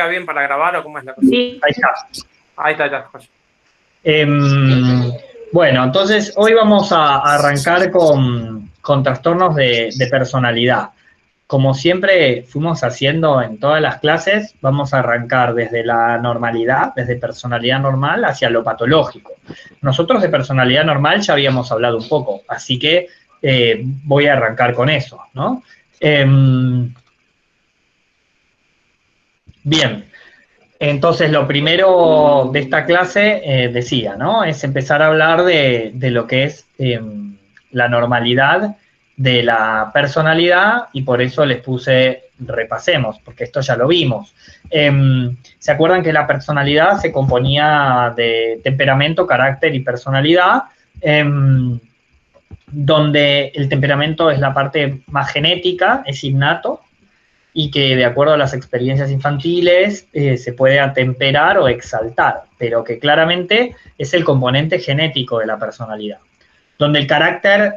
bien para grabar o cómo es la cosa? Sí. Ahí está. Ahí está. Bueno, entonces hoy vamos a arrancar con trastornos de personalidad. Como siempre fuimos haciendo en todas las clases, vamos a arrancar desde la normalidad, desde personalidad normal hacia lo patológico. Nosotros de personalidad normal ya habíamos hablado un poco, así que voy a arrancar con eso, ¿no? Bien. Entonces, lo primero de esta clase, decía, ¿no? Es empezar a hablar de lo que es la normalidad de la personalidad y por eso les puse repasemos, porque esto ya lo vimos. ¿Se acuerdan que la personalidad se componía de temperamento, carácter y personalidad? Donde el temperamento es la parte más genética, es innato, y que de acuerdo a las experiencias infantiles se puede atemperar o exaltar, pero que claramente es el componente genético de la personalidad. Donde el carácter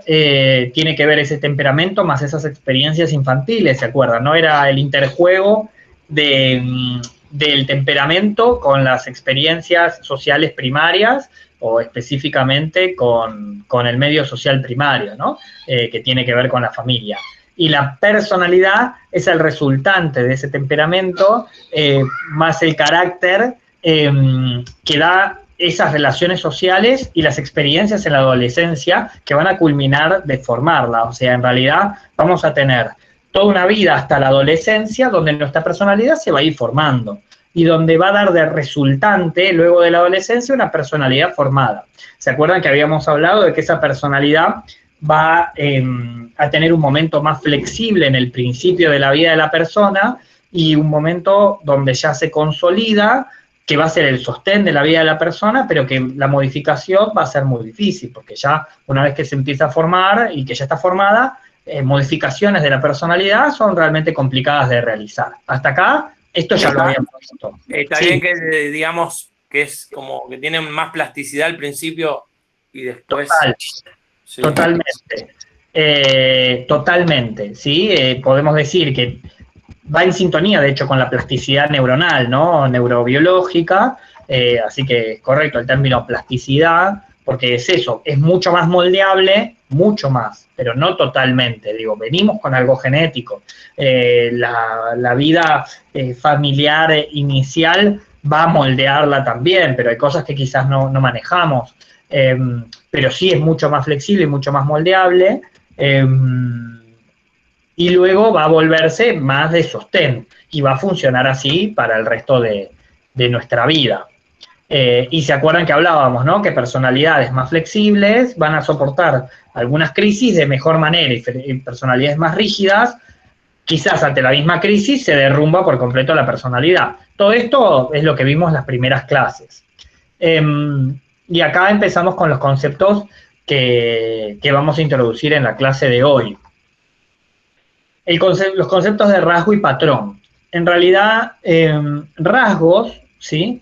tiene que ver ese temperamento más esas experiencias infantiles, ¿se acuerdan? No era el interjuego del temperamento con las experiencias sociales primarias o específicamente con el medio social primario, ¿no? Que tiene que ver con la familia. Y la personalidad es el resultante de ese temperamento, más el carácter que da esas relaciones sociales y las experiencias en la adolescencia que van a culminar de formarla. O sea, en realidad vamos a tener toda una vida hasta la adolescencia donde nuestra personalidad se va a ir formando y donde va a dar de resultante, luego de la adolescencia, una personalidad formada. ¿Se acuerdan que habíamos hablado de que esa personalidad va a tener un momento más flexible en el principio de la vida de la persona y un momento donde ya se consolida, que va a ser el sostén de la vida de la persona, pero que la modificación va a ser muy difícil, porque ya una vez que se empieza a formar y que ya está formada, modificaciones de la personalidad son realmente complicadas de realizar. Hasta acá, esto ya lo habíamos visto. Está bien que digamos que es como que tiene más plasticidad al principio y después... Total. Sí. Totalmente, ¿sí? Podemos decir que va en sintonía, de hecho, con la plasticidad neuronal, ¿no? Neurobiológica, así que es correcto el término plasticidad, porque es eso, es mucho más moldeable, mucho más, pero no totalmente, digo, venimos con algo genético. La vida familiar inicial va a moldearla también, pero hay cosas que quizás no manejamos. Pero sí es mucho más flexible y mucho más moldeable, y luego va a volverse más de sostén y va a funcionar así para el resto de nuestra vida. Y se acuerdan que hablábamos, ¿no? Que personalidades más flexibles van a soportar algunas crisis de mejor manera y personalidades más rígidas, quizás ante la misma crisis se derrumba por completo la personalidad. Todo esto es lo que vimos en las primeras clases. Y acá empezamos con los conceptos que vamos a introducir en la clase de hoy. Los conceptos de rasgo y patrón. En realidad, rasgos, ¿sí?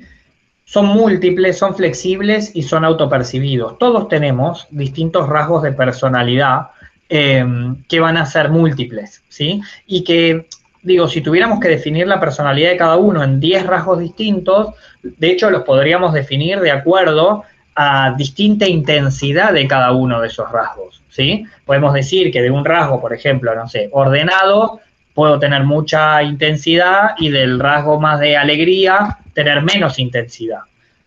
Son múltiples, son flexibles y son autopercibidos. Todos tenemos distintos rasgos de personalidad que van a ser múltiples, ¿sí? Y que, digo, si tuviéramos que definir la personalidad de cada uno en 10 rasgos distintos, de hecho los podríamos definir de acuerdo a distinta intensidad de cada uno de esos rasgos, ¿sí? Podemos decir que de un rasgo, por ejemplo, no sé, ordenado, puedo tener mucha intensidad y del rasgo más de alegría, tener menos intensidad.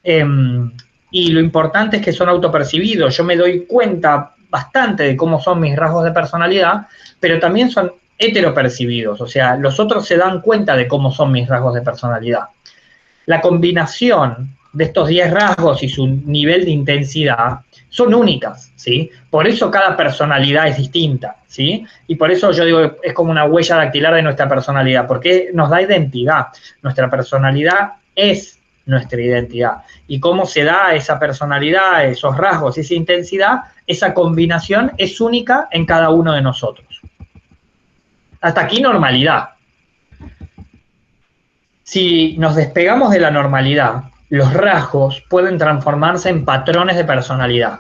Y lo importante es que son autopercibidos. Yo me doy cuenta bastante de cómo son mis rasgos de personalidad, pero también son heteropercibidos, o sea, los otros se dan cuenta de cómo son mis rasgos de personalidad. La combinación de estos 10 rasgos y su nivel de intensidad son únicas, ¿sí? Por eso cada personalidad es distinta, ¿sí? Y por eso yo digo, es como una huella dactilar de nuestra personalidad, porque nos da identidad. Nuestra personalidad es nuestra identidad. Y cómo se da esa personalidad, esos rasgos, esa intensidad, esa combinación es única en cada uno de nosotros. Hasta aquí normalidad. Si nos despegamos de la normalidad, los rasgos pueden transformarse en patrones de personalidad.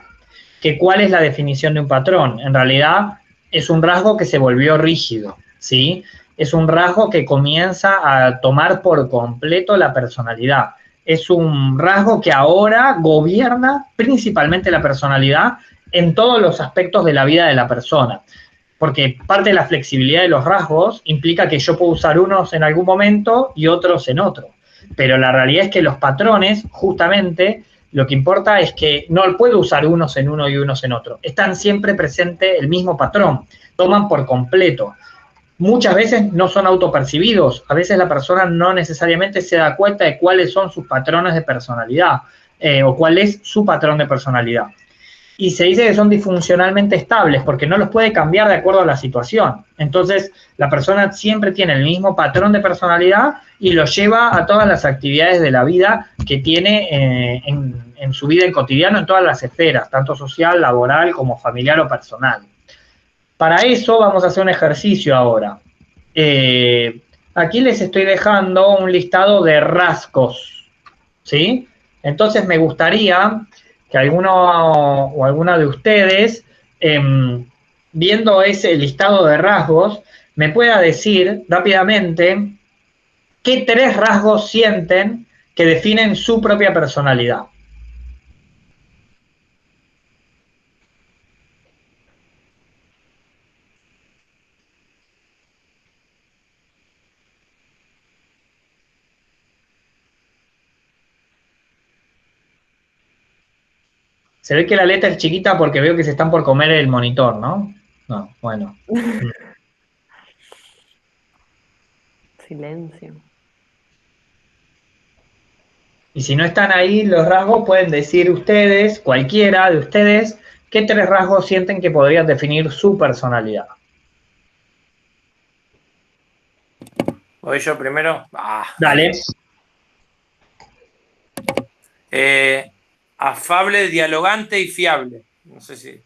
¿Cuál es la definición de un patrón? En realidad es un rasgo que se volvió rígido, ¿sí? es un rasgo que comienza a tomar por completo la personalidad. Es un rasgo que ahora gobierna principalmente la personalidad en todos los aspectos de la vida de la persona. Porque parte de la flexibilidad de los rasgos implica que yo puedo usar unos en algún momento y otros en otro. Pero la realidad es que los patrones, justamente, lo que importa es que no puedo usar unos en uno y unos en otro. Están siempre presente el mismo patrón, toman por completo. Muchas veces no son autopercibidos, a veces la persona no necesariamente se da cuenta de cuáles son sus patrones de personalidad o cuál es su patrón de personalidad. Y se dice que son disfuncionalmente estables porque no los puede cambiar de acuerdo a la situación. Entonces, la persona siempre tiene el mismo patrón de personalidad y lo lleva a todas las actividades de la vida que tiene en su vida en cotidiano, en todas las esferas, tanto social, laboral, como familiar o personal. Para eso vamos a hacer un ejercicio ahora. Aquí les estoy dejando un listado de rasgos, ¿sí? Entonces me gustaría que alguno o alguna de ustedes, viendo ese listado de rasgos, me pueda decir rápidamente qué 3 rasgos sienten que definen su propia personalidad. Se ve que la letra es chiquita porque veo que se están por comer el monitor, ¿no? No, bueno. Silencio. Y si no están ahí los rasgos, pueden decir ustedes, cualquiera de ustedes, qué 3 rasgos sienten que podrían definir su personalidad. ¿Voy yo primero? Dale. Afable, dialogante y fiable. No sé si...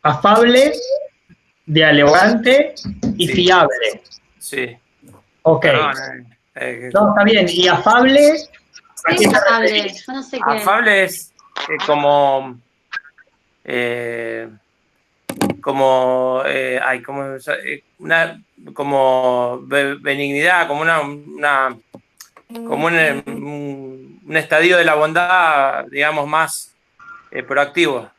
Afable, dialogante y Sí. fiable. Sí. Ok. Perdón, No, está bien. ¿Y afable? ¿A qué Sí, te afable, referís? yo no sé qué. afable es como... como benignidad, como como un estadio de la bondad, digamos, más proactivo.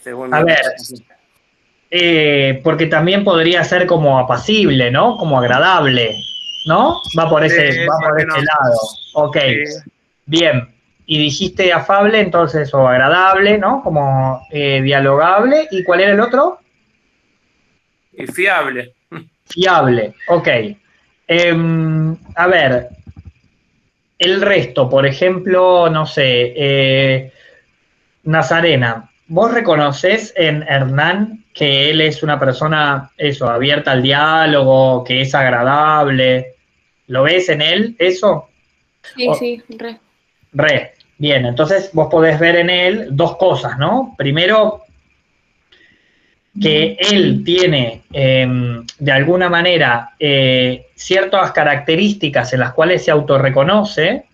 Según A mi ver, interpretación. porque también podría ser como apacible, ¿no? Como agradable, ¿no? Va por Sí, ese ¿por qué no? lado. Ok, Sí. bien. Y dijiste afable, entonces, o agradable, ¿no? Como dialogable. ¿Y cuál era el otro? Y fiable. Fiable, ok. A ver, el resto, por ejemplo, no sé, Nazarena, ¿vos reconoces en Hernán que él es una persona, eso, abierta al diálogo, que es agradable? ¿Lo ves en él, eso? Sí, sí, re. Re, bien, entonces vos podés ver en él 2 cosas, ¿no? Primero, que él tiene de alguna manera ciertas características en las cuales se autorreconoce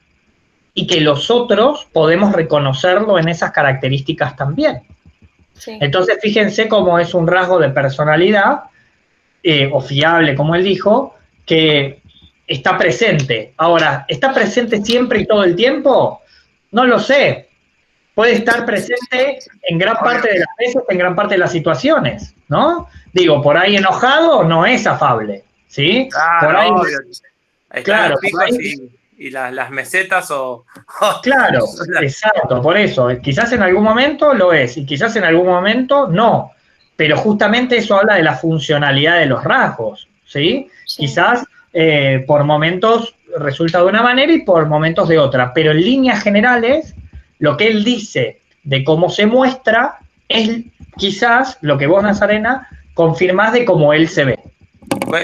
y que los otros podemos reconocerlo en esas características también. Sí. Entonces fíjense cómo es un rasgo de personalidad o fiable, como él dijo, que está presente. Ahora, ¿está presente siempre y todo el tiempo? No lo sé. Puede estar presente en gran parte de las veces, en gran parte de las situaciones, ¿no? Digo, por ahí enojado no es afable, ¿sí? Por ahí, Claro, obvio. Ahí están claro, los por picos ahí, y las mesetas o... claro, exacto, por eso. Quizás en algún momento lo es y quizás en algún momento no. Pero justamente eso habla de la funcionalidad de los rasgos, ¿sí? Sí. Quizás por momentos resulta de una manera y por momentos de otra. Pero en líneas generales, lo que él dice de cómo se muestra es quizás lo que vos, Nazarena, confirmás de cómo él se ve.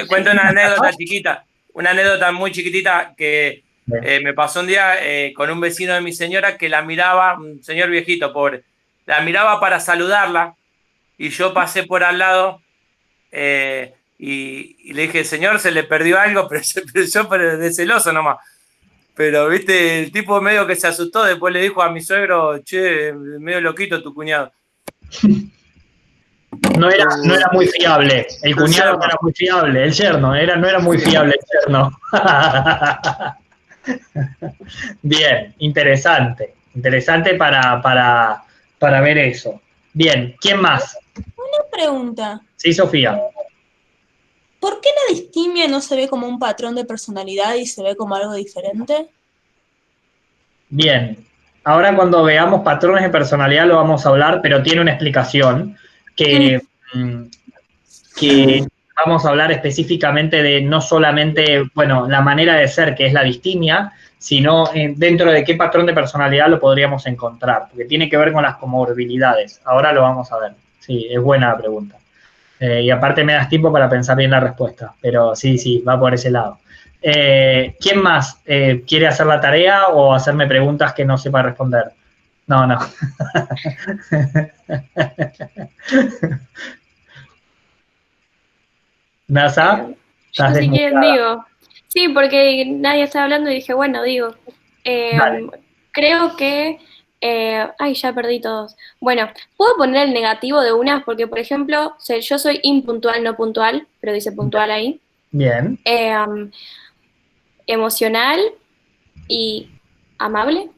Cuento una anécdota chiquita, una anécdota muy chiquitita que me pasó un día con un vecino de mi señora que la miraba, un señor viejito, pobre, la miraba para saludarla y yo pasé por al lado y le dije, señor, se le perdió algo, pero yo de celoso nomás. Pero, viste, el tipo medio que se asustó, después le dijo a mi suegro, che, medio loquito tu cuñado. No era muy fiable. El cuñado no era muy fiable. El yerno no era muy fiable el yerno. Bien, interesante. Interesante para ver eso. Bien, ¿quién más? Una pregunta. Sí, Sofía. ¿Por qué la distimia no se ve como un patrón de personalidad y se ve como algo diferente? Bien. Ahora cuando veamos patrones de personalidad lo vamos a hablar, pero tiene una explicación que vamos a hablar específicamente de no solamente, bueno, la manera de ser, que es la distimia, sino dentro de qué patrón de personalidad lo podríamos encontrar, porque tiene que ver con las comorbilidades. Ahora lo vamos a ver. Sí, es buena la pregunta. Y aparte me das tiempo para pensar bien la respuesta, pero sí, va por ese lado. ¿Quién más quiere hacer la tarea o hacerme preguntas que no sepa responder? No. ¿Nasa? Yo si quieren digo. Sí, porque nadie está hablando y dije, bueno, digo. Creo que... ay, ya perdí todos. Bueno, ¿puedo poner el negativo de unas? Porque, por ejemplo, yo soy impuntual, no puntual, pero dice puntual ahí. Bien. Emocional y amable.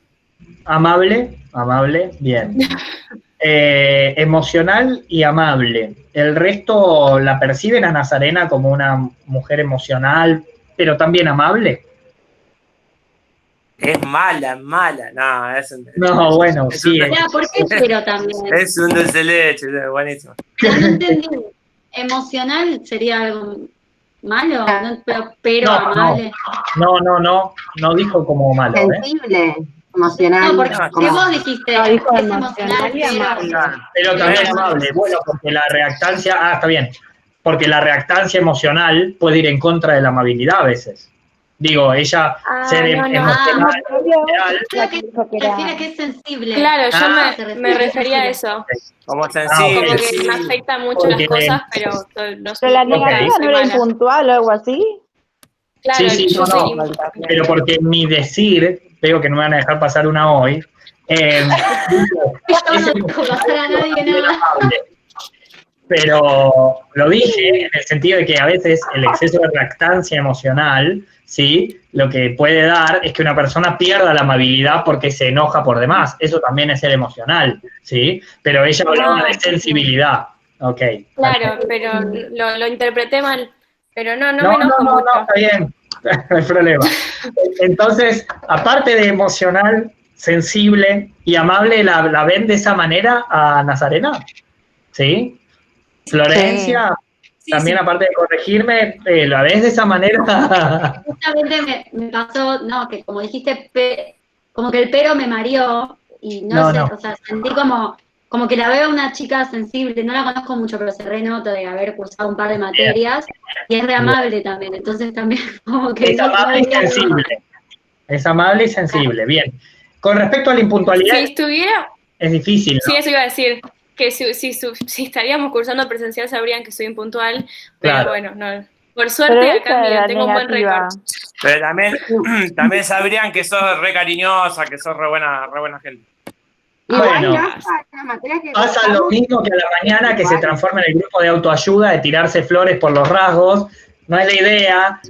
Amable, bien. Emocional y amable. ¿El resto la perciben a Nazarena como una mujer emocional, pero también amable? Es mala. No, bueno, sí. ¿Por qué pero también? Es un dulce de leche, buenísimo. No entendí. ¿Emocional sería algo malo? Pero amable. No dijo como malo. Sensible, emocional. No, porque vos dijiste, es emocional y amable. Pero también amable. Bueno, porque la reactancia, está bien. Porque la reactancia emocional puede ir en contra de la amabilidad a veces. Digo, ella emocional. Prefiere que es sensible. Claro, yo me refería a eso. Como sensible. Como que me afecta mucho las cosas, pero no soy. Pero la negativa no era impuntual o algo así. Claro, sí, yo soy pero porque mi decir, veo que no me van a dejar pasar una hoy. Pero lo dije en el sentido de que a veces el exceso de reactancia emocional, ¿sí? Lo que puede dar es que una persona pierda la amabilidad porque se enoja por demás. Eso también es ser emocional, ¿sí? Pero ella hablaba de sensibilidad. Ok. Claro, pero lo interpreté mal. Pero no me enojo mucho. No, está bien. No hay problema. Entonces, aparte de emocional, sensible y amable, ¿la ven de esa manera a Nazarena? ¿Sí? Florencia, sí. También aparte de corregirme, ¿la ves de esa manera? Justamente me pasó, que como dijiste, como que el pero me mareó y no sé, o sea, sentí como que la veo una chica sensible, no la conozco mucho, pero se renota de haber cursado un par de materias y es re amable también, entonces también como que... Es amable y sensible. Es amable y sensible, bien. Con respecto a la impuntualidad... Si estuviera... Es difícil, ¿no? Sí, eso iba a decir. Que si estaríamos cursando presencial sabrían que soy impuntual, pero bueno, no. Por suerte acá mira, tengo un buen récord. Pero también sabrían que sos re cariñosa, que sos re buena gente. Bueno, pasa lo mismo que a la mañana que se transforma en el grupo de autoayuda de tirarse flores por los rasgos. No es la idea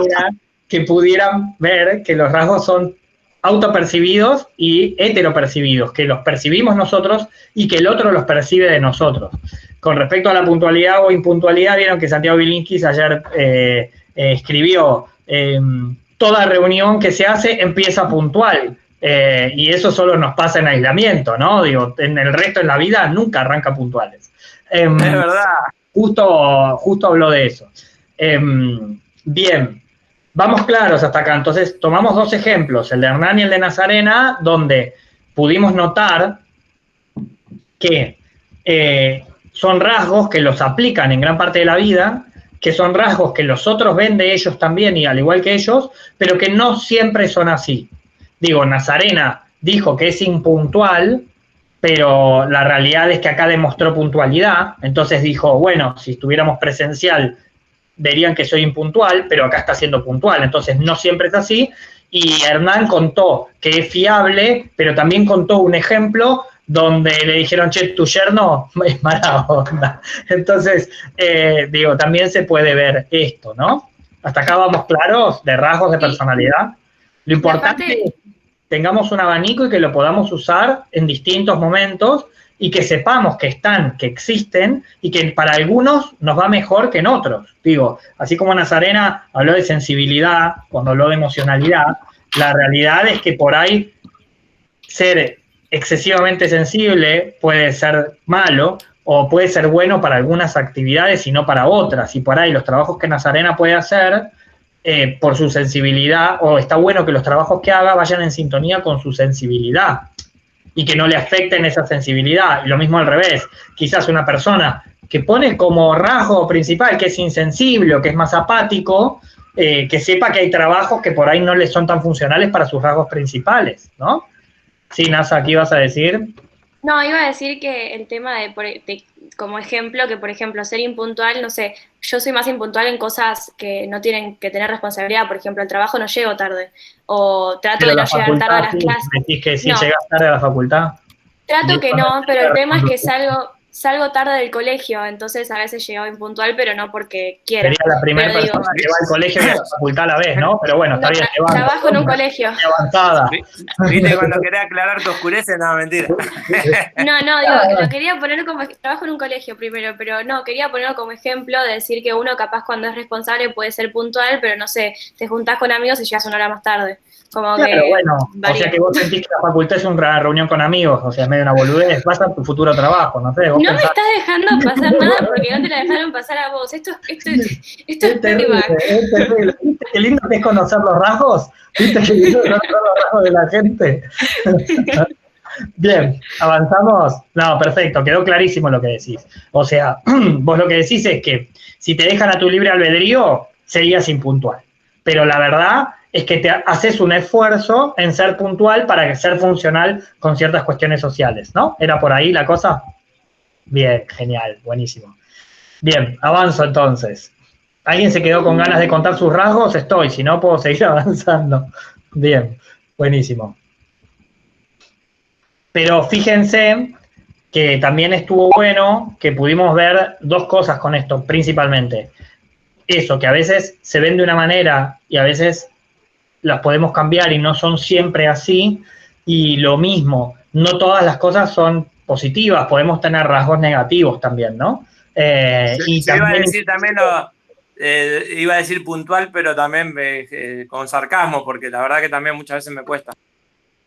era que pudieran ver que los rasgos son autopercibidos y heteropercibidos, que los percibimos nosotros y que el otro los percibe de nosotros. Con respecto a la puntualidad o impuntualidad, vieron que Santiago Bilinkis ayer escribió, toda reunión que se hace empieza puntual, y eso solo nos pasa en aislamiento, ¿no? Digo, en el resto de la vida nunca arranca puntuales. Es verdad. Justo habló de eso. Bien. Vamos claros hasta acá. Entonces, tomamos dos ejemplos, el de Hernán y el de Nazarena, donde pudimos notar que son rasgos que los aplican en gran parte de la vida, que son rasgos que los otros ven de ellos también, y al igual que ellos, pero que no siempre son así. Digo, Nazarena dijo que es impuntual, pero la realidad es que acá demostró puntualidad, entonces dijo, bueno, si estuviéramos presencial, verían que soy impuntual, pero acá está siendo puntual, entonces no siempre es así, y Hernán contó que es fiable, pero también contó un ejemplo donde le dijeron, che, tu yerno es mala onda. Entonces, digo, también se puede ver esto, ¿no? Hasta acá vamos claros de rasgos de personalidad. Lo importante es que tengamos un abanico y que lo podamos usar en distintos momentos y que sepamos que están, que existen y que para algunos nos va mejor que en otros. Digo, así como Nazarena habló de sensibilidad, cuando habló de emocionalidad, la realidad es que por ahí ser excesivamente sensible puede ser malo o puede ser bueno para algunas actividades y no para otras. Y por ahí los trabajos que Nazarena puede hacer por su sensibilidad, o está bueno que los trabajos que haga vayan en sintonía con su sensibilidad y que no le afecten esa sensibilidad. Y lo mismo al revés. Quizás una persona que pone como rasgo principal que es insensible o que es más apático, que sepa que hay trabajos que por ahí no le son tan funcionales para sus rasgos principales, ¿no? Sí, Nasa, ¿qué ibas a decir? No, iba a decir que el tema como ejemplo, que por ejemplo ser impuntual, no sé, yo soy más impuntual en cosas que no tienen que tener responsabilidad, por ejemplo, al trabajo no llego tarde, o trato de no llegar tarde a las clases. ¿Decís que sí llegas tarde a la facultad? Trato que no, pero el tema es que salgo tarde del colegio, entonces a veces llego impuntual, pero no porque quiera. Sería la primera persona que va al colegio y a la facultad a la vez, ¿no? Pero bueno, está bien. Trabajo en un colegio. Avanzada. ¿Viste cuando querés aclarar te oscurece? No, mentira. No, digo, lo quería poner como, trabajo en un colegio primero, pero no, quería ponerlo como ejemplo de decir que uno capaz cuando es responsable puede ser puntual, pero no sé, te juntás con amigos y llegas una hora más tarde. Como claro, que bueno, varía. O sea que vos sentís que la facultad es una reunión con amigos, o sea, es medio una boludez, vas a tu futuro trabajo, no sé. No me estás dejando pasar nada porque no te la dejaron pasar a vos. Esto es terrible, es terrible. ¿Viste qué lindo que es conocer los rasgos? ¿Viste qué lindo es conocer los rasgos de la gente? Bien, ¿avanzamos? No, perfecto, quedó clarísimo lo que decís. O sea, vos lo que decís es que si te dejan a tu libre albedrío, serías impuntual. Pero la verdad es que te haces un esfuerzo en ser puntual para ser funcional con ciertas cuestiones sociales, ¿no? ¿Era por ahí la cosa? Bien, genial, buenísimo. Bien, avanzo entonces. ¿Alguien se quedó con ganas de contar sus rasgos? Estoy, si no puedo seguir avanzando. Bien, buenísimo. Pero fíjense que también estuvo bueno que pudimos ver dos cosas con esto, principalmente. Eso, que a veces se ven de una manera y a veces las podemos cambiar y no son siempre así, y lo mismo, no todas las cosas son positivas, podemos tener rasgos negativos también, ¿no? Y también, iba a decir puntual, pero también con sarcasmo, porque la verdad que también muchas veces me cuesta.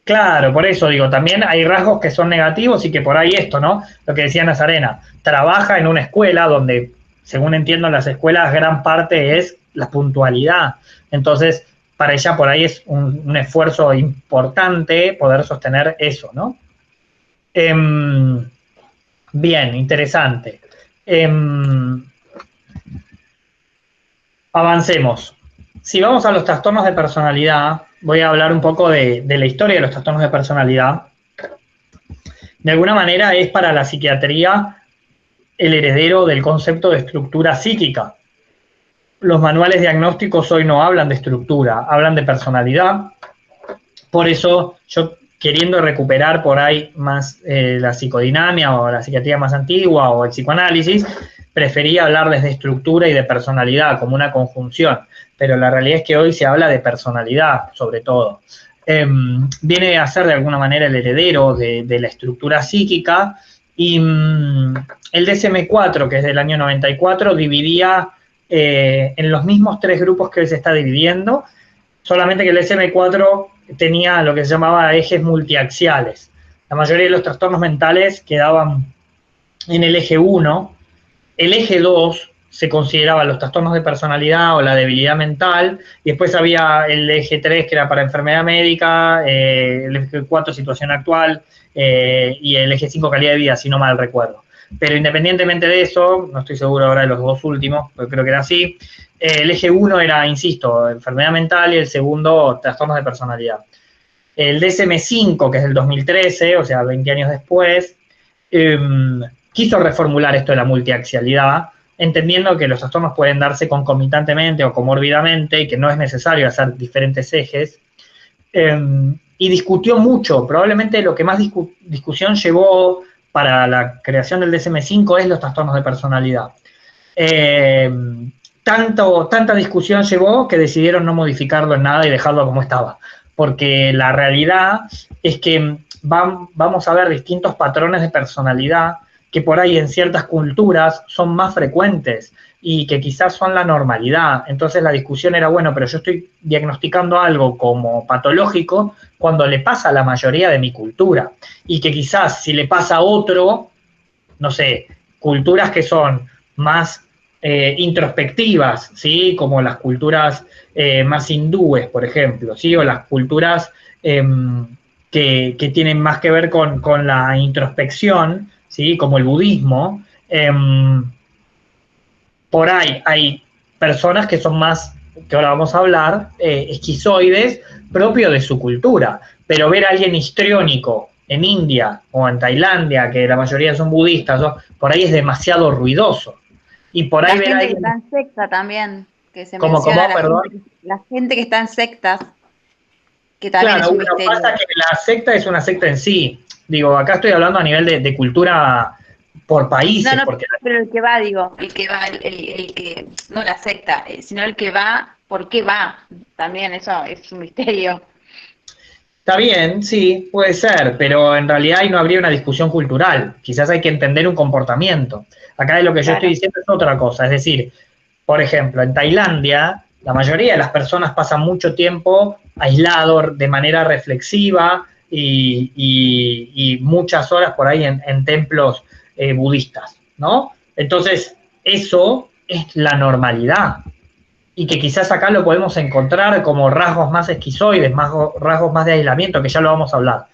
Claro, por eso digo, también hay rasgos que son negativos y que por ahí esto, ¿no? Lo que decía Nazarena, trabaja en una escuela donde, según entiendo, en las escuelas gran parte es la puntualidad, entonces para ella por ahí es un esfuerzo importante poder sostener eso, ¿no? Bien, interesante. Avancemos. Si vamos a los trastornos de personalidad, voy a hablar un poco de la historia de los trastornos de personalidad. De alguna manera es para la psiquiatría el heredero del concepto de estructura psíquica. Los manuales diagnósticos hoy no hablan de estructura, hablan de personalidad. Por eso yo, queriendo recuperar por ahí más la psicodinamia o la psiquiatría más antigua o el psicoanálisis, prefería hablarles de estructura y de personalidad como una conjunción, pero la realidad es que hoy se habla de personalidad sobre todo. Viene a ser de alguna manera el heredero de la estructura psíquica, y el DSM-4, que es del año 94, dividía en los mismos tres grupos que hoy se está dividiendo, solamente que el DSM-4 tenía lo que se llamaba ejes multiaxiales. La mayoría de los trastornos mentales quedaban en el eje 1, el eje 2 se consideraba los trastornos de personalidad o la debilidad mental, y después había el eje 3 que era para enfermedad médica, el eje 4 situación actual, y el eje 5 calidad de vida, si no mal recuerdo. Pero independientemente de eso, no estoy seguro ahora de los dos últimos, pero creo que era así, el eje 1 era, insisto, enfermedad mental, y el segundo, trastornos de personalidad. El DSM-5, que es del 2013, o sea, 20 años después, quiso reformular esto de la multiaxialidad, entendiendo que los trastornos pueden darse concomitantemente o comórbidamente y que no es necesario hacer diferentes ejes. y discutió mucho. Probablemente lo que más discusión llevó para la creación del DSM-5 es los trastornos de personalidad. Tanta discusión llevó que decidieron no modificarlo en nada y dejarlo como estaba, porque la realidad es que vamos a ver distintos patrones de personalidad que por ahí en ciertas culturas son más frecuentes y que quizás son la normalidad. Entonces la discusión era, bueno, pero yo estoy diagnosticando algo como patológico cuando le pasa a la mayoría de mi cultura, y que quizás si le pasa a otro, no sé, culturas que son más introspectivas, ¿sí? Como las culturas más hindúes, por ejemplo, ¿sí? O las culturas que tienen más que ver con la introspección, ¿sí? Como el budismo. Por ahí hay personas que son más, que ahora vamos a hablar, esquizoides, propio de su cultura, pero ver a alguien histriónico en India o en Tailandia, que la mayoría son budistas, por ahí es demasiado ruidoso. Y por ahí la gente que está en secta también, que se menciona, la gente que está en sectas, que también claro, es un misterio. Pasa que la secta es una secta en sí. Digo, acá estoy hablando a nivel de cultura por países. No, porque pero el que va, digo, el que, no la secta, sino el que va, ¿por qué va? También eso es un misterio. Está bien, sí, puede ser, pero en realidad ahí no habría una discusión cultural. Quizás hay que entender un comportamiento. Acá lo que yo estoy diciendo es otra cosa. Es decir, por ejemplo, en Tailandia, la mayoría de las personas pasan mucho tiempo aislados de manera reflexiva y muchas horas por ahí en templos budistas, ¿no? Entonces, eso es la normalidad. Y que quizás acá lo podemos encontrar como rasgos más esquizoides, rasgos más de aislamiento, que ya lo vamos a hablar.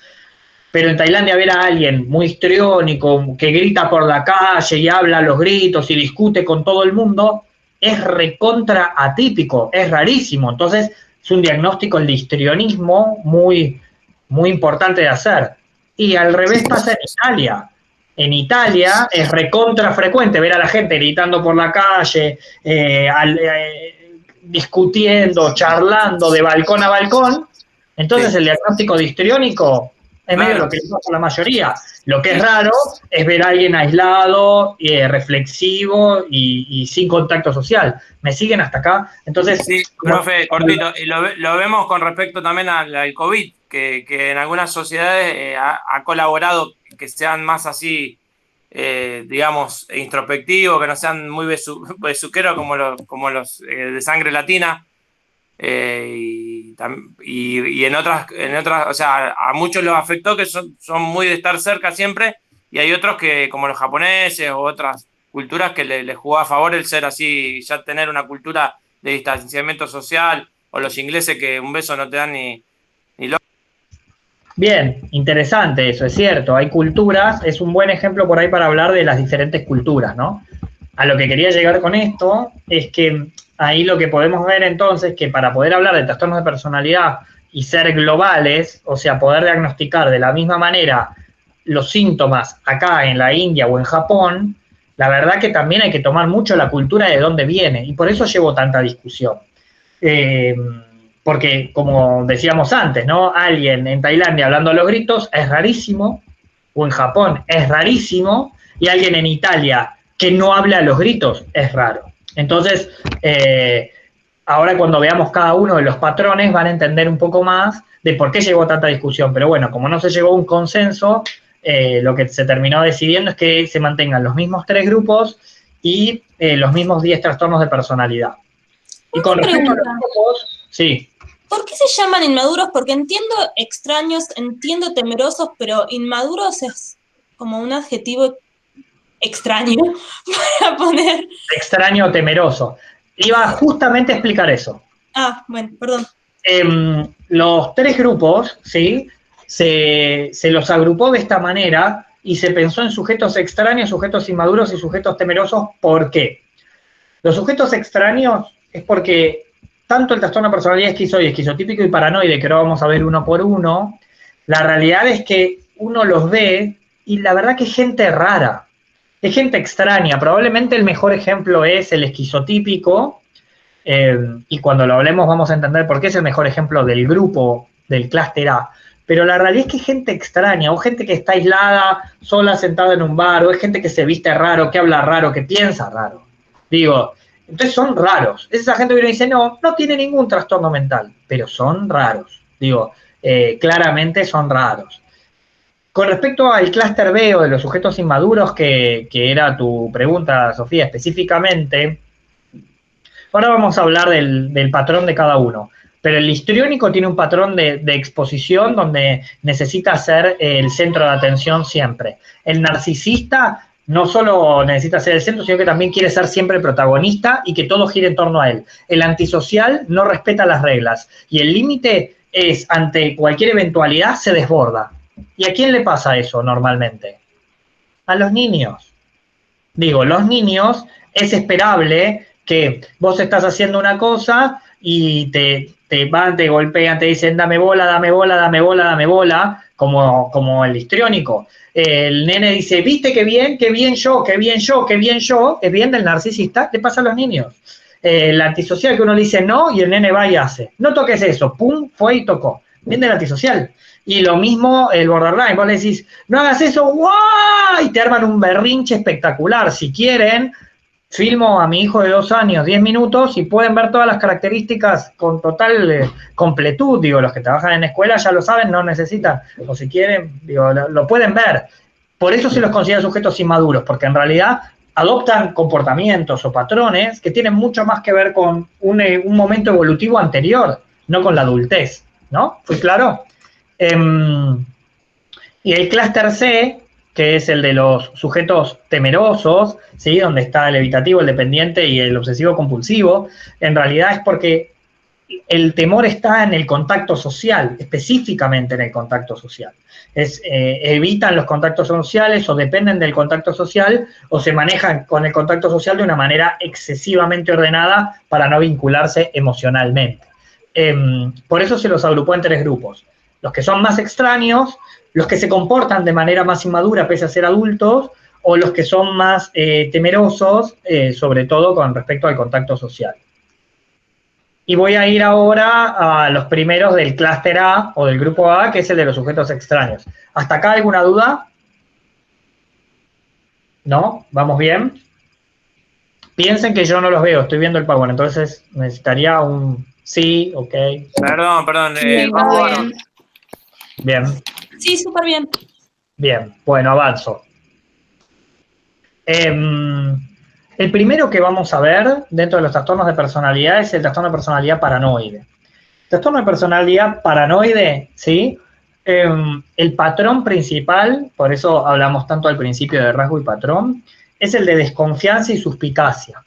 Pero en Tailandia ver a alguien muy histriónico, que grita por la calle y habla a los gritos y discute con todo el mundo, es recontra atípico, es rarísimo. Entonces es un diagnóstico, el de histrionismo, muy, muy importante de hacer. Y al revés pasa en Italia. En Italia es recontra frecuente ver a la gente gritando por la calle, discutiendo, charlando de balcón a balcón. Entonces el diagnóstico de histriónico es medio lo que pasa a la mayoría. Lo que es raro es ver a alguien aislado, reflexivo y sin contacto social. ¿Me siguen hasta acá? Entonces, sí, profe, cortito. Y lo vemos con respecto también al COVID, que en algunas sociedades ha colaborado que sean más así, digamos, introspectivos, que no sean muy besuqueros como los de sangre latina. Y en otras, o sea, a muchos los afectó que son muy de estar cerca siempre, y hay otros que, como los japoneses o otras culturas, que les jugó a favor el ser así, ya tener una cultura de distanciamiento social, o los ingleses que un beso no te dan ni loco. Bien, interesante eso, es cierto. Hay culturas, es un buen ejemplo por ahí para hablar de las diferentes culturas, ¿no? A lo que quería llegar con esto es que ahí lo que podemos ver entonces, que para poder hablar de trastornos de personalidad y ser globales, o sea, poder diagnosticar de la misma manera los síntomas acá en la India o en Japón, la verdad que también hay que tomar mucho la cultura de dónde viene, y por eso llevo tanta discusión. Porque, como decíamos antes, ¿no? Alguien en Tailandia hablando a los gritos es rarísimo, o en Japón es rarísimo, y alguien en Italia que no habla a los gritos es raro. Entonces, ahora cuando veamos cada uno de los patrones van a entender un poco más de por qué llegó tanta discusión. Pero bueno, como no se llegó a un consenso, lo que se terminó decidiendo es que se mantengan los mismos 3 grupos y los mismos 10 trastornos de personalidad. Y con respecto a los grupos, sí. ¿Por qué se llaman inmaduros? Porque entiendo extraños, entiendo temerosos, pero inmaduros es como un adjetivo extraño para poner. Extraño o temeroso. Iba justamente a explicar eso. Ah, bueno, perdón. Los 3 grupos, ¿sí? Se los agrupó de esta manera y se pensó en sujetos extraños, sujetos inmaduros y sujetos temerosos. ¿Por qué? Los sujetos extraños es porque tanto el trastorno de personalidad esquizoide, esquizotípico y paranoide, que ahora vamos a ver uno por uno, la realidad es que uno los ve y la verdad que es gente rara. Es gente extraña. Probablemente el mejor ejemplo es el esquizotípico, y cuando lo hablemos vamos a entender por qué es el mejor ejemplo del grupo, del clúster A. pero la realidad es que es gente extraña, o gente que está aislada, sola, sentada en un bar, o es gente que se viste raro, que habla raro, que piensa raro. Digo, entonces son raros. Es esa gente que uno dice, no tiene ningún trastorno mental, pero son raros. Digo, claramente son raros. Con respecto al clúster B o de los sujetos inmaduros, que era tu pregunta, Sofía, específicamente, ahora vamos a hablar del patrón de cada uno. Pero el histriónico tiene un patrón de exposición donde necesita ser el centro de atención siempre. El narcisista no solo necesita ser el centro, sino que también quiere ser siempre el protagonista y que todo gire en torno a él. El antisocial no respeta las reglas y el límite es, ante cualquier eventualidad, se desborda. ¿Y a quién le pasa eso normalmente? A los niños. Digo, los niños, es esperable que vos estás haciendo una cosa y te van, te golpean, te dicen dame bola, dame bola, dame bola, dame bola, como el histriónico. El nene dice, viste qué bien yo, qué bien yo, qué bien yo, es bien del narcisista, ¿qué pasa a los niños? El antisocial que uno le dice no y el nene va y hace. No toques eso, pum, fue y tocó. Bien del antisocial. Y lo mismo el borderline, vos le decís, no hagas eso, ¡guau! Y te arman un berrinche espectacular. Si quieren, filmo a mi hijo de 2 años, 10 minutos, y pueden ver todas las características con total completud. Digo, los que trabajan en escuela ya lo saben, no necesitan, o si quieren, digo, lo pueden ver. Por eso se los considera sujetos inmaduros, porque en realidad adoptan comportamientos o patrones que tienen mucho más que ver con un momento evolutivo anterior, no con la adultez, ¿no? ¿Fue claro? Y el clúster C, que es el de los sujetos temerosos, ¿sí? Donde está el evitativo, el dependiente y el obsesivo compulsivo, en realidad es porque el temor está en el contacto social, específicamente en el contacto social. Evitan los contactos sociales o dependen del contacto social o se manejan con el contacto social de una manera excesivamente ordenada para no vincularse emocionalmente. Por eso se los agrupó en 3 grupos. Los que son más extraños, los que se comportan de manera más inmadura pese a ser adultos, o los que son más temerosos, sobre todo con respecto al contacto social. Y voy a ir ahora a los primeros del clúster A o del grupo A, que es el de los sujetos extraños. ¿Hasta acá alguna duda? ¿No? ¿Vamos bien? Piensen que yo no los veo, estoy viendo el PowerPoint, entonces necesitaría un sí, ok. Perdón, Bien, vamos. Bien. Sí, súper bien. Bien, bueno, avanzo. El primero que vamos a ver dentro de los trastornos de personalidad es el trastorno de personalidad paranoide. Trastorno de personalidad paranoide, ¿sí? El patrón principal, por eso hablamos tanto al principio de rasgo y patrón, es el de desconfianza y suspicacia.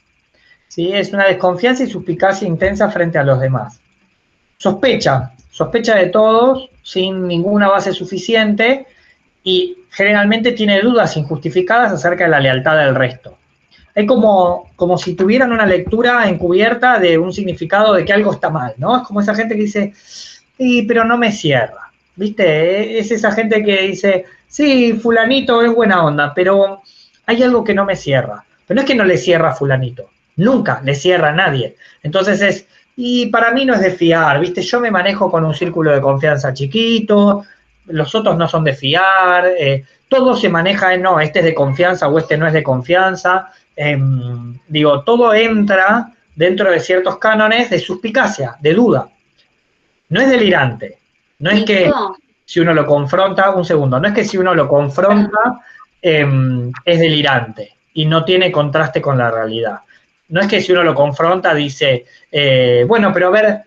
¿Sí? Es una desconfianza y suspicacia intensa frente a los demás. Sospecha de todos sin ninguna base suficiente y generalmente tiene dudas injustificadas acerca de la lealtad del resto. Es como si tuvieran una lectura encubierta de un significado de que algo está mal, ¿no? Es como esa gente que dice, sí, pero no me cierra, ¿viste? Es esa gente que dice, sí, fulanito es buena onda, pero hay algo que no me cierra. Pero no es que no le cierra a fulanito, nunca le cierra a nadie. Entonces y para mí no es de fiar, ¿viste? Yo me manejo con un círculo de confianza chiquito, los otros no son de fiar, todo se maneja en, no, este es de confianza o este no es de confianza. Digo, todo entra dentro de ciertos cánones de suspicacia, de duda. No es delirante, no es que si uno lo confronta, un segundo, no es que si uno lo confronta es delirante y no tiene contraste con la realidad. No es que si uno lo confronta dice, bueno, pero a ver,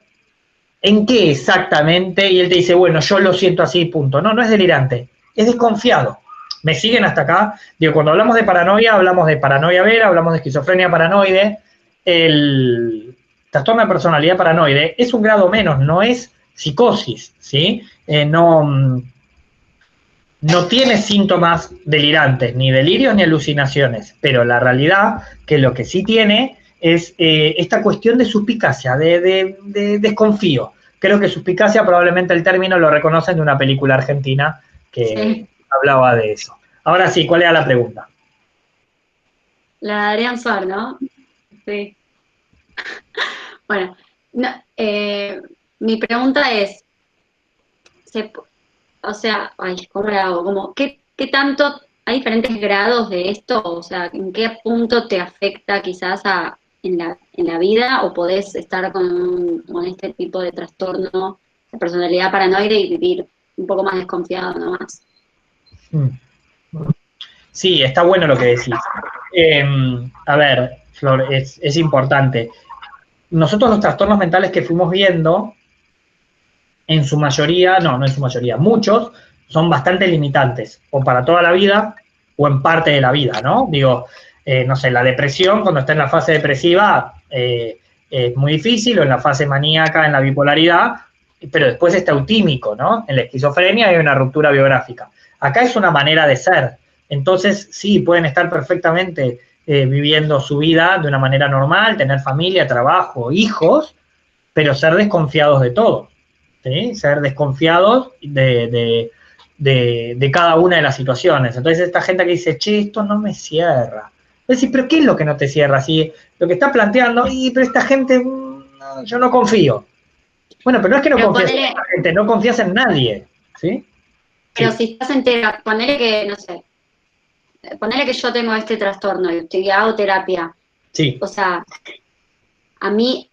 ¿en qué exactamente? Y él te dice, bueno, yo lo siento así, punto. No, no es delirante, es desconfiado. ¿Me siguen hasta acá? Digo, cuando hablamos de paranoia, hablamos de paranoia vera, hablamos de esquizofrenia paranoide. El trastorno de personalidad paranoide es un grado menos, no es psicosis, ¿sí? No tiene síntomas delirantes, ni delirios ni alucinaciones, pero la realidad que lo que sí tiene es esta cuestión de suspicacia, de desconfío. Creo que suspicacia probablemente el término lo reconocen de una película argentina que hablaba de eso. Ahora sí, ¿cuál era la pregunta? La de Adrián Suar, ¿no? Sí. Bueno, no, mi pregunta es, o sea, ay, ¿cómo le hago? Como, ¿qué tanto, hay diferentes grados de esto? O sea, ¿en qué punto te afecta quizás en la vida o podés estar con este tipo de trastorno de personalidad paranoide y vivir un poco más desconfiado nomás? Sí, está bueno lo que decís. A ver, Flor, es importante. Nosotros los trastornos mentales que fuimos viendo, en su mayoría, no en su mayoría, muchos son bastante limitantes, o para toda la vida, o en parte de la vida, ¿no? Digo, no sé, la depresión, cuando está en la fase depresiva, es muy difícil, o en la fase maníaca, en la bipolaridad, pero después está eutímico, ¿no? En la esquizofrenia hay una ruptura biográfica. Acá es una manera de ser. Entonces, sí, pueden estar perfectamente viviendo su vida de una manera normal, tener familia, trabajo, hijos, pero ser desconfiados de todo, ¿sí? Ser desconfiados de cada una de las situaciones. Entonces, esta gente que dice, che, esto no me cierra. Es decir, pero ¿qué es lo que no te cierra? Si lo que está planteando, pero esta gente, no, yo no confío. Bueno, pero no es que no confías en esta gente, no confías en nadie, ¿sí? Pero sí. si estás entera, ponele que, no sé, ponele que yo tengo este trastorno y hago terapia. Sí. O sea, a mí,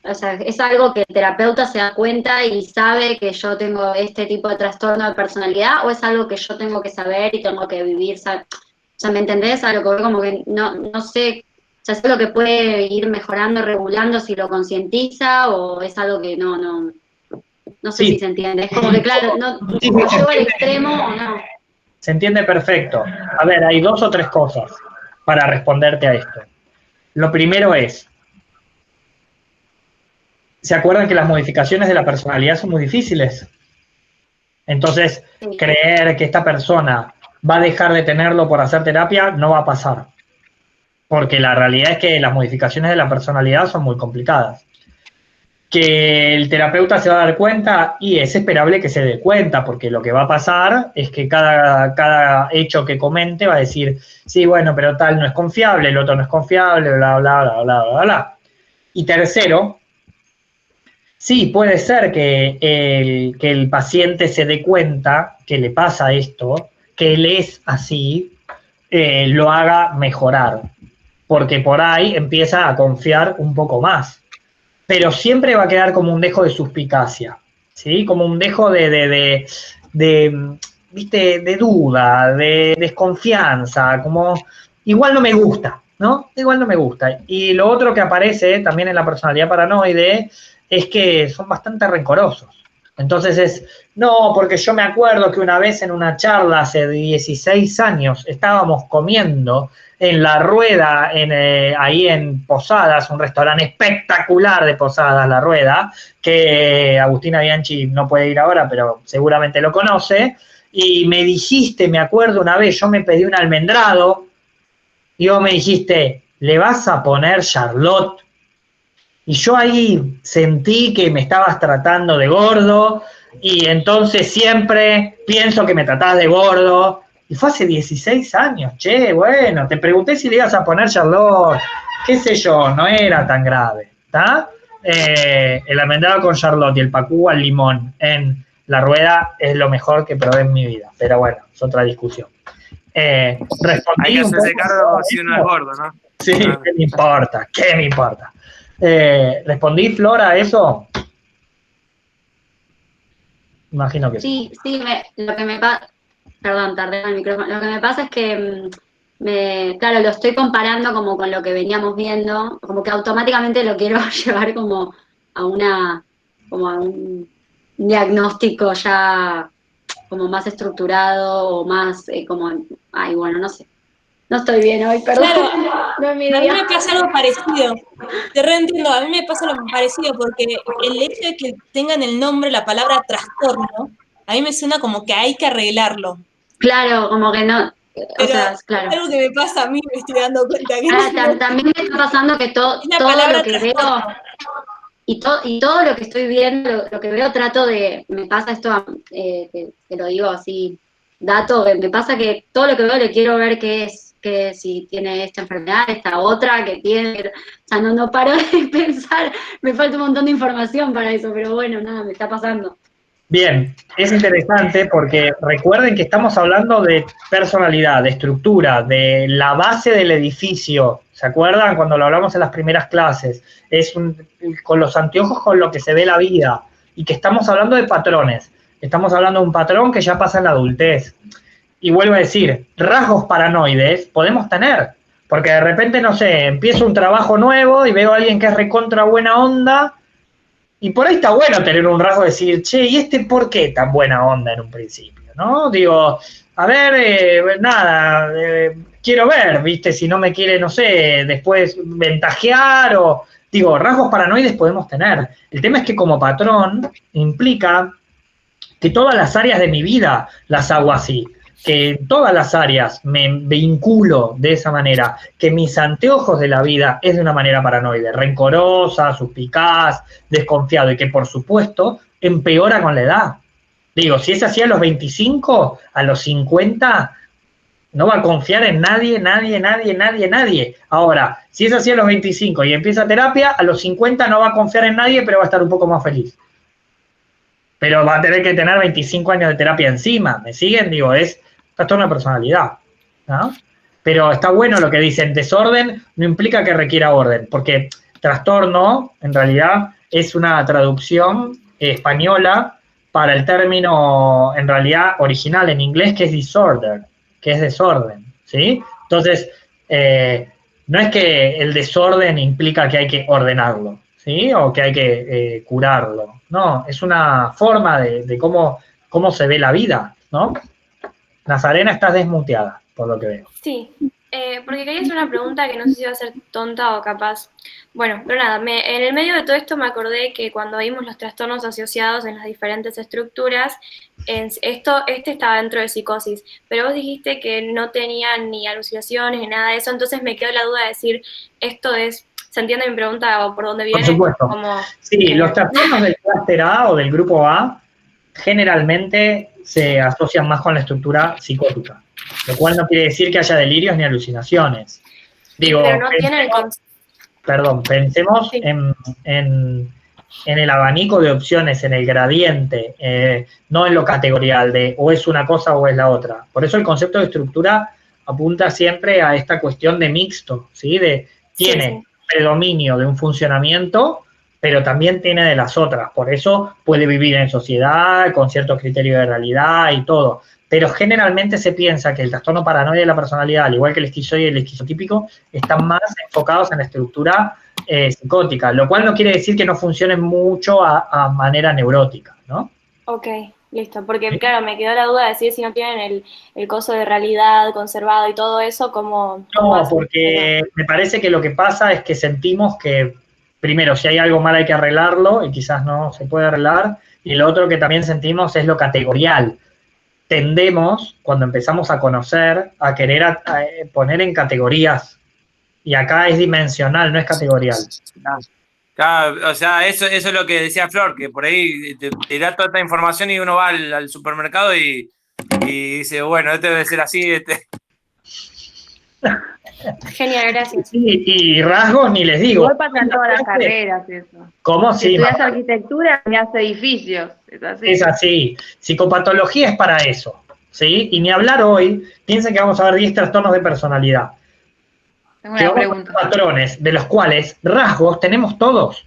o sea, es algo que el terapeuta se da cuenta y sabe que yo tengo este tipo de trastorno de personalidad, o es algo que yo tengo que saber y tengo que vivir, ¿sabes? O sea, ¿me entendés? Algo que como que no sé, o sea, es algo que puede ir mejorando, regulando si lo concientiza, o es algo que no sé si se entiende. Es como que, claro, no lo llevo al extremo o no. Se entiende perfecto. A ver, hay 2 o 3 cosas para responderte a esto. Lo primero es, ¿se acuerdan que las modificaciones de la personalidad son muy difíciles? Entonces, creer que esta persona va a dejar de tenerlo por hacer terapia no va a pasar. Porque la realidad es que las modificaciones de la personalidad son muy complicadas. Que el terapeuta se va a dar cuenta, y es esperable que se dé cuenta, porque lo que va a pasar es que cada hecho que comente va a decir, sí, bueno, pero tal no es confiable, el otro no es confiable, bla, bla, bla, bla, bla, bla. Y tercero, sí, puede ser que el paciente se dé cuenta que le pasa esto, que él es así, lo haga mejorar, porque por ahí empieza a confiar un poco más. Pero siempre va a quedar como un dejo de suspicacia, ¿sí? Como un dejo ¿viste? De duda, de desconfianza, como igual no me gusta, ¿no? Igual no me gusta. Y lo otro que aparece también en la personalidad paranoide es que son bastante rencorosos. Entonces no, porque yo me acuerdo que una vez en una charla hace 16 años estábamos comiendo en La Rueda, ahí en Posadas, un restaurante espectacular de Posadas, La Rueda, que Agustina Bianchi no puede ir ahora, pero seguramente lo conoce, y me dijiste, me acuerdo una vez, yo me pedí un almendrado, y vos me dijiste, ¿le vas a poner Charlotte? Y yo ahí sentí que me estabas tratando de gordo, y entonces siempre pienso que me tratás de gordo. Y fue hace 16 años, che, bueno, te pregunté si le ibas a poner Charlotte, qué sé yo, no era tan grave, ¿está? El almendrado con Charlotte y el pacú al limón en La Rueda es lo mejor que probé en mi vida, pero bueno, es otra discusión. Respondí. Hay que hacerse cargo si uno es gordo, ¿no? Sí, claro. ¿Qué me importa? ¿Qué me importa? ¿Respondí, Flor, a eso? Imagino que sí. Sí, lo que me pasa, perdón, tardé con el micrófono, lo que me pasa es que claro, lo estoy comparando como con lo que veníamos viendo, como que automáticamente lo quiero llevar como a un diagnóstico ya como más estructurado o más ay, bueno, no sé. No estoy bien hoy, perdón. Claro, no a mí me pasa algo parecido. Te reentiendo, a mí me pasa algo parecido porque el hecho de que tengan el nombre, la palabra trastorno, a mí me suena como que hay que arreglarlo. Claro, como que no. Pero o sea, claro. Es algo que me pasa a mí, me estoy dando cuenta. Que también me está pasando que todo lo que veo y todo lo que estoy viendo, lo que veo trato de, me pasa esto, te lo digo así, dato, me pasa que todo lo que veo le quiero ver qué es, que si tiene esta enfermedad, esta otra, que tiene, o sea, no paro de pensar, me falta un montón de información para eso, pero bueno, nada, me está pasando. Bien, es interesante porque recuerden que estamos hablando de personalidad, de estructura, de la base del edificio. ¿Se acuerdan cuando lo hablamos en las primeras clases? Con los anteojos con lo que se ve la vida y que estamos hablando de patrones. Estamos hablando de un patrón que ya pasa en la adultez. Y vuelvo a decir, rasgos paranoides podemos tener, porque de repente, no sé, empiezo un trabajo nuevo y veo a alguien que es recontra buena onda. Y por ahí está bueno tener un rasgo de decir, che, ¿y este por qué tan buena onda en un principio? ¿No? Digo, a ver, nada, quiero ver, ¿viste? Si no me quiere, no sé, después ventajear o... Digo, rasgos paranoides podemos tener. El tema es que como patrón implica que todas las áreas de mi vida las hago así. Que en todas las áreas me vinculo de esa manera, que mis anteojos de la vida es de una manera paranoide, rencorosa, suspicaz, desconfiado, y que por supuesto empeora con la edad. Digo, si es así a los 25, a los 50, no va a confiar en nadie. Ahora, si es así a los 25 y empieza terapia, a los 50 no va a confiar en nadie, pero va a estar un poco más feliz. Pero va a tener que tener 25 años de terapia encima, ¿me siguen? Digo, es trastorno de personalidad, ¿no? Pero está bueno lo que dicen, desorden no implica que requiera orden, porque trastorno, en realidad, es una traducción española para el término, en realidad, original en inglés, que es disorder, que es desorden, ¿sí? Entonces, no es que el desorden implica que hay que ordenarlo, ¿sí? O que hay que curarlo. No, es una forma de cómo se ve la vida, ¿no? Nazarena, estás desmuteada, por lo que veo. Sí, porque quería hacer una pregunta que no sé si va a ser tonta o capaz. Bueno, pero nada, en el medio de todo esto me acordé que cuando vimos los trastornos asociados en las diferentes estructuras, este estaba dentro de psicosis, pero vos dijiste que no tenían ni alucinaciones ni nada de eso, entonces me quedó la duda de decir, esto es... ¿Se entiende mi pregunta o por dónde viene? Por supuesto. Sí, los trastornos del clúster A o del grupo A generalmente se asocian más con la estructura psicótica, lo cual no quiere decir que haya delirios ni alucinaciones. Digo, pero no tiene pensemos sí. en el abanico de opciones, en el gradiente, no en lo categorial de o es una cosa o es la otra. Por eso el concepto de estructura apunta siempre a esta cuestión de mixto, ¿sí? Tiene predominio de un funcionamiento, pero también tiene de las otras. Por eso puede vivir en sociedad, con cierto criterio de realidad y todo. Pero generalmente se piensa que el trastorno paranoide de la personalidad, al igual que el esquizoide y el esquizotípico, están más enfocados en la estructura psicótica, lo cual no quiere decir que no funcionen mucho a manera neurótica, ¿no? Ok, listo, porque claro, me quedó la duda de decir si no tienen el coso de realidad conservado y todo eso, ¿cómo No, porque me parece que lo que pasa es que sentimos que, primero, si hay algo mal hay que arreglarlo y quizás no se puede arreglar, y lo otro que también sentimos es lo categorial. Tendemos, cuando empezamos a conocer, a querer poner en categorías, y acá es dimensional, no es categorial. Claro, o sea, eso es lo que decía Flor, que por ahí te da toda esta información y uno va al supermercado y dice, bueno, este debe ser así, Genial, gracias. Y rasgos ni les digo. Igual pasa en todas las carreras eso. ¿Cómo? Si estudias arquitectura, mirás edificios. Es así. Es así. Psicopatología es para eso, ¿sí? Y ni hablar hoy, piensen que vamos a ver 10 trastornos de personalidad. Tengo una pregunta. Patrones, de los cuales rasgos tenemos todos.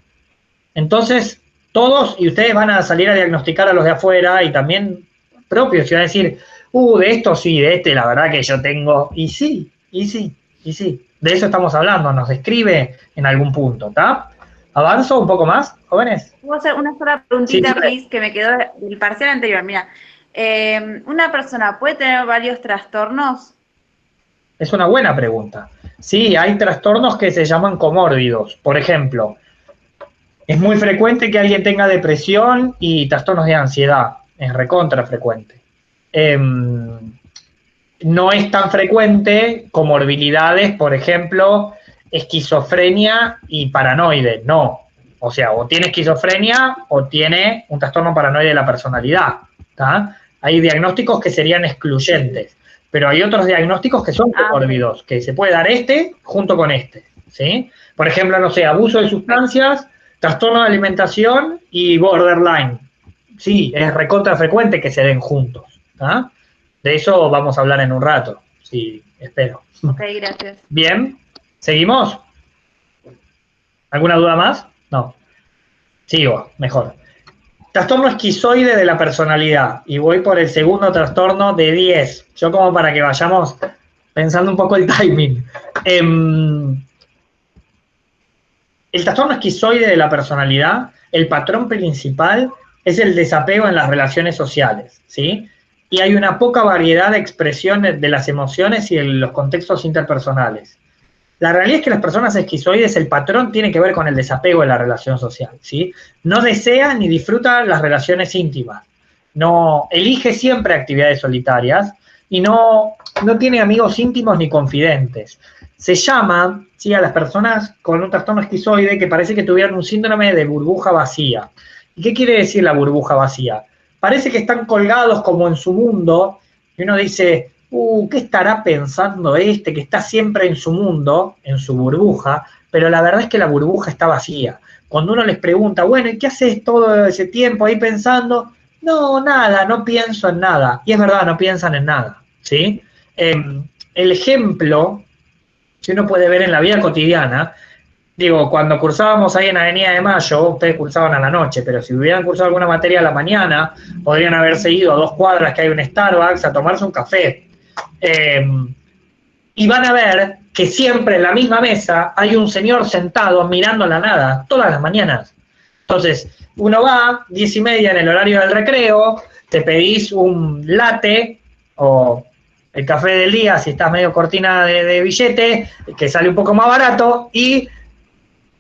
Entonces, todos, y ustedes van a salir a diagnosticar a los de afuera y también propios, y van a decir, de esto sí, de este la verdad que yo tengo, y sí, de eso estamos hablando, nos describe en algún punto, ¿está? ¿Avanzo un poco más, jóvenes? Puedo hacer una sola preguntita, Luis, que me quedó del parcial anterior. Mira, ¿una persona puede tener varios trastornos? Es una buena pregunta. Sí, hay trastornos que se llaman comórbidos. Por ejemplo, es muy frecuente que alguien tenga depresión y trastornos de ansiedad. Es recontra frecuente. No es tan frecuente comorbilidades, por ejemplo, esquizofrenia y paranoide. No. O sea, o tiene esquizofrenia o tiene un trastorno paranoide de la personalidad. ¿Tá? Hay diagnósticos que serían excluyentes. Pero hay otros diagnósticos que son comórbidos, que se puede dar junto con ¿sí? Por ejemplo, no sé, abuso de sustancias, trastorno de alimentación y borderline. sí, es recontra frecuente que se den juntos. ¿Ah? De eso vamos a hablar en un rato, sí, espero. Ok, gracias. Bien, ¿seguimos? ¿Alguna duda más? No. Sigo, mejor. Trastorno esquizoide de la personalidad. Y voy por el segundo trastorno de 10. Yo como para que vayamos pensando un poco el timing. El trastorno esquizoide de la personalidad, el patrón principal es el desapego en las relaciones sociales, ¿sí? Y hay una poca variedad de expresiones de las emociones y en los contextos interpersonales. La realidad es que las personas esquizoides, el patrón tiene que ver con el desapego de la relación social, ¿sí? No desea ni disfruta las relaciones íntimas. No elige siempre actividades solitarias y no tiene amigos íntimos ni confidentes. Se llama, ¿sí?, a las personas con un trastorno esquizoide que parece que tuvieran un síndrome de burbuja vacía. ¿Y qué quiere decir la burbuja vacía? Parece que están colgados como en su mundo y uno dice, ¿qué estará pensando este que está siempre en su mundo, en su burbuja? Pero la verdad es que la burbuja está vacía. Cuando uno les pregunta, bueno, ¿y qué haces todo ese tiempo ahí pensando? No, nada, no pienso en nada. Y es verdad, no piensan en nada, ¿sí? El ejemplo, si uno puede ver en la vida cotidiana, digo, cuando cursábamos ahí en Avenida de Mayo, ustedes cursaban a la noche, pero si hubieran cursado alguna materia a la mañana, podrían haberse ido a 2 cuadras que hay un Starbucks a tomarse un café. Y van a ver que siempre en la misma mesa hay un señor sentado mirando a la nada, todas las mañanas. Entonces, uno va, 10:30 en el horario del recreo, te pedís un latte o el café del día, si estás medio cortina de billete, que sale un poco más barato, y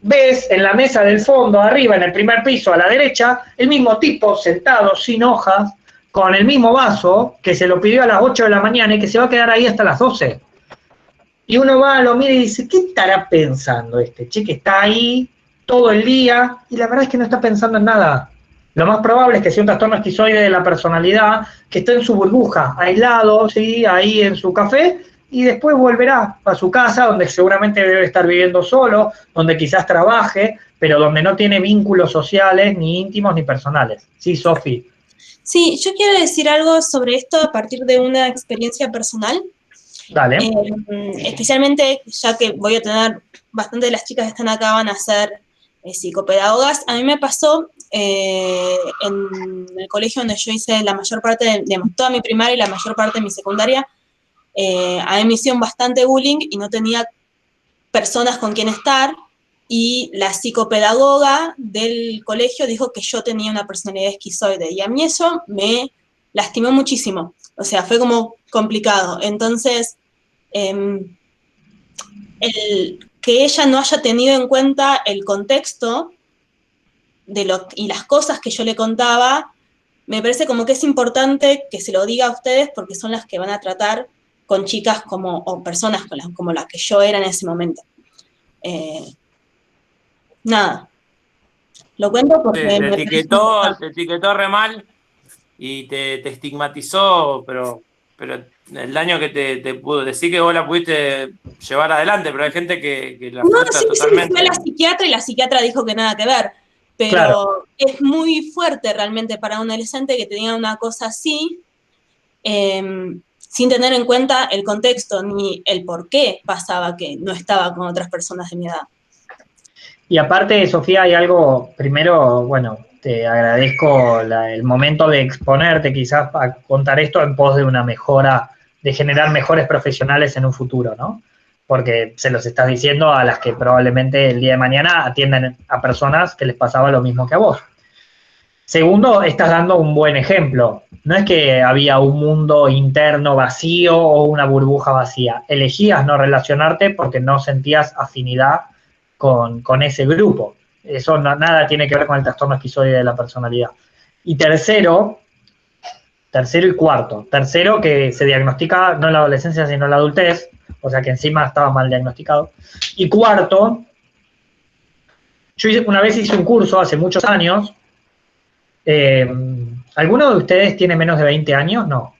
ves en la mesa del fondo, arriba, en el primer piso, a la derecha, el mismo tipo sentado, sin hojas, con el mismo vaso, que se lo pidió a las 8 de la mañana y que se va a quedar ahí hasta las 12. Y uno va, lo mira y dice, ¿qué estará pensando este che que está ahí todo el día? Y la verdad es que no está pensando en nada. Lo más probable es que sea un trastorno esquizoide de la personalidad, que esté en su burbuja, aislado, ¿sí?, ahí en su café, y después volverá a su casa, donde seguramente debe estar viviendo solo, donde quizás trabaje, pero donde no tiene vínculos sociales, ni íntimos, ni personales. Sí, Sofi. Sí, yo quiero decir algo sobre esto a partir de una experiencia personal. Dale. Especialmente, ya que voy a tener, bastante de las chicas que están acá van a ser psicopedagogas. A mí me pasó en el colegio donde yo hice la mayor parte, toda mi primaria y la mayor parte de mi secundaria, a mí me hicieron bastante bullying y no tenía personas con quien estar, y la psicopedagoga del colegio dijo que yo tenía una personalidad esquizoide, y a mí eso me lastimó muchísimo, o sea, fue como complicado. Entonces, el que ella no haya tenido en cuenta el contexto y las cosas que yo le contaba, me parece como que es importante que se lo diga a ustedes, porque son las que van a tratar con chicas o personas como la que yo era en ese momento. Nada. Lo cuento porque te etiquetó re mal y te estigmatizó, pero el daño que te pudo decir, que vos la pudiste llevar adelante, pero hay gente que la frustra totalmente. Sí, fue a la psiquiatra y la psiquiatra dijo que nada que ver, pero claro, es muy fuerte realmente para un adolescente que tenía una cosa así, sin tener en cuenta el contexto ni el por qué pasaba que no estaba con otras personas de mi edad. Y aparte, Sofía, hay algo, primero, bueno, te agradezco el momento de exponerte quizás a contar esto en pos de una mejora, de generar mejores profesionales en un futuro, ¿no? Porque se los estás diciendo a las que probablemente el día de mañana atiendan a personas que les pasaba lo mismo que a vos. Segundo, estás dando un buen ejemplo. No es que había un mundo interno vacío o una burbuja vacía. Elegías no relacionarte porque no sentías afinidad con ese grupo. Eso nada tiene que ver con el trastorno esquizoide de la personalidad. Y tercero y cuarto. Tercero, que se diagnostica no en la adolescencia, sino en la adultez, o sea que encima estaba mal diagnosticado. Y cuarto, yo una vez hice un curso hace muchos años. ¿Alguno de ustedes tiene menos de 20 años? No.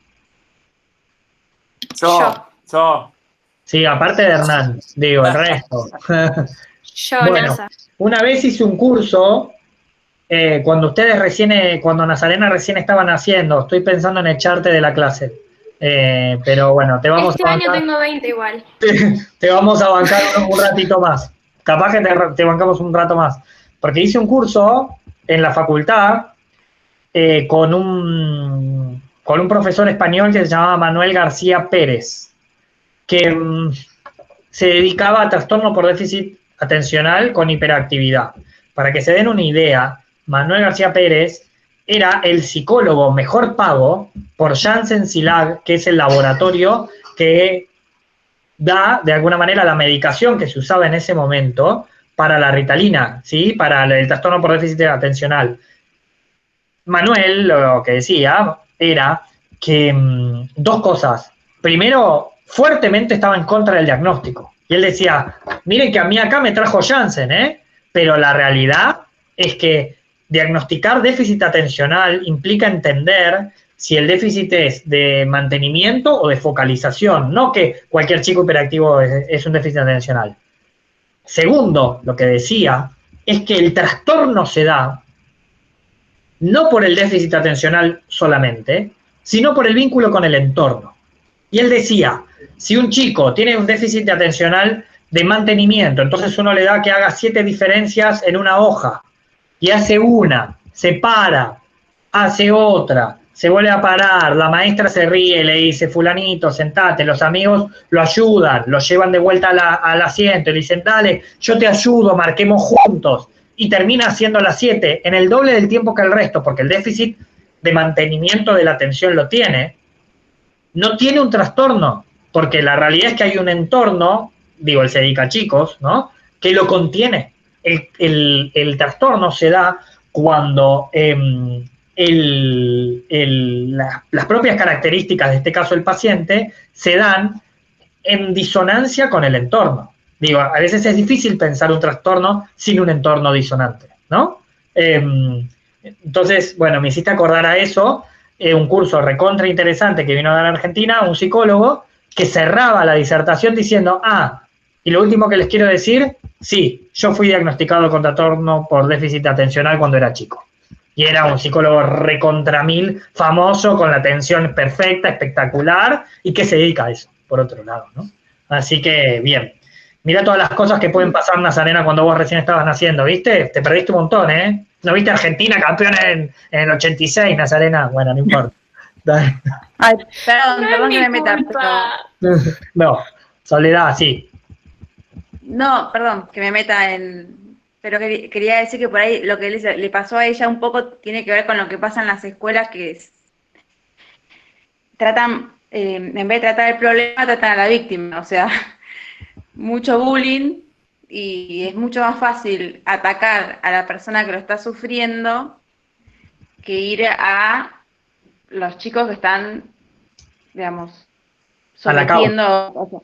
Yo. Sí, aparte de Hernán, digo, el resto. Yo, bueno, NASA. una vez hice un curso cuando ustedes cuando Nazarena recién estaba naciendo, estoy pensando en echarte de la clase. Pero bueno, te vamos Este a año bancar. tengo 20 igual. Te vamos a bancar un ratito más. Capaz que te bancamos un rato más. Porque hice un curso en la facultad con un profesor español que se llamaba Manuel García Pérez, que se dedicaba a trastorno por déficit atencional con hiperactividad. Para que se den una idea, Manuel García Pérez era el psicólogo mejor pago por Janssen Cilag, que es el laboratorio que da, de alguna manera, la medicación que se usaba en ese momento para la Ritalina, ¿sí? Para el trastorno por déficit atencional. Manuel lo que decía era que dos cosas. Primero, fuertemente estaba en contra del diagnóstico. Y él decía, miren que a mí acá me trajo Janssen, pero la realidad es que diagnosticar déficit atencional implica entender si el déficit es de mantenimiento o de focalización, no que cualquier chico hiperactivo es un déficit atencional. Segundo, lo que decía es que el trastorno se da no por el déficit atencional solamente, sino por el vínculo con el entorno. Y él decía, si un chico tiene un déficit atencional de mantenimiento, entonces uno le da que haga 7 diferencias en una hoja, y hace una, se para, hace otra, se vuelve a parar, la maestra se ríe, le dice, fulanito, sentate, los amigos lo ayudan, lo llevan de vuelta al asiento, y le dicen, dale, yo te ayudo, marquemos juntos, y termina haciendo las 7 en el doble del tiempo que el resto, porque el déficit de mantenimiento de la atención lo tiene, no tiene un trastorno, porque la realidad es que hay un entorno, digo, él se dedica a chicos, ¿no?, que lo contiene. El trastorno se da cuando las propias características, de este caso el paciente, se dan en disonancia con el entorno. Digo, a veces es difícil pensar un trastorno sin un entorno disonante, ¿no? Entonces, bueno, me hiciste acordar a eso, un curso recontra interesante que vino a dar a Argentina, un psicólogo que cerraba la disertación diciendo, y lo último que les quiero decir, sí, yo fui diagnosticado con trastorno por déficit atencional cuando era chico. Y era un psicólogo recontra mil, famoso, con la atención perfecta, espectacular, y que se dedica a eso, por otro lado, ¿no? Así que, bien. Mira todas las cosas que pueden pasar, Nazarena, cuando vos recién estabas naciendo, ¿viste? Te perdiste un montón, ¿eh? ¿No viste Argentina campeona en el 86, Nazarena? Bueno, no importa. Ay, perdón No es que me mi meta, culpa. No, Soledad, sí. No, perdón, que me meta en... Pero quería decir que por ahí lo que le pasó a ella un poco tiene que ver con lo que pasa en las escuelas, que tratan, en vez de tratar el problema, tratan a la víctima. O sea, mucho bullying, y es mucho más fácil atacar a la persona que lo está sufriendo que ir a los chicos que están, digamos, A la causa. sometiendo...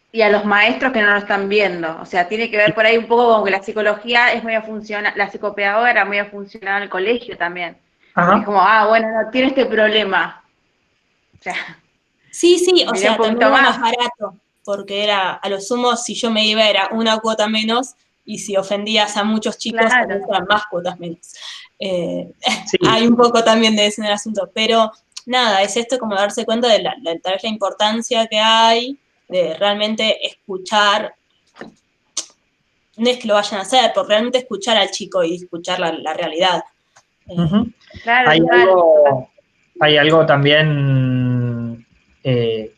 Y a los maestros que no lo están viendo. O sea, tiene que ver por ahí un poco con que la psicología es muy funcional, la psicopedagoga era muy funcional al colegio también. Ajá. Es como, bueno, no, tiene este problema. O sea, Sí, o sea, un poquito también era más. más barato, porque era, a lo sumo, si yo me iba era una cuota menos, y si ofendías a muchos chicos, Claro. también eran más cuotas menos. Sí. Hay un poco también de eso en el asunto, pero nada, es esto como darse cuenta de tal vez la importancia que hay de realmente escuchar, no es que lo vayan a hacer, por realmente escuchar al chico y escuchar la realidad. Uh-huh. Claro, Hay algo también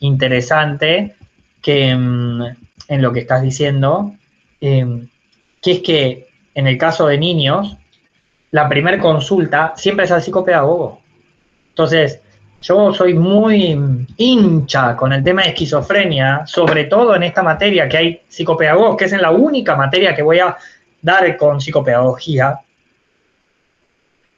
interesante que en lo que estás diciendo, que es que en el caso de niños, la primera consulta siempre es al psicopedagogo. Entonces, yo soy muy hincha con el tema de esquizofrenia, sobre todo en esta materia que hay psicopedagogos, que es la única materia que voy a dar con psicopedagogía,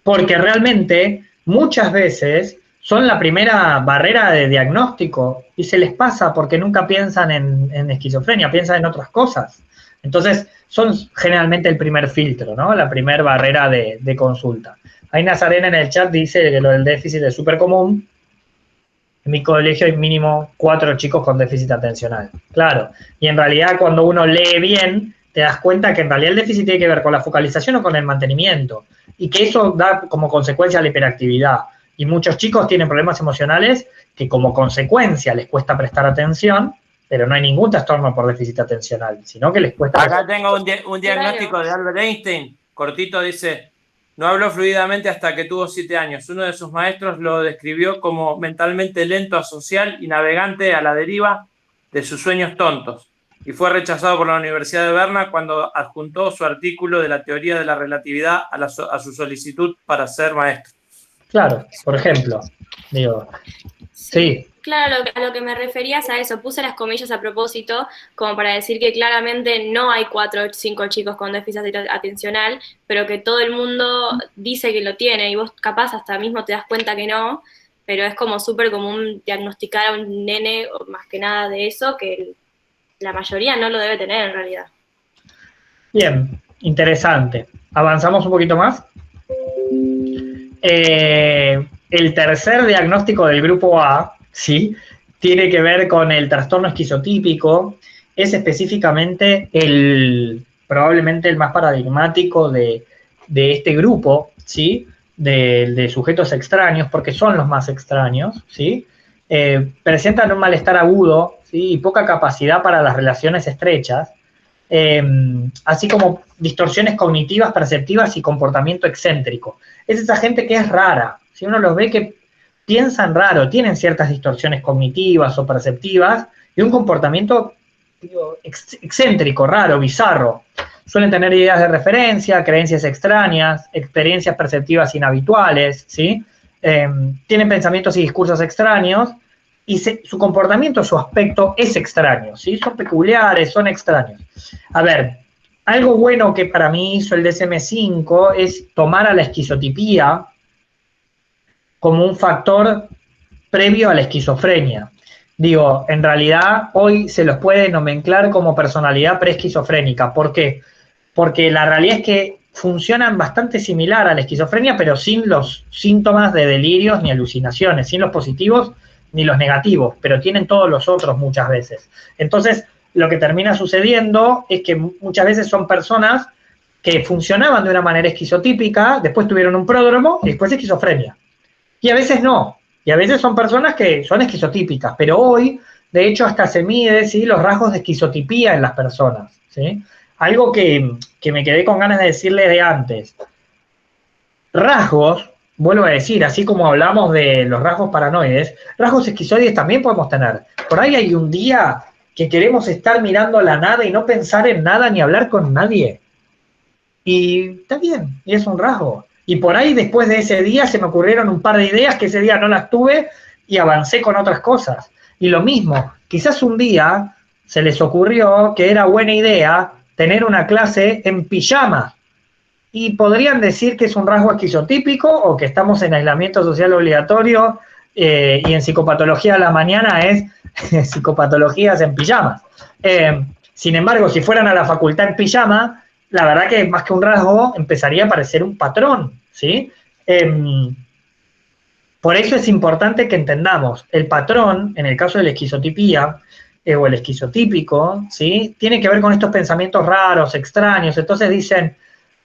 porque realmente muchas veces son la primera barrera de diagnóstico y se les pasa porque nunca piensan en esquizofrenia, piensan en otras cosas. Entonces, son generalmente el primer filtro, ¿no? La primera barrera de consulta. Ahí Nazarena en el chat dice que lo del déficit es súper común. En mi colegio hay mínimo 4 chicos con déficit atencional. Claro, y en realidad cuando uno lee bien, te das cuenta que en realidad el déficit tiene que ver con la focalización o con el mantenimiento, y que eso da como consecuencia la hiperactividad. Y muchos chicos tienen problemas emocionales que como consecuencia les cuesta prestar atención, pero no hay ningún trastorno por déficit atencional, sino que les cuesta... Acá tengo un diagnóstico de Albert Einstein, cortito, dice: no habló fluidamente hasta que tuvo 7 años. Uno de sus maestros lo describió como mentalmente lento, asocial y navegante a la deriva de sus sueños tontos. Y fue rechazado por la Universidad de Berna cuando adjuntó su artículo de la teoría de la relatividad a su solicitud para ser maestro. Claro, por ejemplo, digo, sí. Claro, a lo que me referías a eso, puse las comillas a propósito, como para decir que claramente no hay 4 o 5 chicos con déficit atencional, pero que todo el mundo dice que lo tiene, y vos capaz hasta mismo te das cuenta que no, pero es como súper común diagnosticar a un nene, o más que nada de eso, que la mayoría no lo debe tener en realidad. Bien, interesante. ¿Avanzamos un poquito más? El tercer diagnóstico del grupo A, ¿sí?, tiene que ver con el trastorno esquizotípico. Es específicamente probablemente el más paradigmático de este grupo, ¿sí?, de sujetos extraños, porque son los más extraños, ¿sí? Presentan un malestar agudo, ¿sí?, y poca capacidad para las relaciones estrechas, así como distorsiones cognitivas, perceptivas y comportamiento excéntrico. Es esa gente que es rara. Si uno los ve que piensan raro, tienen ciertas distorsiones cognitivas o perceptivas y un comportamiento excéntrico, raro, bizarro. Suelen tener ideas de referencia, creencias extrañas, experiencias perceptivas inhabituales, ¿sí? Tienen pensamientos y discursos extraños y su comportamiento, su aspecto es extraño, ¿sí? Son peculiares, son extraños. A ver, algo bueno que para mí hizo el DSM-5 es tomar a la esquizotipía como un factor previo a la esquizofrenia. Digo, en realidad hoy se los puede nomenclar como personalidad preesquizofrénica. ¿Por qué? Porque la realidad es que funcionan bastante similar a la esquizofrenia, pero sin los síntomas de delirios ni alucinaciones, sin los positivos ni los negativos, pero tienen todos los otros muchas veces. Entonces, lo que termina sucediendo es que muchas veces son personas que funcionaban de una manera esquizotípica, después tuvieron un pródromo y después esquizofrenia. Y a veces no, y a veces son personas que son esquizotípicas, pero hoy, de hecho, hasta se mide, ¿sí?, los rasgos de esquizotipía en las personas, ¿sí? Algo que me quedé con ganas de decirles de antes. Rasgos, vuelvo a decir, así como hablamos de los rasgos paranoides, rasgos esquizoides también podemos tener. Por ahí hay un día que queremos estar mirando a la nada y no pensar en nada ni hablar con nadie. Y está bien, y es un rasgo. Y por ahí después de ese día se me ocurrieron un par de ideas que ese día no las tuve y avancé con otras cosas. Y lo mismo, quizás un día se les ocurrió que era buena idea tener una clase en pijama. Y podrían decir que es un rasgo esquizotípico o que estamos en aislamiento social obligatorio y en psicopatología a la mañana es psicopatologías en pijamas. Sin embargo, si fueran a la facultad en pijama, la verdad que más que un rasgo empezaría a parecer un patrón, ¿sí? Por eso es importante que entendamos, el patrón, en el caso de la esquizotipía, o el esquizotípico, ¿sí?, tiene que ver con estos pensamientos raros, extraños. Entonces dicen,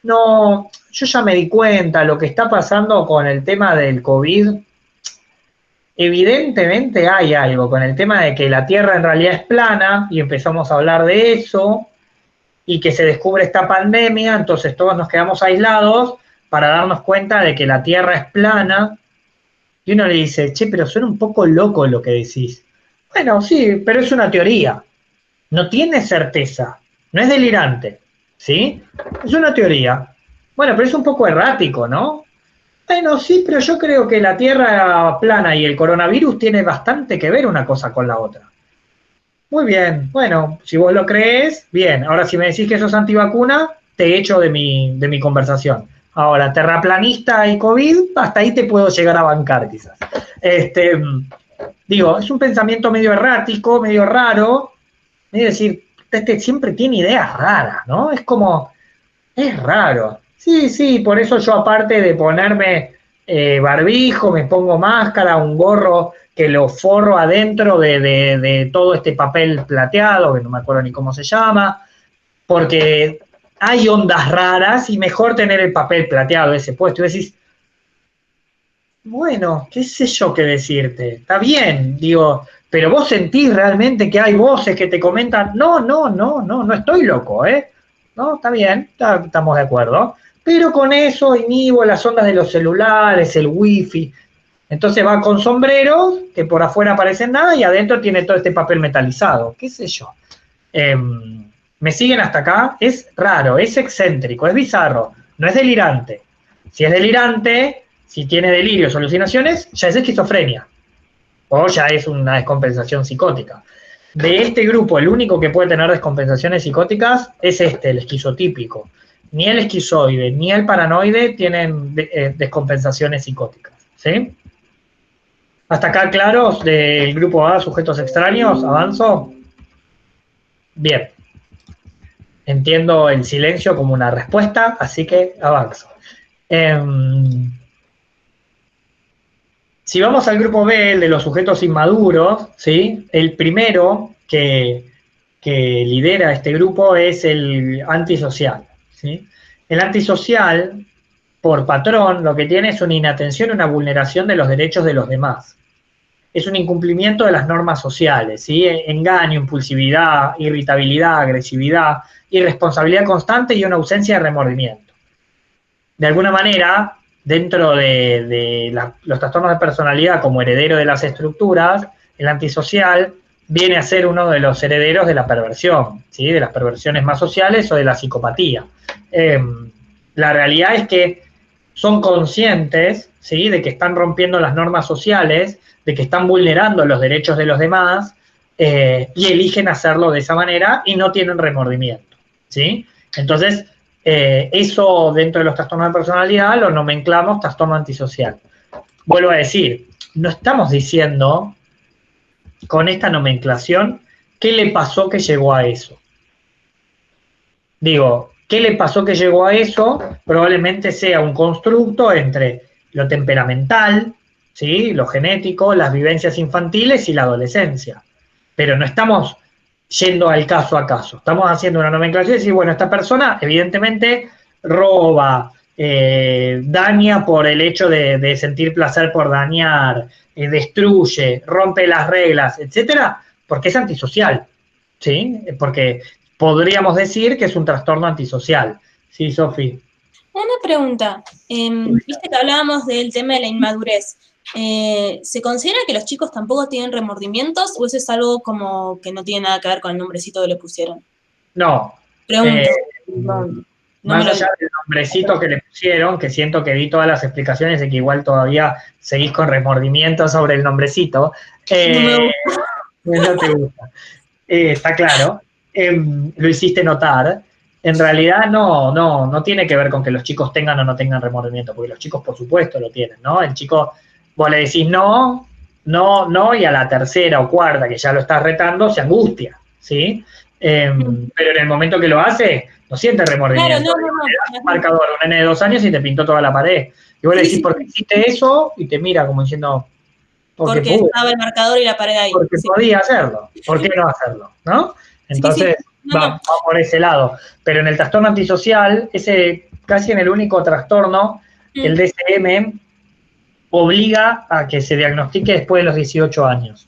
no, yo ya me di cuenta, lo que está pasando con el tema del COVID, evidentemente hay algo con el tema de que la Tierra en realidad es plana, y empezamos a hablar de eso, y que se descubre esta pandemia, entonces todos nos quedamos aislados para darnos cuenta de que la Tierra es plana, y uno le dice, che, pero suena un poco loco lo que decís. Bueno, sí, pero es una teoría, no tiene certeza, no es delirante, ¿sí? Es una teoría. Bueno, pero es un poco errático, ¿no? Bueno, sí, pero yo creo que la Tierra plana y el coronavirus tiene bastante que ver una cosa con la otra. Muy bien, bueno, si vos lo crees, bien. Ahora, si me decís que sos antivacuna, te echo de mi conversación. Ahora, terraplanista y COVID, hasta ahí te puedo llegar a bancar, quizás. Digo, es un pensamiento medio errático, medio raro, medio decir, siempre tiene ideas raras, ¿no? Es como, es raro. Sí, por eso yo aparte de ponerme barbijo, me pongo máscara, un gorro que lo forro adentro de todo este papel plateado, que no me acuerdo ni cómo se llama. porque hay ondas raras y mejor tener el papel plateado ese puesto. Y decís, bueno, qué sé yo qué decirte, está bien, digo, pero vos sentís realmente que hay voces que te comentan, no estoy loco, no, está bien, estamos de acuerdo, pero con eso inhibo las ondas de los celulares, el wifi, entonces va con sombreros, que por afuera aparecen nada, y adentro tiene todo este papel metalizado, qué sé yo. ¿Me siguen hasta acá? Es raro, es excéntrico, es bizarro, no es delirante. Si es delirante, si tiene delirios o alucinaciones, ya es esquizofrenia. O ya es una descompensación psicótica. De este grupo, el único que puede tener descompensaciones psicóticas es el esquizotípico. Ni el esquizoide ni el paranoide tienen descompensaciones psicóticas. ¿Sí? ¿Hasta acá claros del grupo A, sujetos extraños? ¿Avanzo? Bien. Entiendo el silencio como una respuesta, así que avanzo. Si vamos al grupo B, el de los sujetos inmaduros, ¿sí? El primero que lidera este grupo es el antisocial, ¿sí? El antisocial, por patrón, lo que tiene es una inatención, una vulneración de los derechos de los demás. Es un incumplimiento de las normas sociales, ¿sí? Engaño, impulsividad, irritabilidad, agresividad, irresponsabilidad constante y una ausencia de remordimiento. De alguna manera, dentro de los trastornos de personalidad como heredero de las estructuras, el antisocial viene a ser uno de los herederos de la perversión, ¿sí? De las perversiones más sociales o de la psicopatía. La realidad es que son conscientes, ¿sí? De que están rompiendo las normas sociales, de que están vulnerando los derechos de los demás, y eligen hacerlo de esa manera y no tienen remordimiento, ¿sí? Entonces, eso dentro de los trastornos de personalidad lo nomenclamos trastorno antisocial. Vuelvo a decir, no estamos diciendo con esta nomenclación qué le pasó que llegó a eso. Digo, ¿qué le pasó que llegó a eso? Probablemente sea un constructo entre lo temperamental, ¿sí? Lo genético, las vivencias infantiles y la adolescencia. Pero no estamos yendo al caso a caso. Estamos haciendo una nomenclatura y decir, bueno, esta persona evidentemente roba, daña por el hecho de sentir placer por dañar, destruye, rompe las reglas, etcétera, porque es antisocial, ¿sí? Porque podríamos decir que es un trastorno antisocial. Sí, Sofi. Una pregunta. Viste que hablábamos del tema de la inmadurez. ¿Se considera que los chicos tampoco tienen remordimientos o eso es algo como que no tiene nada que ver con el nombrecito que le pusieron? No. Pregunto. Más allá del nombrecito que le pusieron, que siento que di todas las explicaciones de que igual todavía seguís con remordimiento sobre el nombrecito. No te gusta. Está claro. Lo hiciste notar. En realidad no tiene que ver con que los chicos tengan o no tengan remordimiento, porque los chicos por supuesto lo tienen, ¿no? El chico, vos le decís no, y a la tercera o cuarta que ya lo estás retando, se angustia, ¿sí? Pero en el momento que lo hace, no siente remordimiento. Claro, Le das un marcador a un nene de 2 años y te pintó toda la pared. Y vos le decís, ¿por qué hiciste eso? Y te mira como diciendo, porque estaba el marcador y la pared ahí. Porque podía hacerlo. ¿Por qué no hacerlo? ¿No? Entonces, va por ese lado. Pero en el trastorno antisocial, casi en el único trastorno, el DSM obliga a que se diagnostique después de los 18 años.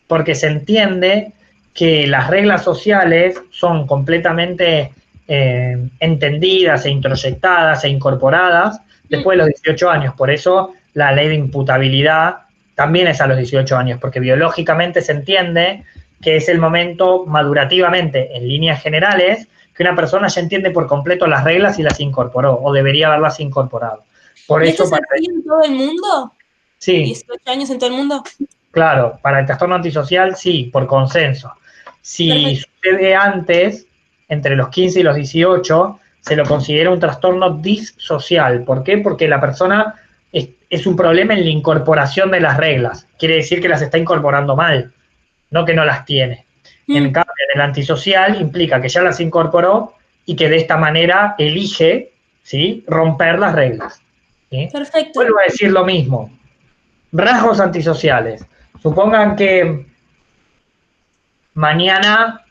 Porque se entiende que las reglas sociales son completamente entendidas e introyectadas e incorporadas después de los 18 años. Por eso la ley de imputabilidad también es a los 18 años, porque biológicamente se entiende que es el momento madurativamente, en líneas generales, que una persona ya entiende por completo las reglas y las incorporó, o debería haberlas incorporado. Por ¿Y eso esto es así en todo el mundo? Sí. 18 años en todo el mundo. Claro, para el trastorno antisocial sí, por consenso. Si sucede antes, entre los 15 y los 18, se lo considera un trastorno dissocial. ¿Por qué? Porque la persona es un problema en la incorporación de las reglas. Quiere decir que las está incorporando mal, no que no las tiene. En cambio, en el antisocial implica que ya las incorporó y que de esta manera elige, ¿sí?, romper las reglas. ¿Sí? Perfecto. Vuelvo a decir lo mismo. Rasgos antisociales. Supongan que mañana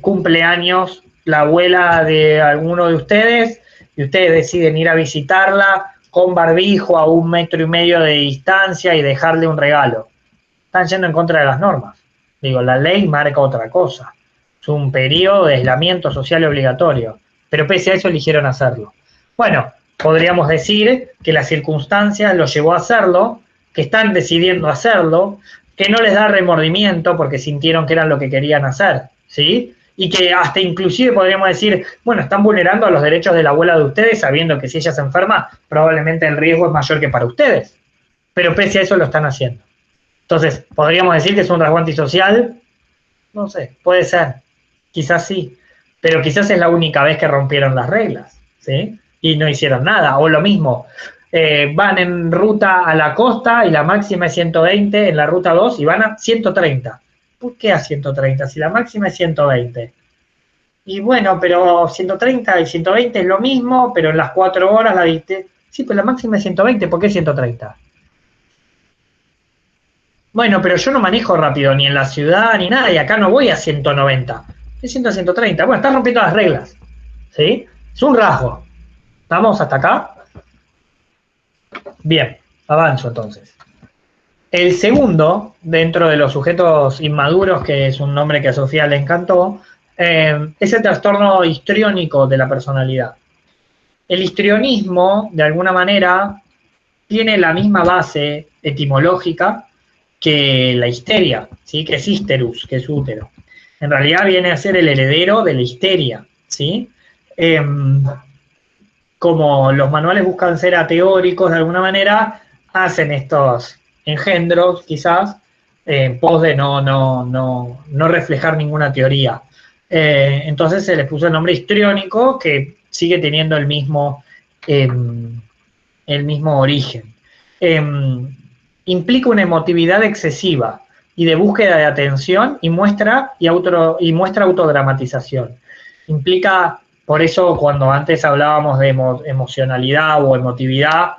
cumpleaños la abuela de alguno de ustedes y ustedes deciden ir a visitarla con barbijo a 1,5 metros de distancia y dejarle un regalo. Están yendo en contra de las normas. Digo, la ley marca otra cosa. Es un periodo de aislamiento social obligatorio, pero pese a eso eligieron hacerlo. Bueno, podríamos decir que las circunstancias los llevó a hacerlo, que están decidiendo hacerlo, que no les da remordimiento porque sintieron que eran lo que querían hacer, ¿sí? Y que hasta inclusive podríamos decir, bueno, están vulnerando a los derechos de la abuela de ustedes sabiendo que si ella se enferma, probablemente el riesgo es mayor que para ustedes. Pero pese a eso lo están haciendo. Entonces, ¿podríamos decir que es un rasgo antisocial? No sé, puede ser. Quizás sí. Pero quizás es la única vez que rompieron las reglas, ¿sí? Y no hicieron nada. O lo mismo, van en ruta a la costa y la máxima es 120 en la ruta 2 y van a 130. ¿Por qué a 130 si la máxima es 120? Y bueno, pero 130 y 120 es lo mismo, pero en las 4 horas la diste. Sí, pero la máxima es 120, ¿por qué 130? Bueno, pero yo no manejo rápido ni en la ciudad ni nada y acá no voy a 190. Estoy 130. Bueno, estás rompiendo las reglas, ¿sí? Es un rasgo. ¿Estamos hasta acá? Bien, avanzo entonces. El segundo, dentro de los sujetos inmaduros, que es un nombre que a Sofía le encantó, es el trastorno histriónico de la personalidad. El histrionismo, de alguna manera, tiene la misma base etimológica que la histeria, ¿sí? Que es histerus, que es útero. En realidad viene a ser el heredero de la histeria, ¿sí? Como los manuales buscan ser ateóricos de alguna manera, hacen estos engendros, quizás, en pos de no reflejar ninguna teoría. Entonces se les puso el nombre histriónico, que sigue teniendo el mismo origen. Implica una emotividad excesiva y de búsqueda de atención y muestra autodramatización. Implica, por eso cuando antes hablábamos de emocionalidad o emotividad,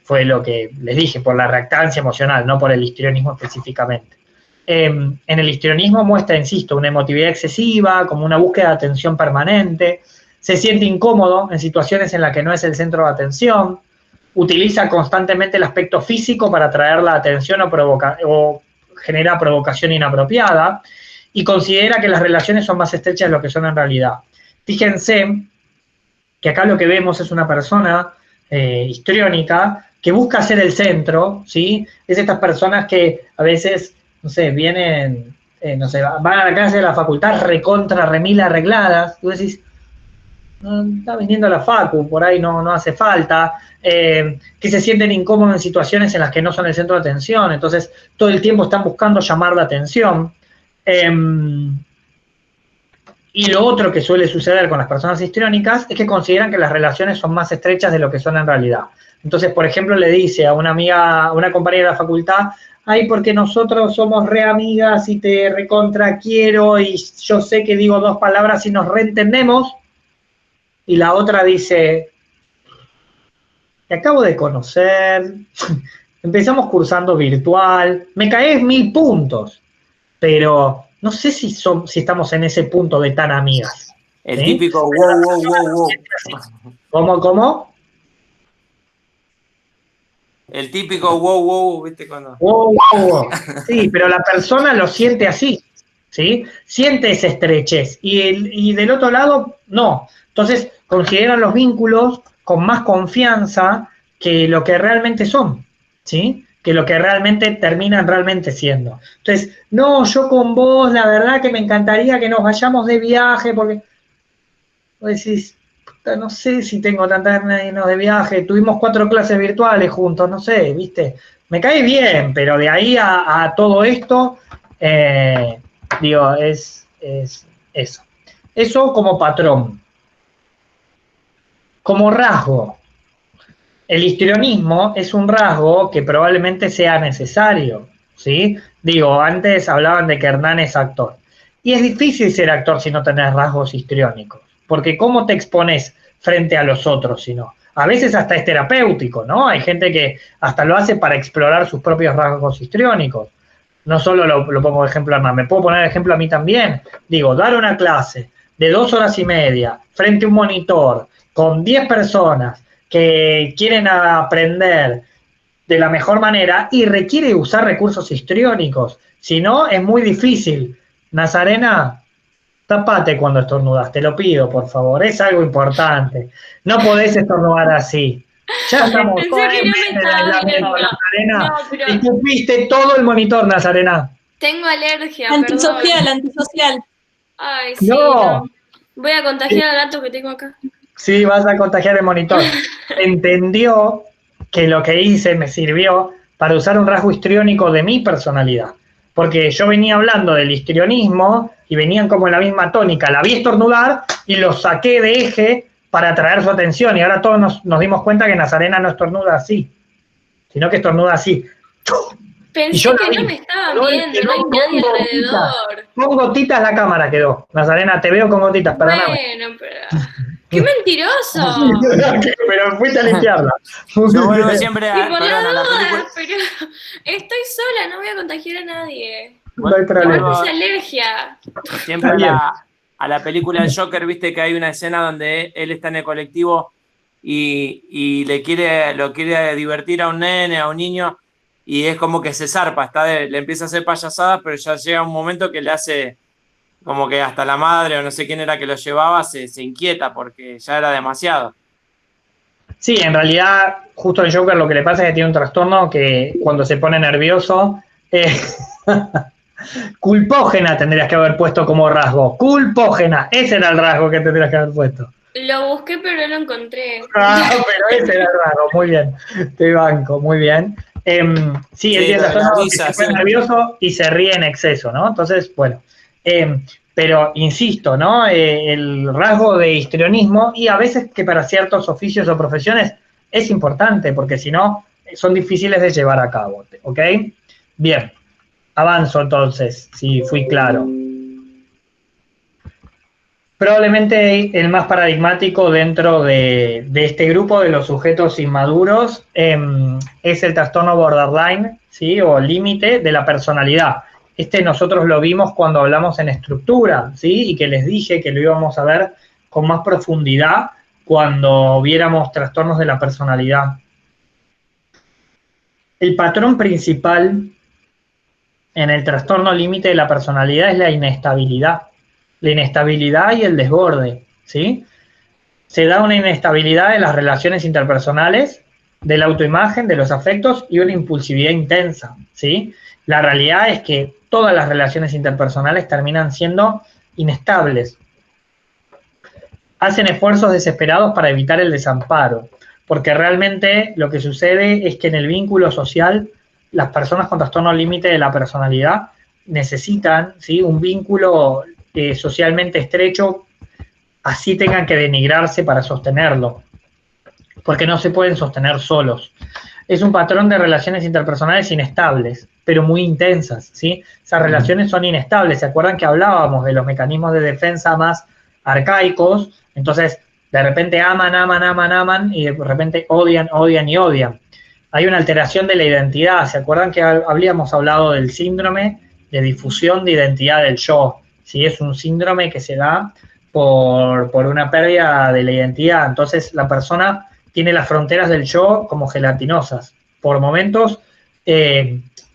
fue lo que les dije, por la reactancia emocional, no por el histrionismo específicamente. En el histrionismo muestra, insisto, una emotividad excesiva, como una búsqueda de atención permanente, se siente incómodo en situaciones en las que no es el centro de atención, utiliza constantemente el aspecto físico para atraer la atención o genera provocación inapropiada, y considera que las relaciones son más estrechas de lo que son en realidad. Fíjense que acá lo que vemos es una persona histriónica que busca ser el centro, ¿sí? Es estas personas que a veces, no sé, vienen, van a la clase de la facultad recontra remil arregladas, tú decís, no, está viniendo a la facu, por ahí no hace falta, que se sienten incómodos en situaciones en las que no son el centro de atención, entonces todo el tiempo están buscando llamar la atención. Y lo otro que suele suceder con las personas histriónicas es que consideran que las relaciones son más estrechas de lo que son en realidad. Entonces, por ejemplo, le dice a una amiga, a una compañera de la facultad, ay, porque nosotros somos re amigas y te recontra quiero y yo sé que digo 2 palabras y nos reentendemos. Y la otra dice, te acabo de conocer, empezamos cursando virtual, me caes 1000 puntos, pero no sé si estamos en ese punto de tan amigas. El típico wow. ¿Cómo? El típico wow, ¿viste? Cuando... Wow. Sí, pero la persona lo siente así, ¿sí? Siente esa estrechez. Y del otro lado, no. Entonces, consideran los vínculos con más confianza que lo que realmente son, ¿sí? Que lo que realmente terminan realmente siendo. Entonces, no, yo con vos, la verdad que me encantaría que nos vayamos de viaje, porque vos decís, no sé si tengo tantas ganas de irnos de viaje, tuvimos 4 clases virtuales juntos, no sé, ¿viste? Me cae bien, pero de ahí a todo esto, digo, es eso. Eso como patrón. Como rasgo. El histrionismo es un rasgo que probablemente sea necesario, ¿sí? Digo, antes hablaban de que Hernán es actor. Y es difícil ser actor si no tenés rasgos histriónicos, porque ¿cómo te expones frente a los otros si no? A veces hasta es terapéutico, ¿no? Hay gente que hasta lo hace para explorar sus propios rasgos histriónicos. no solo lo pongo de ejemplo a Hernán, me puedo poner de ejemplo a mí también. Digo, dar una clase de 2 horas y media frente a un monitor con 10 personas que quieren aprender de la mejor manera y requiere usar recursos histriónicos. Si no, es muy difícil. Nazarena, tapate cuando estornudas, te lo pido, por favor, es algo importante. No podés estornudar así. Ya estamos Pensé todos que en no me medio estaba del aislamiento, viendo. Nazarena. No, pero Escupiste todo el monitor, Nazarena. tengo alergia, Antisocial, perdón. antisocial. Ay, sí, No. no. Voy a contagiar al gato que tengo acá. Sí, vas a contagiar el monitor. Entendió que lo que hice me sirvió para usar un rasgo histriónico de mi personalidad. Porque yo venía hablando del histrionismo y venían como en la misma tónica. La vi estornudar y lo saqué de eje para atraer su atención. Y ahora todos nos dimos cuenta que Nazarena no estornuda así, sino que estornuda así. Pensé Y yo la que no vi. me estaban Quedó- viendo, no hay quedó nadie con alrededor. Con gotitas la cámara quedó. Nazarena, te veo con gotitas, perdóname. Bueno, pero... ¡Qué mentiroso! Pero fuiste a limpiarla. Yo vuelvo siempre Y a, por perdón, a la las película. dudas, pero estoy sola, no voy a contagiar a nadie. No hay problema. Igual es alergia. Siempre Está bien. a la película del Joker, viste que hay una escena donde él está en el colectivo y lo quiere divertir a un nene, a un niño, y es como que se zarpa, le empieza a hacer payasadas, pero ya llega un momento que le hace como que hasta la madre o no sé quién era que lo llevaba se inquieta porque ya era demasiado. Sí, en realidad, justo el Joker lo que le pasa es que tiene un trastorno que cuando se pone nervioso, culpógena tendrías que haber puesto como rasgo. Culpógena, ese era el rasgo que tendrías que haber puesto. Lo busqué, pero no lo encontré. Ah, pero ese era el rasgo, muy bien. Te banco, muy bien. Sí, él tiene el trastorno que se pone nervioso y se ríe en exceso, ¿no? Entonces, bueno. Pero insisto, ¿no? El rasgo de histrionismo, y a veces que para ciertos oficios o profesiones es importante, porque si no, son difíciles de llevar a cabo, ¿ok? Bien, avanzo entonces, si fui claro. Probablemente el más paradigmático dentro de este grupo de los sujetos inmaduros es el trastorno borderline, ¿sí? O límite de la personalidad. Nosotros lo vimos cuando hablamos en estructura, ¿sí? Y que les dije que lo íbamos a ver con más profundidad cuando viéramos trastornos de la personalidad. El patrón principal en el trastorno límite de la personalidad es la inestabilidad y el desborde, ¿sí? Se da una inestabilidad en las relaciones interpersonales, de la autoimagen, de los afectos y una impulsividad intensa, ¿sí? La realidad es que todas las relaciones interpersonales terminan siendo inestables. Hacen esfuerzos desesperados para evitar el desamparo, porque realmente lo que sucede es que en el vínculo social, las personas con trastorno límite de la personalidad necesitan, ¿sí? Un vínculo socialmente estrecho, así tengan que denigrarse para sostenerlo, porque no se pueden sostener solos. Es un patrón de relaciones interpersonales inestables, pero muy intensas, ¿sí? Esas relaciones son inestables. ¿Se acuerdan que hablábamos de los mecanismos de defensa más arcaicos? Entonces, de repente aman, y de repente odian. Hay una alteración de la identidad. ¿Se acuerdan que habíamos hablado del síndrome de difusión de identidad del yo? ¿Sí? Es un síndrome que se da por una pérdida de la identidad. Entonces, la persona tiene las fronteras del yo como gelatinosas. Por momentos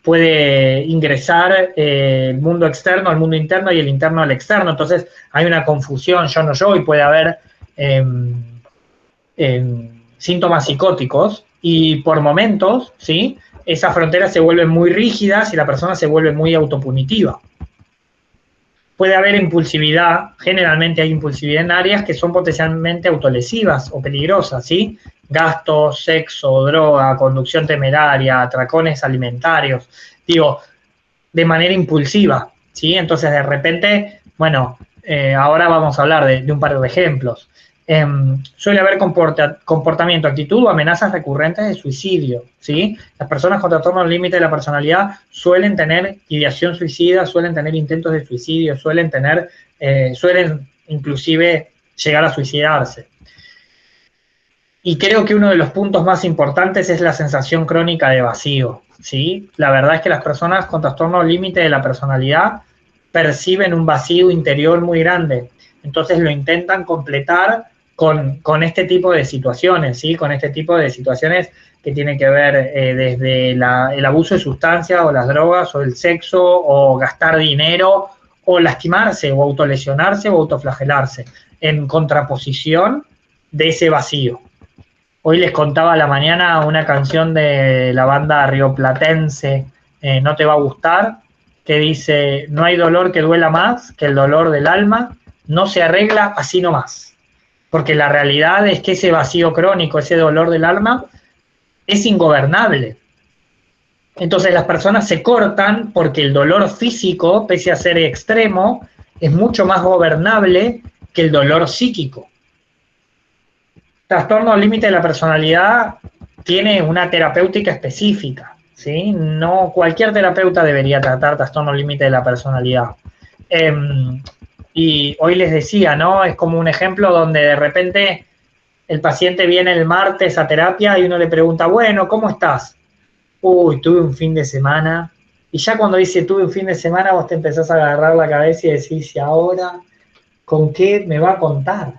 puede ingresar el mundo externo al mundo interno y el interno al externo. Entonces hay una confusión yo, no yo, y puede haber síntomas psicóticos. Y por momentos, ¿sí? Esas fronteras se vuelven muy rígidas y la persona se vuelve muy autopunitiva. Puede haber impulsividad, generalmente hay impulsividad en áreas que son potencialmente autolesivas o peligrosas, ¿sí? Gastos, sexo, droga, conducción temeraria, atracones alimentarios, digo, de manera impulsiva, ¿sí? Entonces, de repente, bueno, ahora vamos a hablar de un par de ejemplos. Suele haber comportamiento, actitud o amenazas recurrentes de suicidio, ¿sí? Las personas con trastorno límite de la personalidad suelen tener ideación suicida, suelen tener intentos de suicidio, suelen inclusive llegar a suicidarse. Y creo que uno de los puntos más importantes es la sensación crónica de vacío, ¿sí? La verdad es que las personas con trastorno límite de la personalidad perciben un vacío interior muy grande. Entonces lo intentan completar con este tipo de situaciones, ¿sí? Con este tipo de situaciones que tienen que ver desde el abuso de sustancias o las drogas o el sexo o gastar dinero o lastimarse o autolesionarse o autoflagelarse en contraposición de ese vacío. Hoy les contaba a la mañana una canción de la banda rioplatense, No te va a gustar, que dice: no hay dolor que duela más que el dolor del alma, no se arregla así nomás. Porque la realidad es que ese vacío crónico, ese dolor del alma, es ingobernable. Entonces las personas se cortan porque el dolor físico, pese a ser extremo, es mucho más gobernable que el dolor psíquico. Trastorno límite de la personalidad tiene una terapéutica específica, ¿sí? No cualquier terapeuta debería tratar trastorno límite de la personalidad. Y hoy les decía, ¿no? Es como un ejemplo donde de repente el paciente viene el martes a terapia y uno le pregunta, bueno, ¿cómo estás? Uy, tuve un fin de semana. Y ya cuando dice tuve un fin de semana, vos te empezás a agarrar la cabeza y decís, ¿y ahora con qué me va a contar?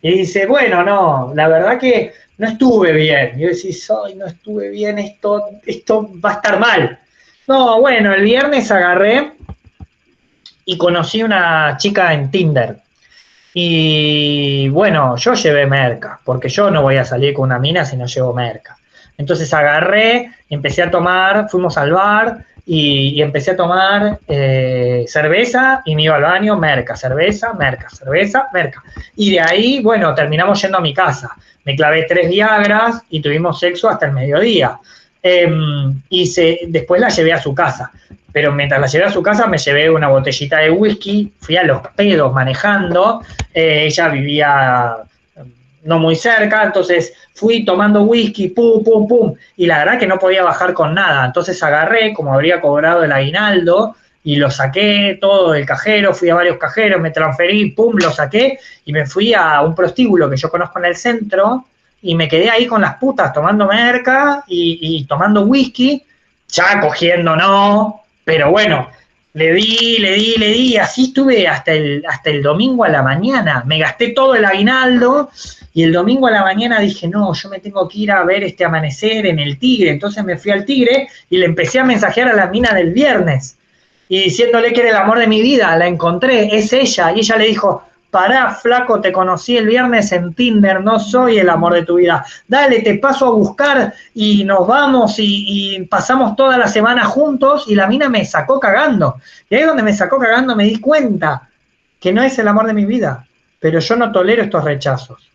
Y dice, bueno, no, la verdad que no estuve bien. Y yo decís, ay, no estuve bien, esto va a estar mal. No, bueno, el viernes agarré y conocí una chica en Tinder. Y bueno, yo llevé merca, porque yo no voy a salir con una mina si no llevo merca. Entonces agarré, empecé a tomar, fuimos al bar y empecé a tomar cerveza y me iba al baño, merca, cerveza, merca, cerveza, merca. Y de ahí, bueno, terminamos yendo a mi casa. Me clavé 3 viagras y tuvimos sexo hasta el mediodía. Después la llevé a su casa. Pero mientras la llevé a su casa me llevé una botellita de whisky, fui a los pedos manejando, ella vivía no muy cerca, entonces fui tomando whisky, pum, pum, pum, y la verdad que no podía bajar con nada, entonces agarré, como habría cobrado el aguinaldo, y lo saqué todo del cajero, fui a varios cajeros, me transferí, pum, lo saqué, y me fui a un prostíbulo que yo conozco en el centro, y me quedé ahí con las putas tomando merca y tomando whisky, ya cogiendo no, pero bueno, le di, así estuve hasta el domingo a la mañana, me gasté todo el aguinaldo y el domingo a la mañana dije, no, yo me tengo que ir a ver este amanecer en el Tigre, entonces me fui al Tigre y le empecé a mensajear a la mina del viernes y diciéndole que era el amor de mi vida, la encontré, es ella, y ella le dijo, pará, flaco, te conocí el viernes en Tinder, no soy el amor de tu vida. Dale, te paso a buscar y nos vamos y pasamos toda la semana juntos y la mina me sacó cagando. Y ahí es donde me sacó cagando me di cuenta que no es el amor de mi vida, pero yo no tolero estos rechazos.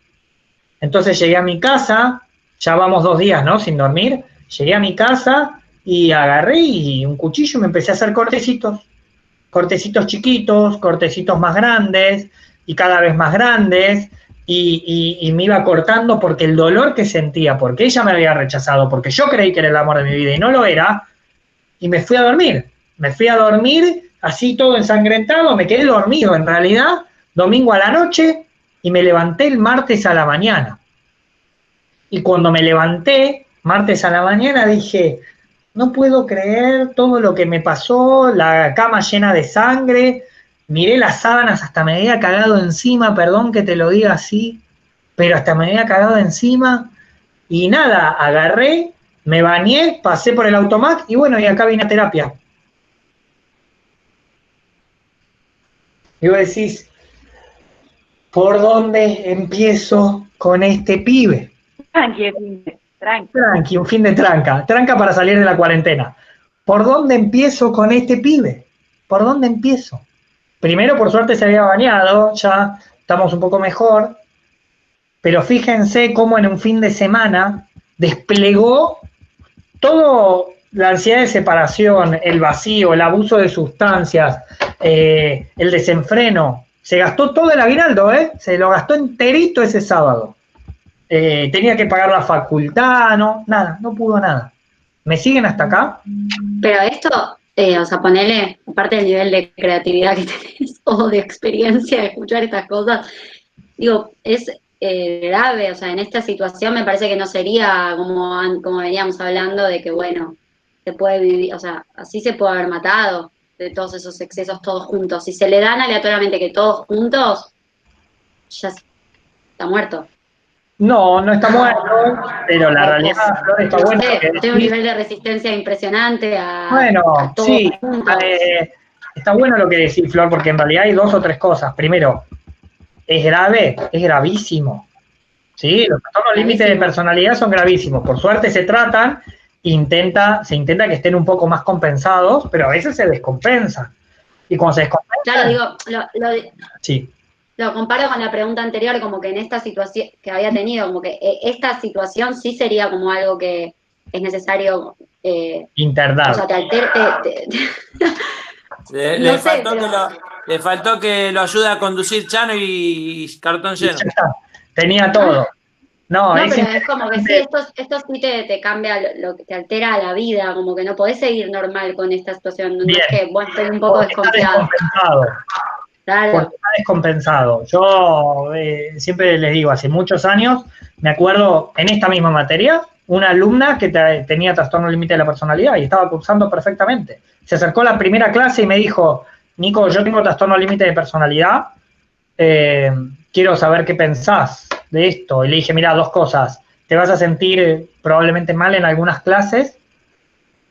Entonces llegué a mi casa, ya vamos 2 días, ¿no? Sin dormir, llegué a mi casa y agarré y un cuchillo y me empecé a hacer cortecitos chiquitos, cortecitos más grandes, y cada vez más grandes, y me iba cortando porque el dolor que sentía, porque ella me había rechazado, porque yo creí que era el amor de mi vida y no lo era, y me fui a dormir así todo ensangrentado, me quedé dormido en realidad, domingo a la noche, y me levanté el martes a la mañana. Y cuando me levanté, martes a la mañana, dije, no puedo creer todo lo que me pasó, la cama llena de sangre, miré las sábanas, hasta me había cagado encima, perdón que te lo diga así, pero hasta me había cagado encima, y nada, agarré, me bañé, pasé por el automac, y bueno, y acá vine a terapia. Y vos decís, ¿por dónde empiezo con este pibe? Tranqui, un fin de tranca para salir de la cuarentena. ¿Por dónde empiezo con este pibe? ¿Por dónde empiezo? Primero, por suerte, se había bañado, ya estamos un poco mejor, pero fíjense cómo en un fin de semana desplegó todo la ansiedad de separación, el vacío, el abuso de sustancias, el desenfreno. Se gastó todo el aguinaldo, se lo gastó enterito ese sábado. Tenía que pagar la facultad, no pudo nada. ¿Me siguen hasta acá? Pero esto, o sea, ponele, aparte del nivel de creatividad que tenés o de experiencia de escuchar estas cosas, digo, es grave, o sea, en esta situación me parece que no sería como veníamos hablando de que, bueno, se puede vivir, o sea, así se puede haber matado de todos esos excesos todos juntos. Si se le dan aleatoriamente que todos juntos, ya está muerto. No, no está muerto, pero la realidad, Flor, está bueno. Tiene un nivel de resistencia impresionante a todo sí, juntos. está bueno lo que decís, Flor, porque en realidad hay 2 o 3 cosas. Primero, es grave, es gravísimo. ¿Sí? Los trastornos límite de personalidad son gravísimos. Por suerte se tratan, se intenta que estén un poco más compensados, pero a veces se descompensan. Y cuando se descompensan... Claro, digo, sí. Lo comparo con la pregunta anterior, como que en esta situación que había tenido, como que esta situación sí sería como algo que es necesario internar. O sea, te altera. Le faltó que lo ayude a conducir Chano y cartón lleno. Tenía todo. No, pero es como que sí, esto sí te cambia, te altera la vida, como que no podés seguir normal con esta situación. No es que vos estoy un poco desconfiado. Claro. Porque está descompensado. Yo siempre les digo, hace muchos años, me acuerdo en esta misma materia, una alumna que tenía trastorno límite de la personalidad y estaba cursando perfectamente. Se acercó a la primera clase y me dijo, Nico, yo tengo trastorno límite de personalidad, quiero saber qué pensás de esto. Y le dije, mira, 2 cosas. Te vas a sentir probablemente mal en algunas clases,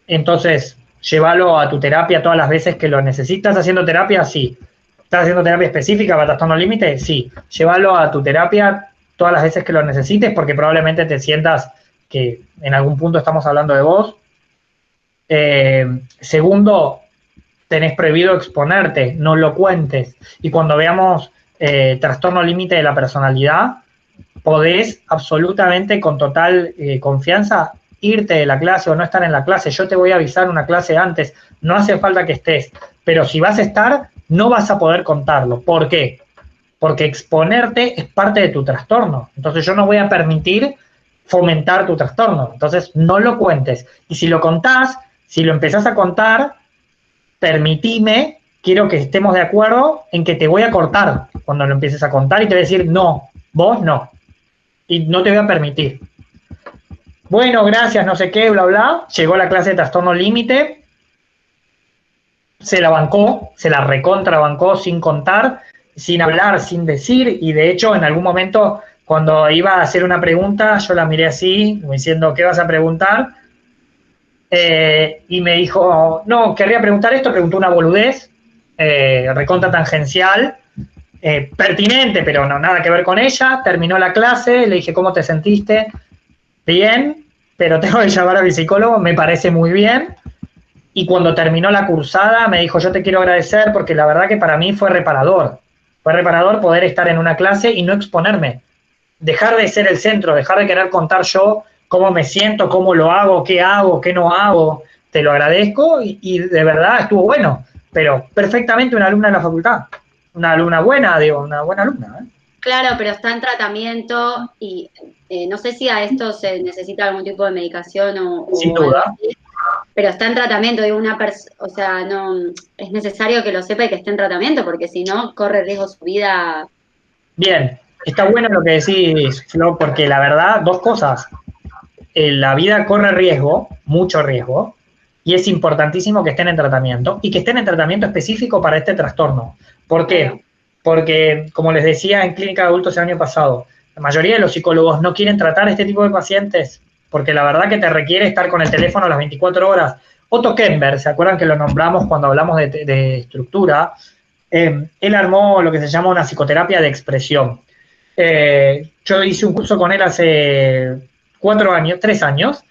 entonces llévalo a tu terapia todas las veces que lo necesitas. ¿Estás haciendo terapia? Sí. ¿Estás haciendo terapia específica para trastorno límite? Sí. Llévalo a tu terapia todas las veces que lo necesites porque probablemente te sientas que en algún punto estamos hablando de vos. Segundo, tenés prohibido exponerte, no lo cuentes. Y cuando veamos trastorno límite de la personalidad, podés absolutamente con total confianza irte de la clase o no estar en la clase. Yo te voy a avisar una clase antes, no hace falta que estés. Pero si vas a estar, no vas a poder contarlo. ¿Por qué? Porque exponerte es parte de tu trastorno. Entonces yo no voy a permitir fomentar tu trastorno. Entonces no lo cuentes. Y si lo contás, si lo empezás a contar, permitime, quiero que estemos de acuerdo en que te voy a cortar cuando lo empieces a contar y te voy a decir, no, vos no. Y no te voy a permitir. Bueno, gracias, no sé qué, bla, bla. Llegó la clase de trastorno límite. Se la bancó, se la recontrabancó sin contar, sin hablar, sin decir, y de hecho en algún momento cuando iba a hacer una pregunta, yo la miré así, diciendo, ¿qué vas a preguntar? Y me dijo, no, querría preguntar esto, preguntó una boludez, recontra tangencial, pertinente, pero no, nada que ver con ella. Terminó la clase, le dije, ¿cómo te sentiste? Bien, pero tengo que llamar a mi psicólogo, me parece muy bien. Y cuando terminó la cursada me dijo, yo te quiero agradecer porque la verdad que para mí fue reparador. Fue reparador poder estar en una clase y no exponerme. Dejar de ser el centro, dejar de querer contar yo cómo me siento, cómo lo hago, qué no hago. Te lo agradezco y de verdad estuvo bueno. Pero perfectamente una alumna de la facultad. Una alumna buena, digo, una buena alumna. Claro, pero está en tratamiento y no sé si a esto se necesita algún tipo de medicación o sin duda. Pero está en tratamiento, digo, o sea, no es necesario que lo sepa y que esté en tratamiento, porque si no, corre riesgo su vida. Bien, está bueno lo que decís, Flo, porque la verdad, 2 cosas. La vida corre riesgo, mucho riesgo, y es importantísimo que estén en tratamiento, y que estén en tratamiento específico para este trastorno. ¿Por qué? Porque, como les decía en Clínica de Adultos el año pasado, la mayoría de los psicólogos no quieren tratar este tipo de pacientes, porque la verdad que te requiere estar con el teléfono las 24 horas. Otto Kemper, ¿se acuerdan que lo nombramos cuando hablamos de estructura? Él armó lo que se llama una psicoterapia de expresión. Yo hice un curso con él hace 3 años,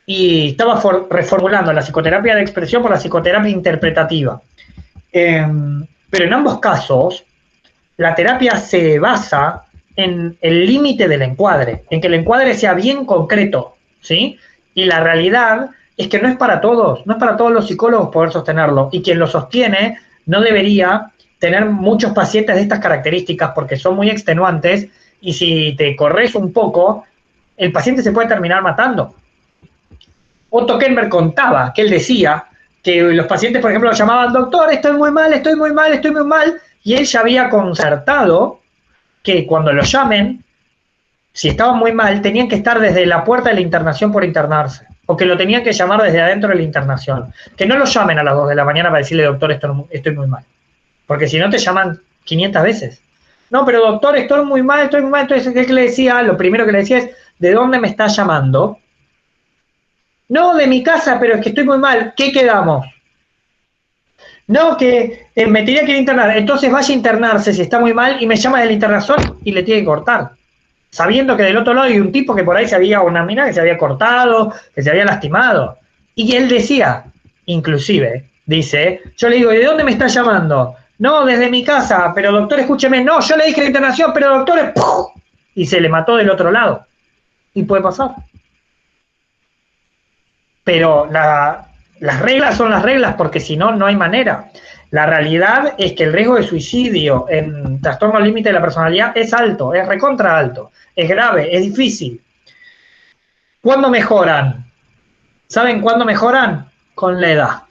y estaba reformulando la psicoterapia de expresión por la psicoterapia interpretativa. Pero en ambos casos, la terapia se basa en el límite del encuadre, en que el encuadre sea bien concreto, ¿sí? Y la realidad es que no es para todos los psicólogos poder sostenerlo, y quien lo sostiene no debería tener muchos pacientes de estas características porque son muy extenuantes, y si te corres un poco, el paciente se puede terminar matando. Otto Kemper contaba que él decía que los pacientes, por ejemplo, lo llamaban, doctor, estoy muy mal, estoy muy mal, y él ya había concertado que cuando lo llamen, si estaban muy mal, tenían que estar desde la puerta de la internación por internarse, o que lo tenían que llamar desde adentro de la internación. Que no lo llamen a las 2 de la mañana para decirle, doctor, estoy muy mal. Porque si no te llaman 500 veces. No, pero doctor, estoy muy mal. Entonces, ¿qué le decía? Lo primero que le decía es, ¿de dónde me estás llamando? No, de mi casa, pero es que estoy muy mal. ¿Qué quedamos? No, que me tenía que ir a internar. Entonces vaya a internarse si está muy mal y me llama de la internación y le tiene que cortar. Sabiendo que del otro lado hay un tipo que por ahí una mina que se había cortado, que se había lastimado. Y él decía, inclusive, dice, yo le digo, ¿de dónde me está llamando? No, desde mi casa, pero doctor, escúcheme, no, yo le dije la internación, pero doctor, ¡puf! Y se le mató del otro lado. Y puede pasar. Pero las reglas son las reglas, porque si no, no hay manera. La realidad es que el riesgo de suicidio en trastorno límite de la personalidad es alto, es recontra alto, es grave, es difícil. ¿Cuándo mejoran? ¿Saben cuándo mejoran? Con la edad.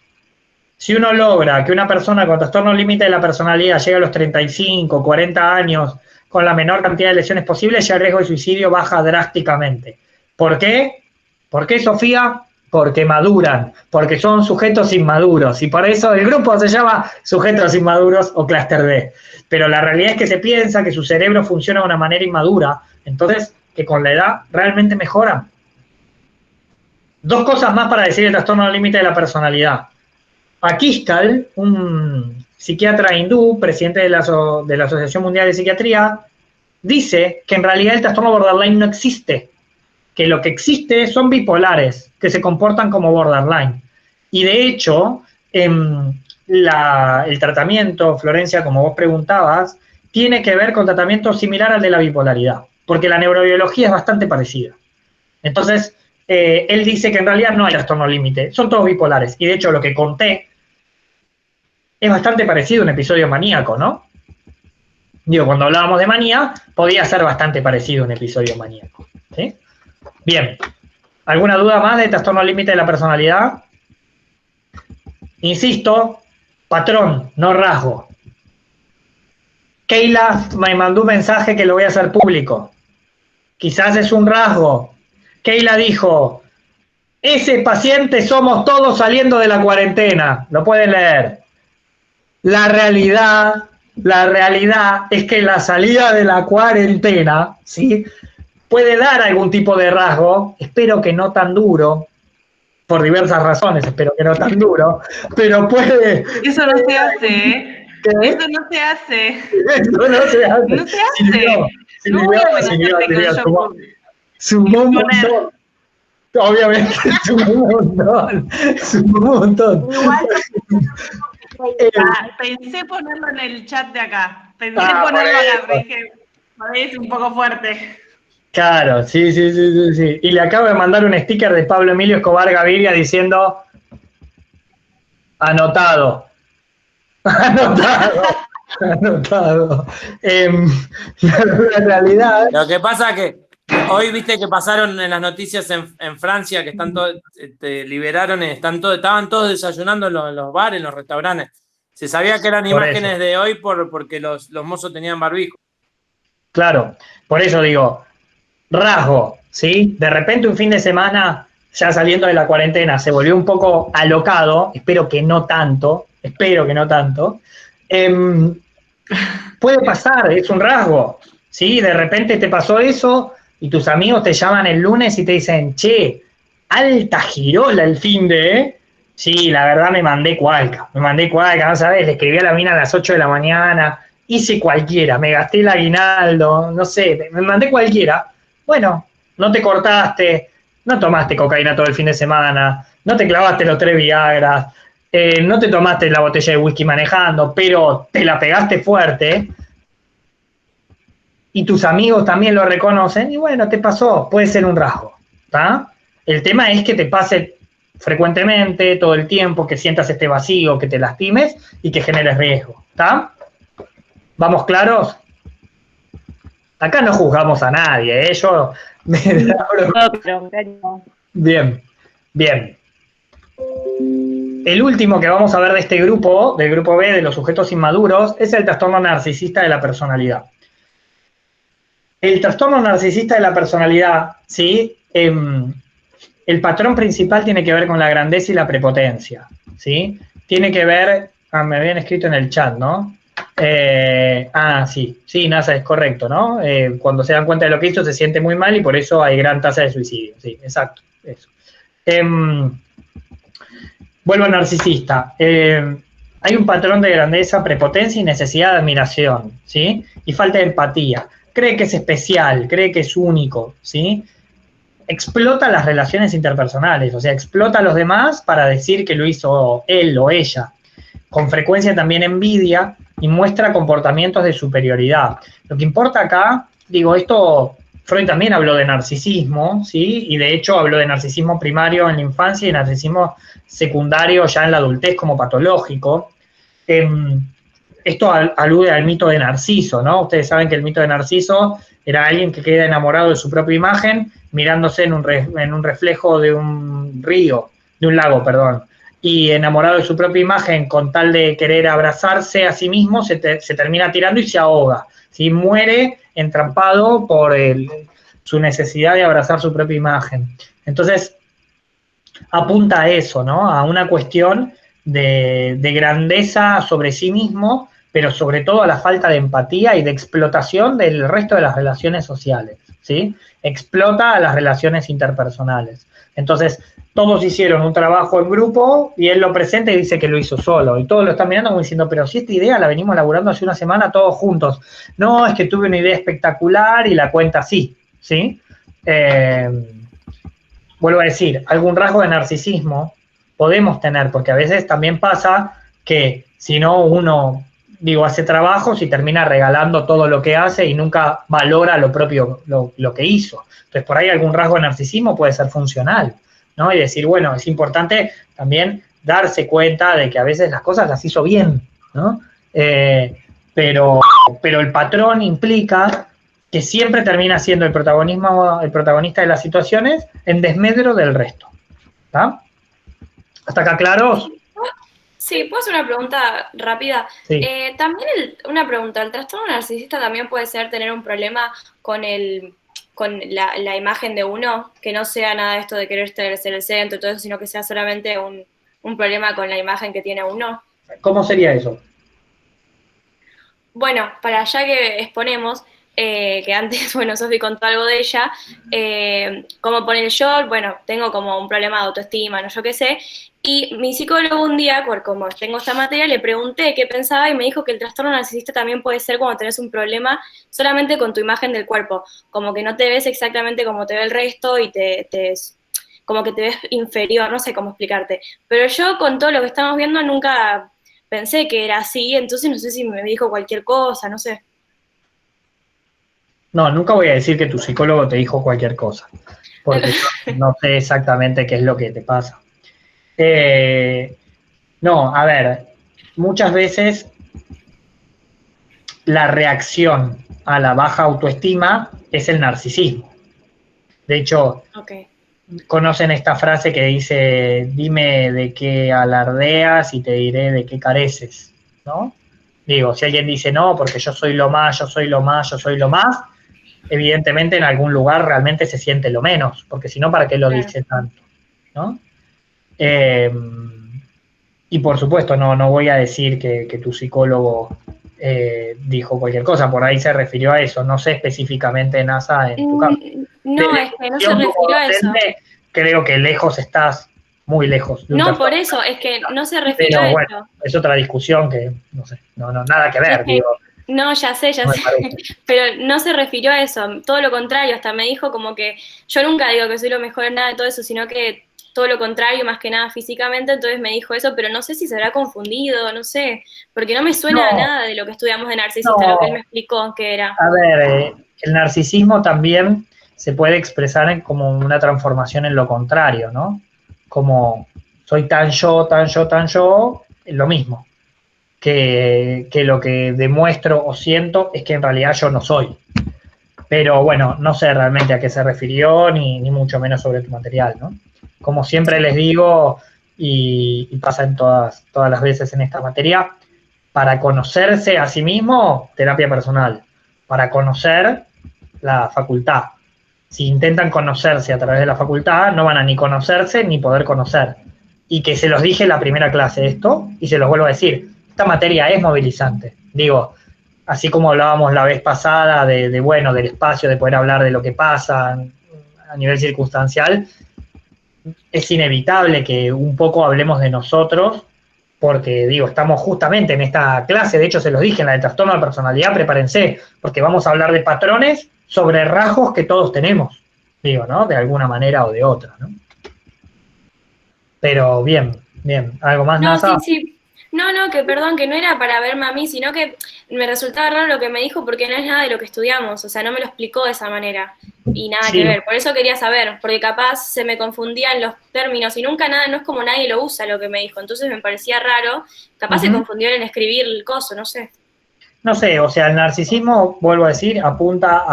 Si uno logra que una persona con trastorno límite de la personalidad llegue a los 35, 40 años con la menor cantidad de lesiones posible, ya el riesgo de suicidio baja drásticamente. ¿Por qué? ¿Por qué, Sofía? Porque maduran, porque son sujetos inmaduros, y por eso el grupo se llama sujetos inmaduros o clúster B. Pero la realidad es que se piensa que su cerebro funciona de una manera inmadura, entonces que con la edad realmente mejoran. 2 cosas más para decir el trastorno límite de la personalidad. Akishkal, un psiquiatra hindú, presidente de la Asociación Mundial de Psiquiatría, dice que en realidad el trastorno borderline no existe, que lo que existe son bipolares, que se comportan como borderline. Y de hecho, el tratamiento, Florencia, como vos preguntabas, tiene que ver con tratamiento similar al de la bipolaridad, porque la neurobiología es bastante parecida. Entonces, él dice que en realidad no hay trastorno límite, son todos bipolares. Y de hecho, lo que conté es bastante parecido a un episodio maníaco, ¿no? Digo, cuando hablábamos de manía, podía ser bastante parecido a un episodio maníaco, ¿sí? Bien, ¿alguna duda más de trastorno límite de la personalidad? Insisto, patrón, no rasgo. Keila me mandó un mensaje que lo voy a hacer público. Quizás es un rasgo. Keila dijo, ese paciente somos todos saliendo de la cuarentena. Lo pueden leer. La realidad es que la salida de la cuarentena, ¿sí?, puede dar algún tipo de rasgo, espero que no tan duro, por diversas razones, espero que no tan duro, pero puede... Eso no se hace, ¿eh? ¿Qué? Eso no se hace. Eso no se hace. No se hace. Sumó un montón. Obviamente, sumó un montón. Igual, pensé ponerlo en el chat de acá. Pensé ponerlo acá, pero dije, es un poco fuerte. Claro, sí. Y le acabo de mandar un sticker de Pablo Emilio Escobar Gaviria diciendo, anotado. La realidad... Lo que pasa es que hoy viste que pasaron en las noticias en Francia que están todos, liberaron, estaban todos desayunando en los bares, en los restaurantes. Se sabía que eran imágenes de hoy porque los mozos tenían barbijo. Claro, por eso digo, rasgo, ¿sí? De repente un fin de semana, ya saliendo de la cuarentena, se volvió un poco alocado, espero que no tanto, puede pasar, es un rasgo, ¿sí? De repente te pasó eso y tus amigos te llaman el lunes y te dicen, che, alta girola el fin de, ¿eh? Sí, la verdad me mandé cualca, no sabes, le escribí a la mina a las 8 de la mañana, hice cualquiera, me gasté el aguinaldo, no sé, me mandé cualquiera. Bueno, no te cortaste, no tomaste cocaína todo el fin de semana, no te clavaste los 3 Viagras, no te tomaste la botella de whisky manejando, pero te la pegaste fuerte y tus amigos también lo reconocen y bueno, te pasó, puede ser un rasgo, ¿está? El tema es que te pase frecuentemente, todo el tiempo, que sientas este vacío, que te lastimes y que generes riesgo, ¿está? ¿Vamos claros? Acá no juzgamos a nadie, ¿eh? Yo me... Bien. El último que vamos a ver de este grupo, del grupo B, de los sujetos inmaduros, es el trastorno narcisista de la personalidad. El trastorno narcisista de la personalidad, ¿sí? El patrón principal tiene que ver con la grandeza y la prepotencia, ¿sí? Tiene que ver, me habían escrito en el chat, ¿no? Sí, NASA, es correcto, ¿no? Cuando se dan cuenta de lo que hizo se siente muy mal y por eso hay gran tasa de suicidio, sí, exacto, eso. Vuelvo al narcisista. Hay un patrón de grandeza, prepotencia y necesidad de admiración, ¿sí? Y falta de empatía. Cree que es especial, cree que es único, ¿sí? Explota las relaciones interpersonales, o sea, explota a los demás para decir que lo hizo él o ella. Con frecuencia también envidia y muestra comportamientos de superioridad. Lo que importa acá, digo, esto, Freud también habló de narcisismo, ¿sí? Y de hecho habló de narcisismo primario en la infancia y narcisismo secundario ya en la adultez como patológico. Esto alude al mito de Narciso, ¿no? Ustedes saben que el mito de Narciso era alguien que queda enamorado de su propia imagen mirándose en un reflejo de un lago, perdón. Y enamorado de su propia imagen, con tal de querer abrazarse a sí mismo, se termina tirando y se ahoga, ¿sí? Muere entrampado por su necesidad de abrazar su propia imagen. Entonces, apunta a eso, ¿no? A una cuestión de grandeza sobre sí mismo, pero sobre todo a la falta de empatía y de explotación del resto de las relaciones sociales, ¿sí? Explota a las relaciones interpersonales. Entonces, todos hicieron un trabajo en grupo y él lo presenta y dice que lo hizo solo. Y todos lo están mirando como diciendo, pero si esta idea la venimos elaborando hace una semana todos juntos. No, es que tuve una idea espectacular y la cuenta así, ¿sí? Vuelvo a decir, algún rasgo de narcisismo podemos tener, porque a veces también pasa que si no uno, hace trabajos y termina regalando todo lo que hace y nunca valora lo propio, lo que hizo. Entonces, por ahí algún rasgo de narcisismo puede ser funcional, ¿no? Y decir, bueno, es importante también darse cuenta de que a veces las cosas las hizo bien, ¿no? Pero el patrón implica que siempre termina siendo el protagonista de las situaciones en desmedro del resto. ¿Está? ¿Hasta acá claros? Sí, ¿puedo hacer una pregunta rápida? Sí. También una pregunta, ¿el trastorno narcisista también puede ser tener un problema con la imagen de uno? Que no sea nada de esto de querer ser el centro y todo eso, sino que sea solamente un problema con la imagen que tiene uno. ¿Cómo sería eso? Bueno, para ya que exponemos, que antes, Sofi contó algo de ella, como poner yo, tengo como un problema de autoestima, no yo qué sé, y mi psicólogo un día, como tengo esta materia, le pregunté qué pensaba y me dijo que el trastorno narcisista también puede ser cuando tenés un problema solamente con tu imagen del cuerpo, como que no te ves exactamente como te ve el resto y como que te ves inferior, no sé cómo explicarte, pero yo con todo lo que estamos viendo nunca pensé que era así, entonces no sé si me dijo cualquier cosa, no sé. No, nunca voy a decir que tu psicólogo te dijo cualquier cosa, porque yo no sé exactamente qué es lo que te pasa. No, a ver, muchas veces la reacción a la baja autoestima es el narcisismo. De hecho, conocen esta frase que dice, dime de qué alardeas y te diré de qué careces, ¿no? Si alguien dice, no, porque yo soy lo más, yo soy lo más, yo soy lo más, evidentemente en algún lugar realmente se siente lo menos, porque si no, ¿para qué lo dice tanto? ¿No? Y por supuesto, no voy a decir que tu psicólogo dijo cualquier cosa, por ahí se refirió a eso, no sé específicamente, NASA, en tu caso. No, es que no se refirió a eso. Creo que lejos estás, muy lejos. No, por eso, es que no se refirió a eso. Es otra discusión que, no sé, no nada que ver, No, ya sé, pero no se refirió a eso, todo lo contrario, hasta me dijo como que yo nunca digo que soy lo mejor en nada de todo eso, sino que todo lo contrario, más que nada físicamente, entonces me dijo eso, pero no sé si se habrá confundido, no sé, porque no me suena a nada de lo que estudiamos de narcisista, lo que él me explicó que era. A ver, el narcisismo también se puede expresar como una transformación en lo contrario, ¿no? Como soy tan yo, lo mismo. Que lo que demuestro o siento es que en realidad yo no soy. Pero bueno, no sé realmente a qué se refirió, ni mucho menos sobre tu material, ¿no? Como siempre les digo, y pasa en todas las veces en esta materia, para conocerse a sí mismo, terapia personal. Para conocer la facultad. Si intentan conocerse a través de la facultad, no van a ni conocerse ni poder conocer. Y que se los dije en la primera clase esto, y se los vuelvo a decir, esta materia es movilizante. Digo, así como hablábamos la vez pasada bueno, del espacio, de poder hablar de lo que pasa a nivel circunstancial, es inevitable que un poco hablemos de nosotros, porque, digo, estamos justamente en esta clase, de hecho se los dije en la de trastorno de personalidad, prepárense, porque vamos a hablar de patrones sobre rasgos que todos tenemos, digo, ¿no? De alguna manera o de otra, ¿no? Pero bien, ¿algo más, Nasa? Sí. No, que perdón, que no era para verme a mí, sino que me resultaba raro lo que me dijo porque no es nada de lo que estudiamos, o sea, no me lo explicó de esa manera y nada que ver, por eso quería saber, porque capaz se me confundían los términos y nunca nada, no es como nadie lo usa lo que me dijo, entonces me parecía raro, capaz se confundió en escribir el coso, no sé. No sé, o sea, el narcisismo, vuelvo a decir, apunta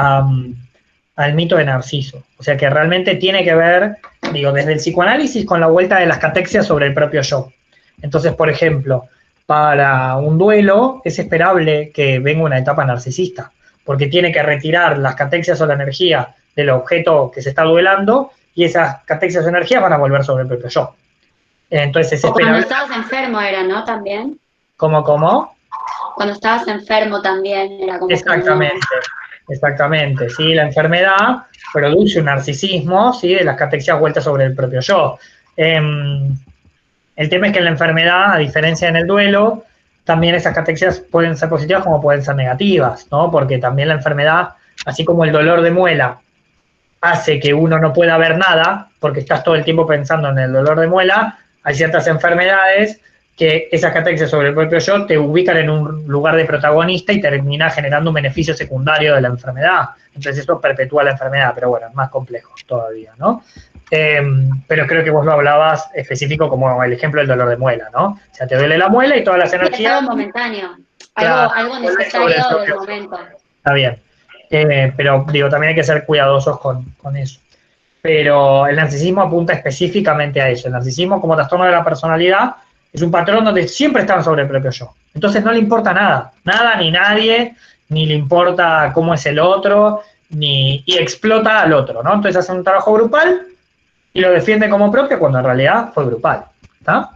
al mito de Narciso, o sea, que realmente tiene que ver, digo, desde el psicoanálisis con la vuelta de las catexias sobre el propio yo. Entonces, por ejemplo, para un duelo es esperable que venga una etapa narcisista, porque tiene que retirar las catexias o la energía del objeto que se está duelando y esas catexias o energías van a volver sobre el propio yo. Entonces es esperable. Cuando estabas enfermo era, ¿no? También. ¿Cómo? Cuando estabas enfermo también era como... Exactamente, sí, la enfermedad produce un narcisismo, sí, de las catexias vueltas sobre el propio yo. El tema es que en la enfermedad, a diferencia en el duelo, también esas catexias pueden ser positivas como pueden ser negativas, ¿no? Porque también la enfermedad, así como el dolor de muela, hace que uno no pueda ver nada, porque estás todo el tiempo pensando en el dolor de muela, hay ciertas enfermedades que esas catexias sobre el propio yo te ubican en un lugar de protagonista y termina generando un beneficio secundario de la enfermedad. Entonces eso perpetúa la enfermedad, pero bueno, es más complejo todavía, ¿no? Pero creo que vos lo hablabas específico como el ejemplo del dolor de muela, ¿no? O sea, te duele la muela y todas las energías... Es algo momentáneo, algo necesario del momento. Está bien, pero digo, también hay que ser cuidadosos con eso. Pero el narcisismo apunta específicamente a eso. El narcisismo como trastorno de la personalidad es un patrón donde siempre están sobre el propio yo. Entonces no le importa nada ni nadie, ni le importa cómo es el otro, y explota al otro, ¿no? Entonces hace un trabajo grupal y lo defiende como propio cuando en realidad fue grupal, ¿está?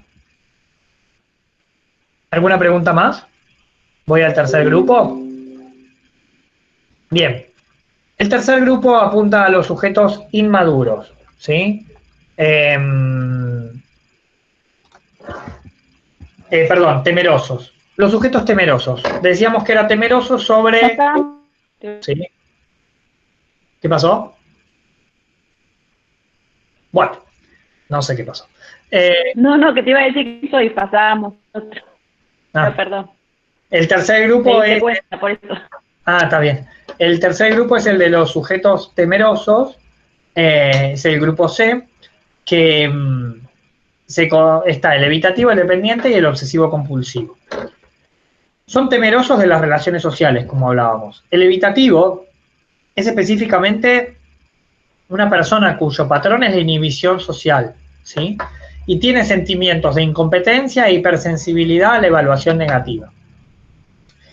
¿Alguna pregunta más? Voy al tercer grupo. Bien. El tercer grupo apunta a los sujetos inmaduros, ¿sí? Temerosos. Los sujetos temerosos. Decíamos que era temeroso sobre... ¿Sí? ¿Qué pasó? Bueno, no sé qué pasó. No, que te iba a decir que soy, pasábamos otro. No, perdón. El tercer grupo es... Cuenta, por eso. Está bien. El tercer grupo es el de los sujetos temerosos, es el grupo C, que está el evitativo, el dependiente y el obsesivo compulsivo. Son temerosos de las relaciones sociales, como hablábamos. El evitativo es específicamente una persona cuyo patrón es de inhibición social, ¿sí? Y tiene sentimientos de incompetencia e hipersensibilidad a la evaluación negativa.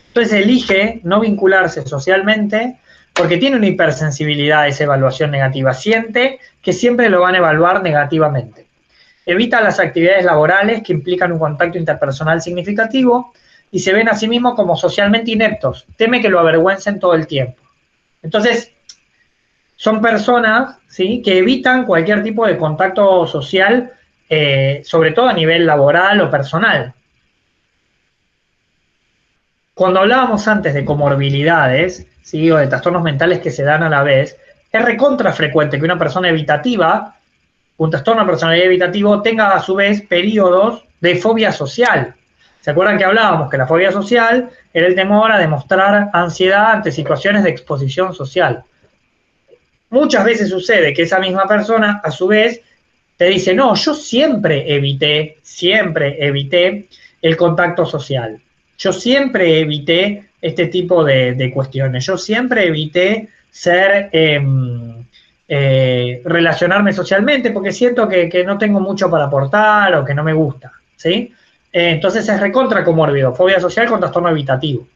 Entonces elige no vincularse socialmente porque tiene una hipersensibilidad a esa evaluación negativa. Siente que siempre lo van a evaluar negativamente. Evita las actividades laborales que implican un contacto interpersonal significativo y se ven a sí mismos como socialmente ineptos. Teme que lo avergüencen todo el tiempo. Entonces, son personas, ¿sí?, que evitan cualquier tipo de contacto social, sobre todo a nivel laboral o personal. Cuando hablábamos antes de comorbilidades, ¿sí?, o de trastornos mentales que se dan a la vez, es recontra frecuente que una persona evitativa, un trastorno de personalidad evitativo, tenga a su vez periodos de fobia social. ¿Se acuerdan que hablábamos que la fobia social era el temor a demostrar ansiedad ante situaciones de exposición social? Muchas veces sucede que esa misma persona, a su vez, te dice, no, yo siempre evité el contacto social. Yo siempre evité este tipo de cuestiones. Yo siempre evité relacionarme socialmente porque siento que no tengo mucho para aportar o que no me gusta, ¿sí? Entonces es recontra comórbido, fobia social con trastorno evitativo.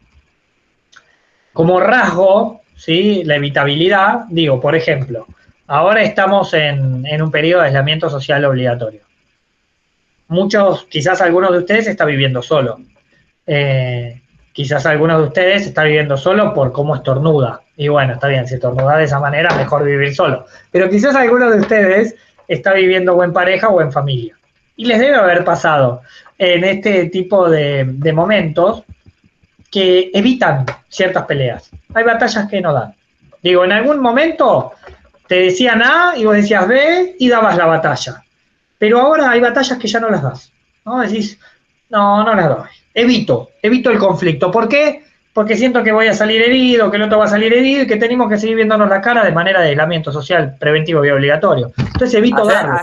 Como rasgo, ¿sí? La evitabilidad, digo, por ejemplo, ahora estamos en un periodo de aislamiento social obligatorio. Muchos, quizás algunos de ustedes están viviendo solo. Quizás algunos de ustedes están viviendo solo por cómo estornuda. Y bueno, está bien, si estornuda de esa manera, mejor vivir solo. Pero quizás algunos de ustedes está viviendo o en pareja o en familia. Y les debe haber pasado en este tipo de momentos que evitan ciertas peleas. Hay batallas que no dan. Digo, en algún momento te decían A y vos decías B y dabas la batalla. Pero ahora hay batallas que ya no las das, ¿no? Decís, no las doy. Evito el conflicto. ¿Por qué? Porque siento que voy a salir herido, que el otro va a salir herido y que tenemos que seguir viéndonos la cara de manera de aislamiento social preventivo y obligatorio. Entonces evito darlo.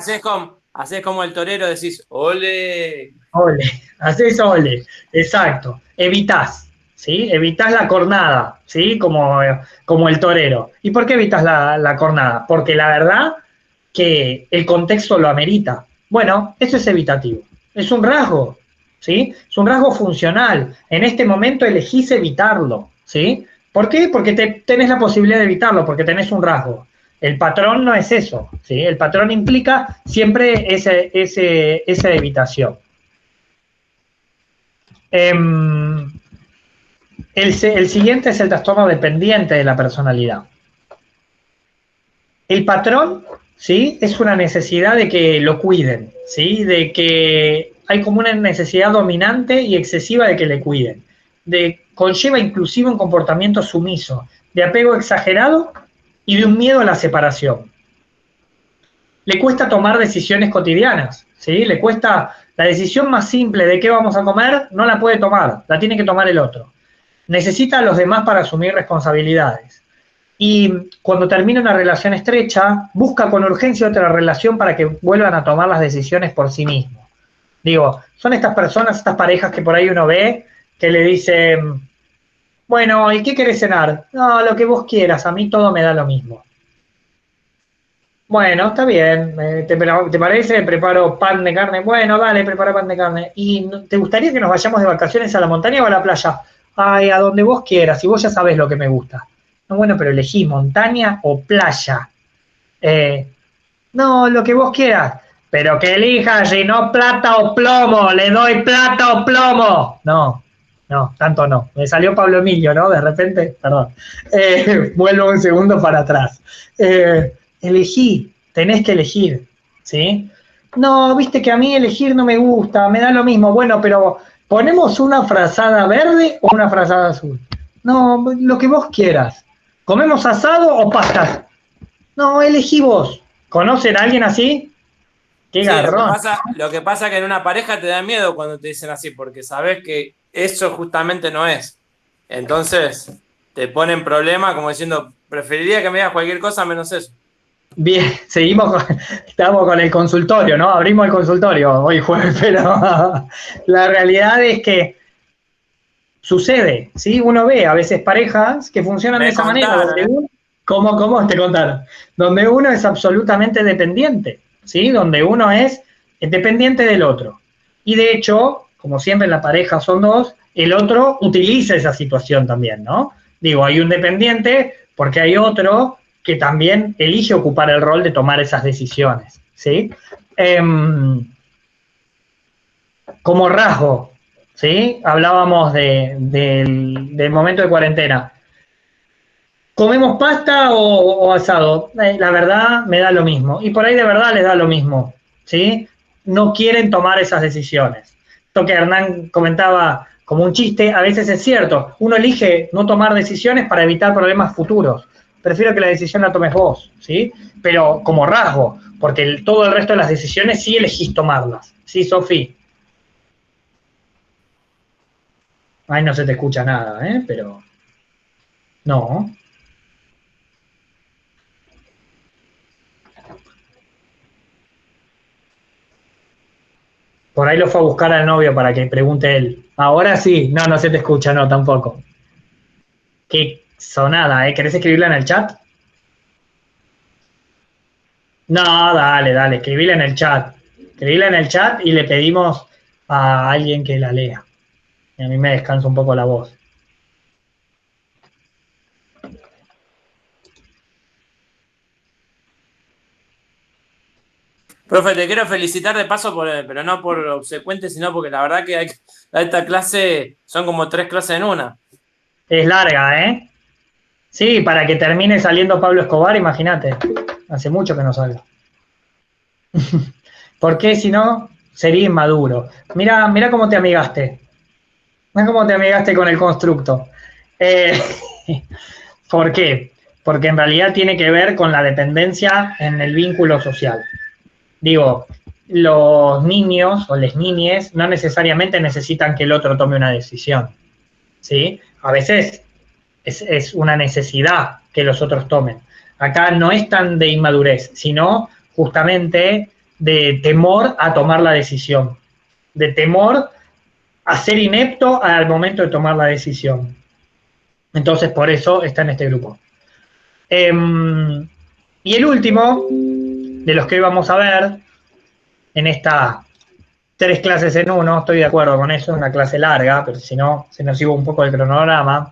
Hacés como el torero, decís, ole. Ole, hacés ole, exacto. Evitás, ¿sí? Evitás la cornada, ¿sí? Como el torero. ¿Y por qué evitas la cornada? Porque la verdad que el contexto lo amerita. Bueno, eso es evitativo. Es un rasgo, ¿sí? Es un rasgo funcional. En este momento elegís evitarlo, ¿sí? ¿Por qué? Porque tenés la posibilidad de evitarlo, porque tenés un rasgo. El patrón no es eso, ¿sí? El patrón implica siempre esa evitación. El siguiente es el trastorno dependiente de la personalidad. El patrón, ¿sí? Es una necesidad de que lo cuiden, ¿sí? De que hay como una necesidad dominante y excesiva de que le cuiden. Conlleva inclusive un comportamiento sumiso, de apego exagerado y de un miedo a la separación. Le cuesta tomar decisiones cotidianas, ¿sí? Le cuesta la decisión más simple de qué vamos a comer, no la puede tomar, la tiene que tomar el otro. Necesita a los demás para asumir responsabilidades. Y cuando termina una relación estrecha, busca con urgencia otra relación para que vuelvan a tomar las decisiones por sí mismos. Digo, son estas personas, estas parejas que por ahí uno ve, que le dicen, bueno, ¿y qué querés cenar? No, lo que vos quieras, a mí todo me da lo mismo. Bueno, está bien, ¿te parece? Preparo pan de carne. Bueno, dale, prepara pan de carne. ¿Y te gustaría que nos vayamos de vacaciones a la montaña o a la playa? Ay, a donde vos quieras, y vos ya sabés lo que me gusta. No, bueno, pero elegí montaña o playa. No, lo que vos quieras. Pero que elijas, si no plata o plomo, le doy plata o plomo. No, tanto no. Me salió Pablo Emilio, ¿no? De repente, perdón. Vuelvo un segundo para atrás. Elegí, tenés que elegir, ¿sí? No, viste que a mí elegir no me gusta, me da lo mismo. Bueno, pero ¿ponemos una frazada verde o una frazada azul? No, lo que vos quieras. ¿Comemos asado o pastas? No, elegí vos. ¿Conocen a alguien así? ¡Qué garrón! Lo que pasa es que en una pareja te da miedo cuando te dicen así, porque sabes que eso justamente no es. Entonces te ponen problema como diciendo, preferiría que me digas cualquier cosa menos eso. Bien, estamos con el consultorio, ¿no? Abrimos el consultorio hoy jueves, pero la realidad es que sucede, ¿sí? Uno ve a veces parejas que funcionan de esa manera, donde uno, ¿cómo te contaron? Donde uno es absolutamente dependiente, ¿sí? Donde uno es dependiente del otro. Y de hecho, como siempre en la pareja son dos, el otro utiliza esa situación también, ¿no? Digo, hay un dependiente porque hay otro que también elige ocupar el rol de tomar esas decisiones, ¿sí? Como rasgo, ¿sí? Hablábamos del momento de cuarentena. ¿Comemos pasta o asado? La verdad me da lo mismo. Y por ahí de verdad les da lo mismo, ¿sí? No quieren tomar esas decisiones. Esto que Hernán comentaba como un chiste, a veces es cierto. Uno elige no tomar decisiones para evitar problemas futuros. Prefiero que la decisión la tomes vos, ¿sí? Pero como rasgo, porque todo el resto de las decisiones sí elegís tomarlas. ¿Sí, Sofi? Ay, no se te escucha nada, pero... No. Por ahí lo fue a buscar al novio para que pregunte él. Ahora sí. No se te escucha, no, tampoco. Qué sonada, ¿Querés escribirla en el chat? No, dale, escribila en el chat. Escribila en el chat y le pedimos a alguien que la lea. Y a mí me descansa un poco la voz. Profe, te quiero felicitar de paso, pero no por obsecuente, sino porque la verdad que esta clase son como 3 clases en una. Es larga, ¿eh? Sí, para que termine saliendo Pablo Escobar, imagínate. Hace mucho que no salga. Porque si no, sería inmaduro. Mira cómo te amigaste. Mira cómo te amigaste con el constructo. ¿Por qué? Porque en realidad tiene que ver con la dependencia en el vínculo social. Digo, los niños o las niñes no necesariamente necesitan que el otro tome una decisión, ¿sí? A veces es una necesidad que los otros tomen. Acá no es tan de inmadurez, sino justamente de temor a tomar la decisión, de temor a ser inepto al momento de tomar la decisión. Entonces, por eso está en este grupo. Y el último, de los que hoy vamos a ver, en estas 3 clases en 1, estoy de acuerdo con eso, es una clase larga, pero si no, se nos iba un poco el cronograma.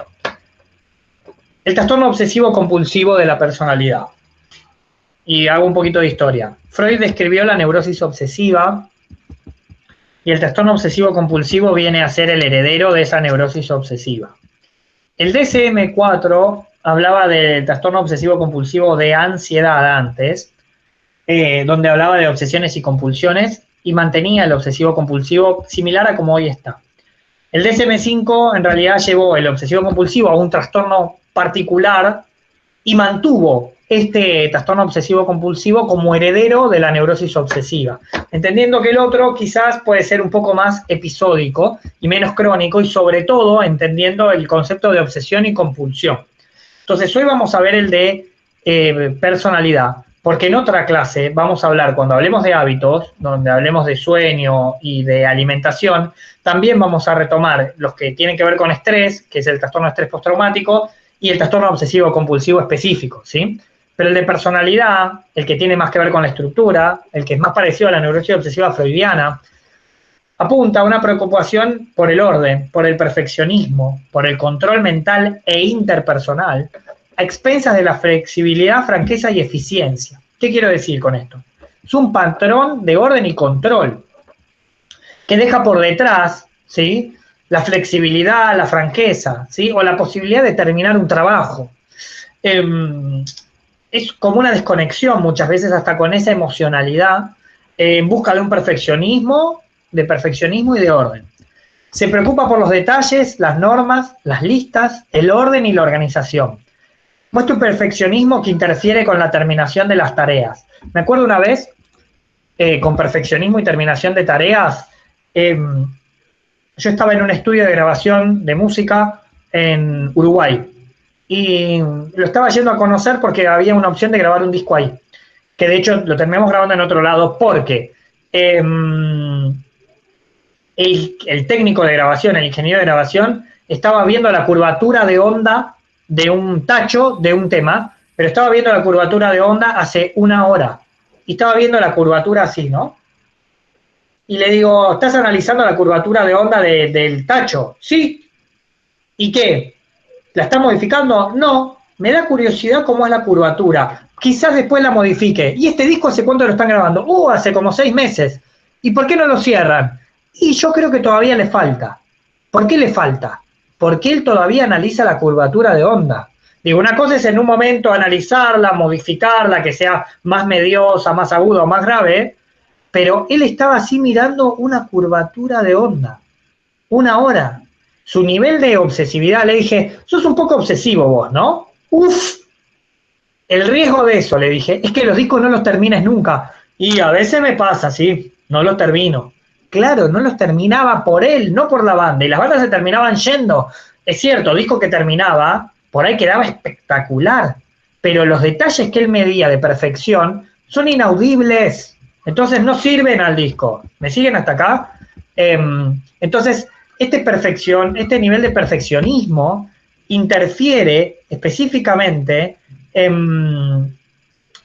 El trastorno obsesivo compulsivo de la personalidad. Y hago un poquito de historia. Freud describió la neurosis obsesiva y el trastorno obsesivo compulsivo viene a ser el heredero de esa neurosis obsesiva. El DSM-4 hablaba del trastorno obsesivo compulsivo de ansiedad antes, donde hablaba de obsesiones y compulsiones y mantenía el obsesivo compulsivo similar a como hoy está. El DSM-5 en realidad llevó el obsesivo compulsivo a un trastorno particular y mantuvo este trastorno obsesivo compulsivo como heredero de la neurosis obsesiva, entendiendo que el otro quizás puede ser un poco más episódico y menos crónico y sobre todo entendiendo el concepto de obsesión y compulsión. Entonces hoy vamos a ver el de personalidad, porque en otra clase vamos a hablar, cuando hablemos de hábitos, donde hablemos de sueño y de alimentación, también vamos a retomar los que tienen que ver con estrés, que es el trastorno de estrés postraumático, y el trastorno obsesivo compulsivo específico, ¿sí? Pero el de personalidad, el que tiene más que ver con la estructura, el que es más parecido a la neurosis obsesiva freudiana, apunta a una preocupación por el orden, por el perfeccionismo, por el control mental e interpersonal, a expensas de la flexibilidad, franqueza y eficiencia. ¿Qué quiero decir con esto? Es un patrón de orden y control que deja por detrás, ¿sí?, la flexibilidad, la franqueza, ¿sí?, o la posibilidad de terminar un trabajo. Es como una desconexión muchas veces hasta con esa emocionalidad en busca de un perfeccionismo y de orden. Se preocupa por los detalles, las normas, las listas, el orden y la organización. Muestra un perfeccionismo que interfiere con la terminación de las tareas. Me acuerdo una vez, con perfeccionismo y terminación de tareas, yo estaba en un estudio de grabación de música en Uruguay y lo estaba yendo a conocer porque había una opción de grabar un disco ahí, que de hecho lo terminamos grabando en otro lado porque el técnico de grabación, el ingeniero de grabación, estaba viendo la curvatura de onda de un tacho de un tema, pero estaba viendo la curvatura de onda hace 1 hora y estaba viendo la curvatura así, ¿no? Y le digo, ¿estás analizando la curvatura de onda del tacho? Sí. ¿Y qué? ¿La está modificando? No. Me da curiosidad cómo es la curvatura. Quizás después la modifique. ¿Y este disco hace cuánto lo están grabando? Hace como 6 meses. ¿Y por qué no lo cierran? Y yo creo que todavía le falta. ¿Por qué le falta? Porque él todavía analiza la curvatura de onda. Digo, una cosa es en un momento analizarla, modificarla, que sea más mediosa, más aguda o más grave, pero él estaba así mirando una curvatura de onda. 1 hora. Su nivel de obsesividad, le dije, sos un poco obsesivo vos, ¿no? Uf. El riesgo de eso, le dije, es que los discos no los termines nunca. Y a veces me pasa, sí, no los termino. Claro, no los terminaba por él, no por la banda. Y las bandas se terminaban yendo. Es cierto, disco que terminaba, por ahí quedaba espectacular. Pero los detalles que él medía de perfección son inaudibles. Entonces no sirven al disco. ¿Me siguen hasta acá? Entonces, este nivel de perfeccionismo interfiere específicamente en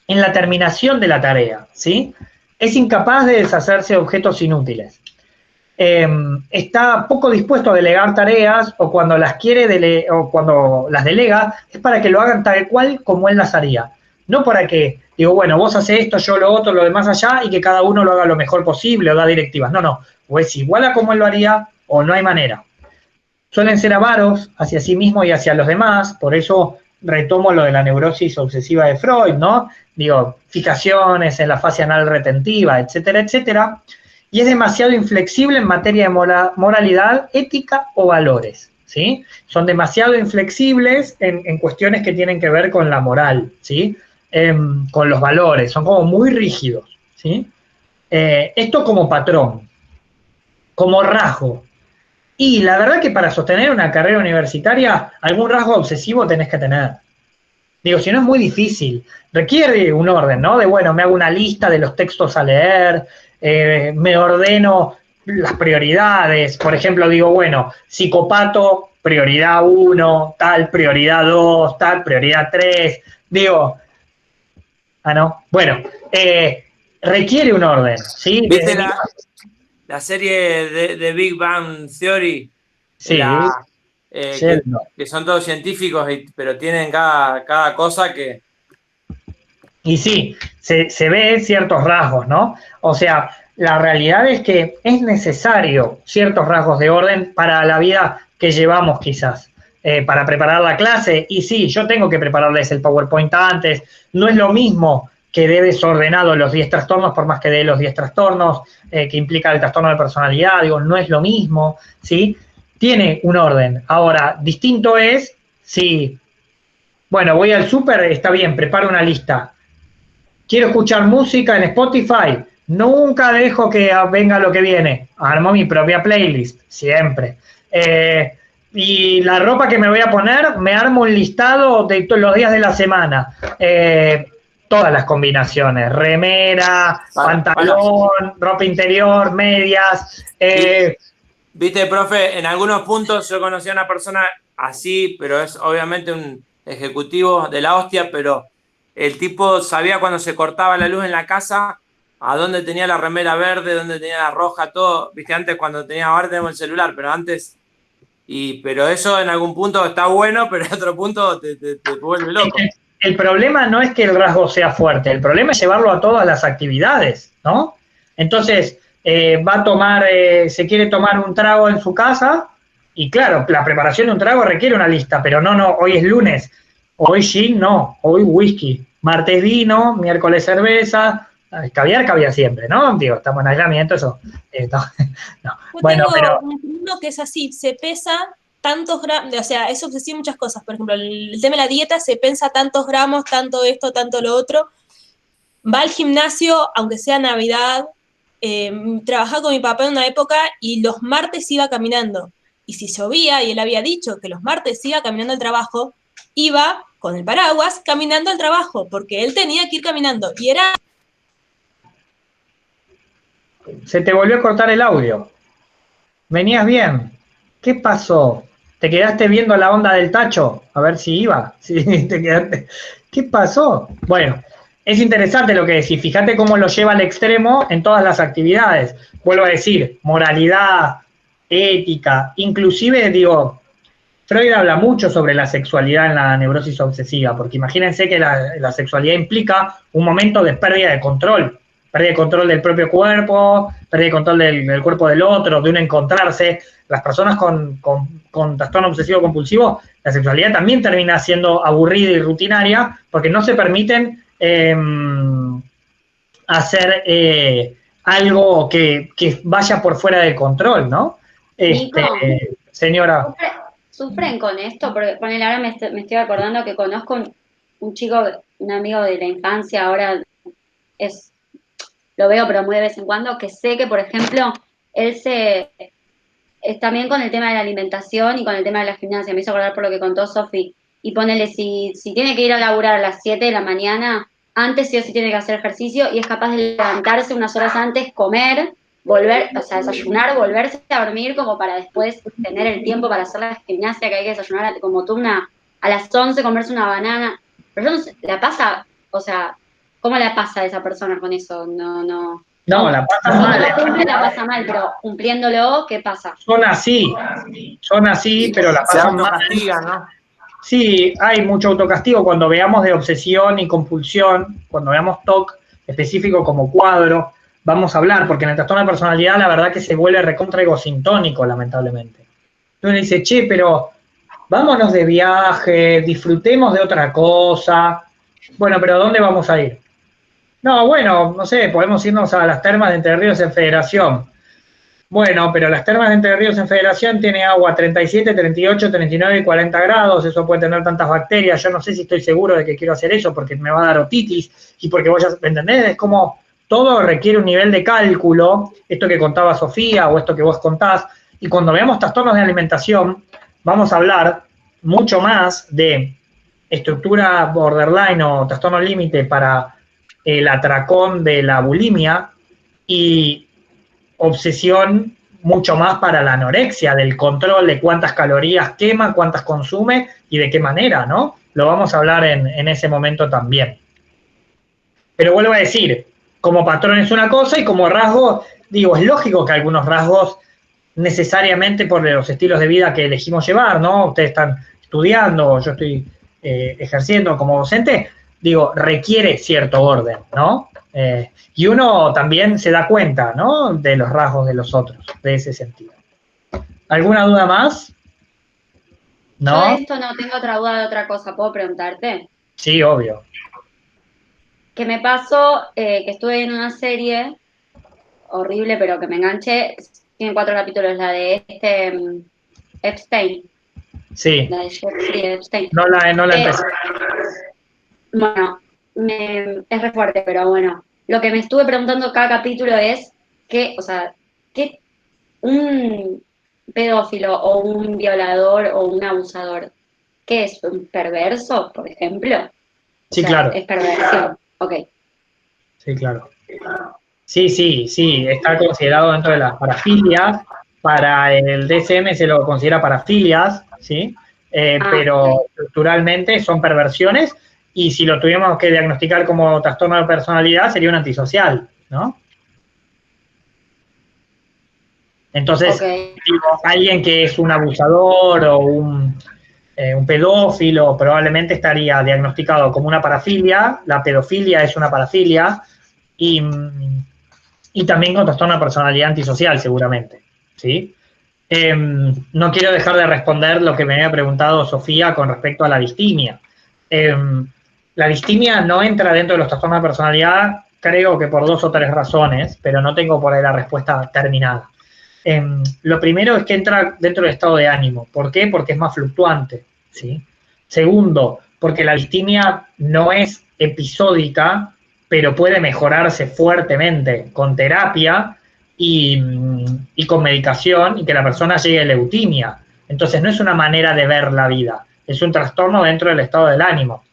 la terminación de la tarea, ¿sí? Es incapaz de deshacerse de objetos inútiles. Está poco dispuesto a delegar tareas o cuando las quiere o cuando las delega es para que lo hagan tal cual como él las haría. No para que, digo, bueno, vos haces esto, yo lo otro, lo demás allá, y que cada uno lo haga lo mejor posible o da directivas. No, o es igual a como él lo haría, o no hay manera. Suelen ser avaros hacia sí mismo y hacia los demás, por eso retomo lo de la neurosis obsesiva de Freud, ¿no? Digo, fijaciones en la fase anal retentiva, etcétera, etcétera, y es demasiado inflexible en materia de moralidad, ética o valores, ¿sí? Son demasiado inflexibles en cuestiones que tienen que ver con la moral, ¿sí? Con los valores, son como muy rígidos, ¿sí? Esto como patrón, como rasgo. Y la verdad que para sostener una carrera universitaria, algún rasgo obsesivo tenés que tener. Digo, si no es muy difícil, requiere un orden, ¿no? De, bueno, me hago una lista de los textos a leer, me ordeno las prioridades, por ejemplo, digo, bueno, psicopato, prioridad 1, tal, prioridad 2, tal, prioridad 3, digo, bueno, requiere un orden, ¿sí? ¿Viste la serie de Big Bang Theory? Sí. Que son todos científicos, pero tienen cada cosa que... Y sí, se ve ciertos rasgos, ¿no? O sea, la realidad es que es necesario ciertos rasgos de orden para la vida que llevamos quizás, para preparar la clase. Y sí, yo tengo que prepararles el PowerPoint antes, no es lo mismo que dé desordenado los 10 trastornos, por más que dé los 10 trastornos, que implica el trastorno de personalidad, digo, no es lo mismo, ¿sí? Tiene un orden. Ahora, distinto es si, bueno, voy al súper, está bien, preparo una lista. Quiero escuchar música en Spotify, nunca dejo que venga lo que viene, armo mi propia playlist, siempre. Y la ropa que me voy a poner, me armo un listado de los días de la semana. Todas las combinaciones, remera, pantalón, ropa interior, medias. Viste, profe, en algunos puntos yo conocí a una persona así, pero es obviamente un ejecutivo de la hostia, pero el tipo sabía cuando se cortaba la luz en la casa, a dónde tenía la remera verde, dónde tenía la roja, todo. Viste, antes cuando tenía, ahora tenemos el celular, pero antes... pero eso en algún punto está bueno, pero en otro punto te vuelve loco. El problema no es que el rasgo sea fuerte, el problema es llevarlo a todas las actividades, ¿no? Entonces, va a tomar, se quiere tomar un trago en su casa, y claro, la preparación de un trago requiere una lista, pero no, hoy es lunes, hoy gin no, hoy whisky, martes vino, miércoles cerveza, caviar siempre, ¿no? Digo, estamos en aislamiento, eso, no. Bueno, pero... uno que es así, se pesa tantos gramos, o sea, es obsesivo en muchas cosas, por ejemplo, el tema de la dieta, se pensa tantos gramos, tanto esto, tanto lo otro, va al gimnasio, aunque sea Navidad, trabajaba con mi papá en una época y los martes iba caminando, y si llovía, y él había dicho que los martes iba caminando al trabajo, iba con el paraguas caminando al trabajo, porque él tenía que ir caminando, y era... Se te volvió a cortar el audio. Venías bien. ¿Qué pasó? ¿Te quedaste viendo la onda del tacho? A ver si iba. Sí, te quedaste. ¿Qué pasó? Bueno, es interesante lo que decís. Fíjate cómo lo lleva al extremo en todas las actividades. Vuelvo a decir, moralidad, ética, inclusive, digo, Freud habla mucho sobre la sexualidad en la neurosis obsesiva, porque imagínense que la sexualidad implica un momento de pérdida de control del propio cuerpo, pérdida de control del cuerpo del otro, de uno encontrarse. Las personas con trastorno obsesivo compulsivo, la sexualidad también termina siendo aburrida y rutinaria porque no se permiten hacer algo que vaya por fuera del control, ¿no? Nico, señora. ¿Sufren con esto? Porque ponele, ahora me estoy acordando que conozco un chico, un amigo de la infancia, ahora lo veo pero muy de vez en cuando, que sé que, por ejemplo, él es también con el tema de la alimentación y con el tema de la gimnasia, me hizo acordar por lo que contó Sofi, y ponele, si tiene que ir a laburar a las 7 de la mañana, antes sí o sí tiene que hacer ejercicio, y es capaz de levantarse unas horas antes, comer, desayunar, volverse a dormir, como para después tener el tiempo para hacer la gimnasia, que hay que desayunar, como tú a las 11 comerse una banana, pero eso la pasa, o sea... ¿Cómo la pasa a esa persona con eso? No, la pasa mal. No cumple, la pasa mal, pero cumpliéndolo, ¿qué pasa? Son así, pero la pasan mal. ¿no? Sí, hay mucho autocastigo cuando veamos de obsesión y compulsión, cuando veamos TOC específico como cuadro, vamos a hablar, porque en el trastorno de personalidad la verdad que se vuelve recontra egosintónico, lamentablemente. Entonces dice, che, pero vámonos de viaje, disfrutemos de otra cosa. Bueno, pero ¿dónde vamos a ir? No, bueno, no sé, podemos irnos a las termas de Entre Ríos en Federación. Bueno, pero las termas de Entre Ríos en Federación tiene agua 37, 38, 39 y 40 grados, eso puede tener tantas bacterias, yo no sé si estoy seguro de que quiero hacer eso porque me va a dar otitis y porque voy a, ¿entendés? Es como todo requiere un nivel de cálculo, esto que contaba Sofía o esto que vos contás, y cuando veamos trastornos de alimentación vamos a hablar mucho más de estructura borderline o trastorno límite para el atracón de la bulimia y obsesión mucho más para la anorexia, del control de cuántas calorías quema, cuántas consume y de qué manera, ¿no? Lo vamos a hablar en ese momento también. Pero vuelvo a decir, como patrón es una cosa y como rasgo, digo, es lógico que algunos rasgos necesariamente por los estilos de vida que elegimos llevar, ¿no? Ustedes están estudiando, yo estoy ejerciendo como docente, digo, requiere cierto orden, ¿no? Y uno también se da cuenta, ¿no? De los rasgos de los otros, de ese sentido. ¿Alguna duda más? ¿No? Yo de esto no tengo otra duda de otra cosa, ¿puedo preguntarte? Sí, obvio. Que me pasó que estuve en una serie horrible, pero que me enganché, tiene 4 capítulos, la de Epstein. Sí. La de Jeffrey Epstein. No la empecé. Bueno, es re fuerte, pero bueno. Lo que me estuve preguntando cada capítulo es que, o sea, ¿qué un pedófilo o un violador o un abusador, qué es? ¿Un perverso, por ejemplo? Sí, o sea, claro. Es perversión, ok. Sí, claro. Sí, está considerado dentro de las parafilias. Para el DSM se lo considera parafilias, ¿sí? Pero estructuralmente son perversiones y si lo tuviéramos que diagnosticar como trastorno de personalidad sería un antisocial, ¿no? Entonces, digo, alguien que es un abusador o un pedófilo probablemente estaría diagnosticado como una parafilia, la pedofilia es una parafilia, y también con trastorno de personalidad antisocial seguramente, ¿sí? No quiero dejar de responder lo que me había preguntado Sofía con respecto a la distimia. La distimia no entra dentro de los trastornos de personalidad, creo que por 2 o 3 razones, pero no tengo por ahí la respuesta terminada. Lo primero es que entra dentro del estado de ánimo. ¿Por qué? Porque es más fluctuante, ¿sí? Segundo, porque la distimia no es episódica, pero puede mejorarse fuertemente con terapia y con medicación y que la persona llegue a la eutimia. Entonces no es una manera de ver la vida, es un trastorno dentro del estado del ánimo.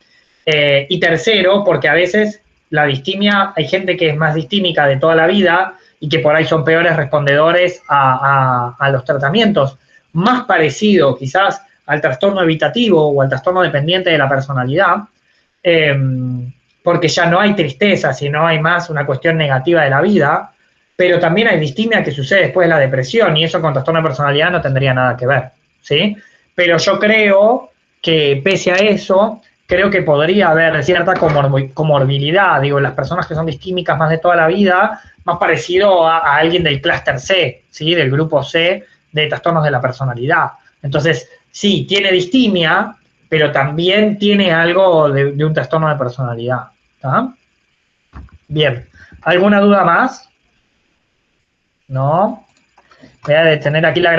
Y tercero, porque a veces la distimia, hay gente que es más distímica de toda la vida y que por ahí son peores respondedores a los tratamientos, más parecido quizás al trastorno evitativo o al trastorno dependiente de la personalidad, porque ya no hay tristeza, sino hay más una cuestión negativa de la vida, pero también hay distimia que sucede después de la depresión y eso con trastorno de personalidad no tendría nada que ver, ¿sí? Pero yo creo que pese a eso, creo que podría haber cierta comorbilidad, digo, las personas que son distímicas más de toda la vida, más parecido a alguien del clúster C, ¿sí? Del grupo C de trastornos de la personalidad. Entonces, sí, tiene distimia, pero también tiene algo de un trastorno de personalidad. ¿Está? Bien. ¿Alguna duda más? ¿No? Voy a detener aquí la